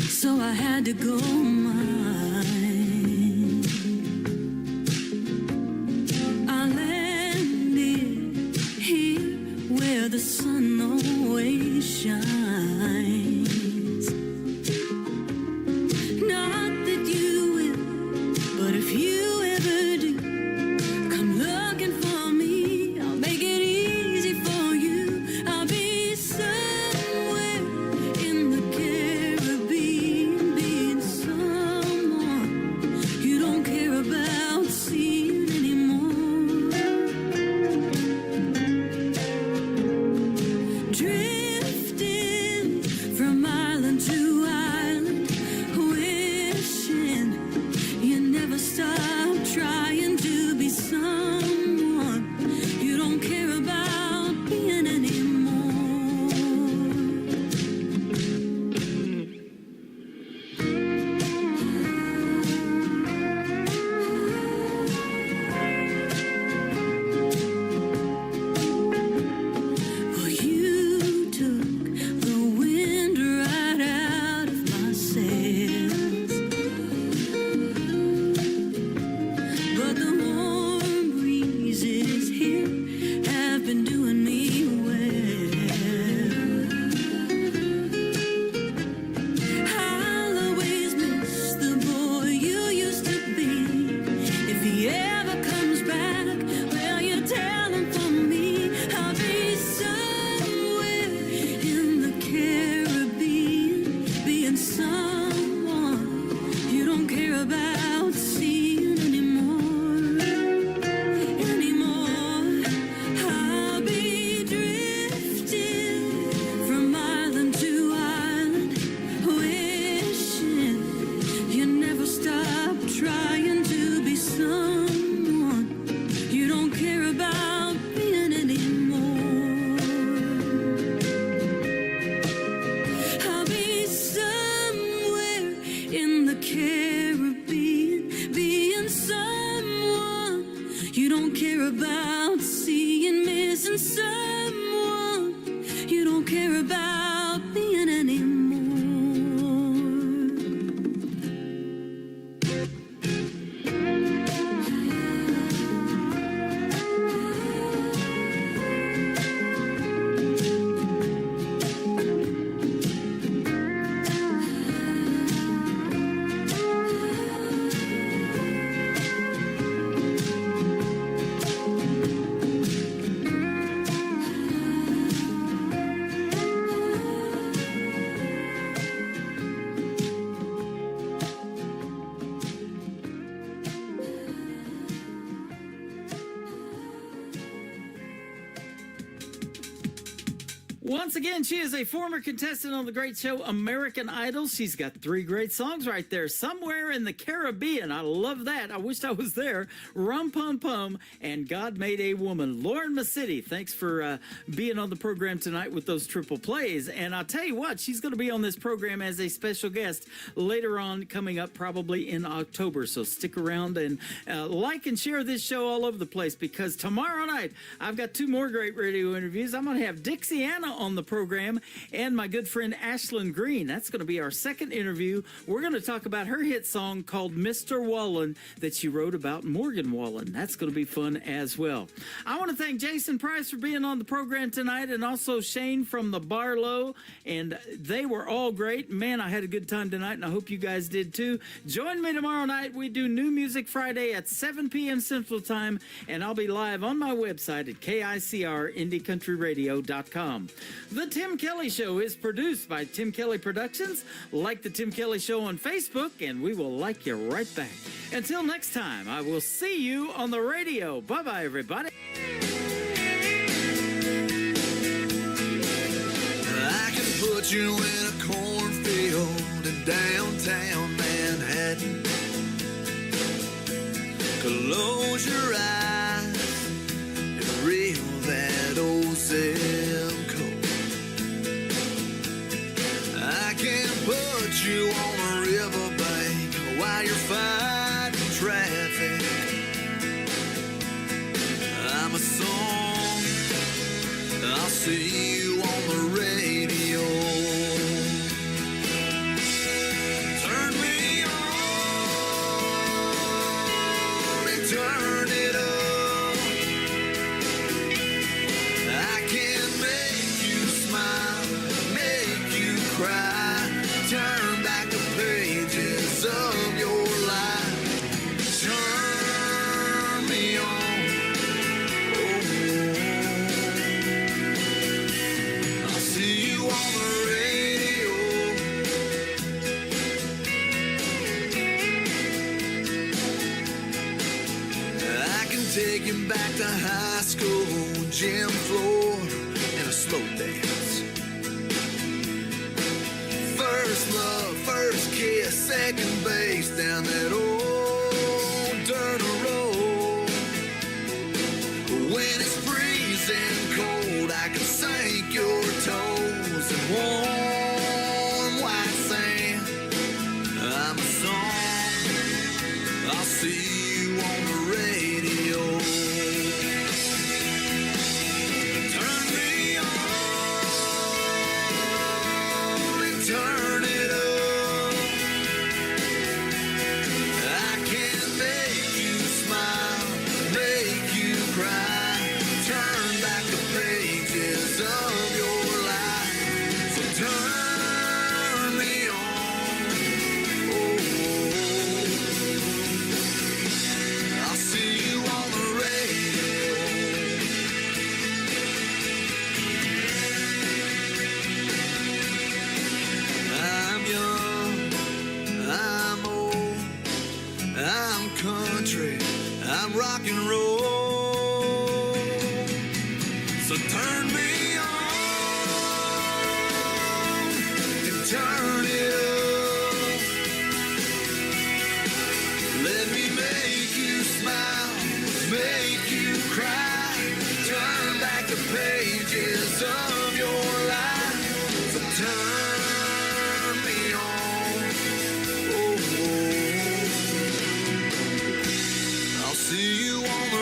So I had to go mine. I landed here where the sun always shines. Not that you will, but if you ever do, come looking for me. I'll make it easy for you. I'll be somewhere in the Caribbean, being someone you don't care about seeing anymore. Drifting from island to island, wishing you never stop trying to be someone you don't care about being anymore. Well, you took the wind right out of my sails, but the warm breezes here have been doing me well. I'll always miss the boy you used to be. If he ever comes back, well, you tell him for me. I'll be somewhere in the Caribbean, being someone you don't care about seeing anymore. I'll be drifting from island to island, wishing you never stop trying to be someone you don't care about being anymore. I'll be somewhere in the Caribbean, being someone you don't care about seeing, missing someone you don't care about being anymore. Once again, she is a former contestant on the great show American Idol. She's got 3 great songs right there. Somewhere in the Caribbean. I love that. I wished I was there. Rum Pum Pum and God Made a Woman. Lauren Masidi, thanks for being on the program tonight with those triple plays. And I'll tell you what, she's going to be on this program as a special guest later on, coming up probably in October. So stick around and like and share this show all over the place, because tomorrow night I've got 2 more great radio interviews. I'm going to have Dixie Anna on the program, and my good friend Ashlyn Green. That's going to be our second interview. We're going to talk about her hit song called Mr. Wallen that she wrote about Morgan Wallen. That's going to be fun as well. I want to thank Jason Price for being on the program tonight, and also Shane from the Barlow, and they were all great. Man, I had a good time tonight, and I hope you guys did too. Join me tomorrow night. We do New Music Friday at 7 p.m. Central Time, and I'll be live on my website at KICRIndieCountryRadio.com. The Tim Kelly Show is produced by Tim Kelly Productions. Like the Tim Kelly Show on Facebook, and we will like you right back. Until next time, I will see you on the radio. Bye-bye, everybody. I can put you in a cornfield in downtown Manhattan. Close your eyes and reel that old zip code. I can put you on a riverbank while you're fighting traffic. I'm a song, I'll see you on the radio. Turn me on and turn it up. I can make you smile, make you cry, turn back the pages of your life. Turn me on. I'll see you on the radio. I can take you back to high school, gym floor, and a slow dance. First love, first kiss, second base down that old dirt road. When it's freezing cold, I can sink your toes in warm white sand. I'm a song, I'll see you on the radio. Turn me on and turn it up. I can make you smile, make you cry, turn back the pages of your life. So turn me on. I'll see you on the radio. I'm young, I'm old, I'm country, I'm rock and roll. So turn me on and turn it up. Let me make you smile, make you cry, turn back the pages of your life. So turn me on. I'll see you on the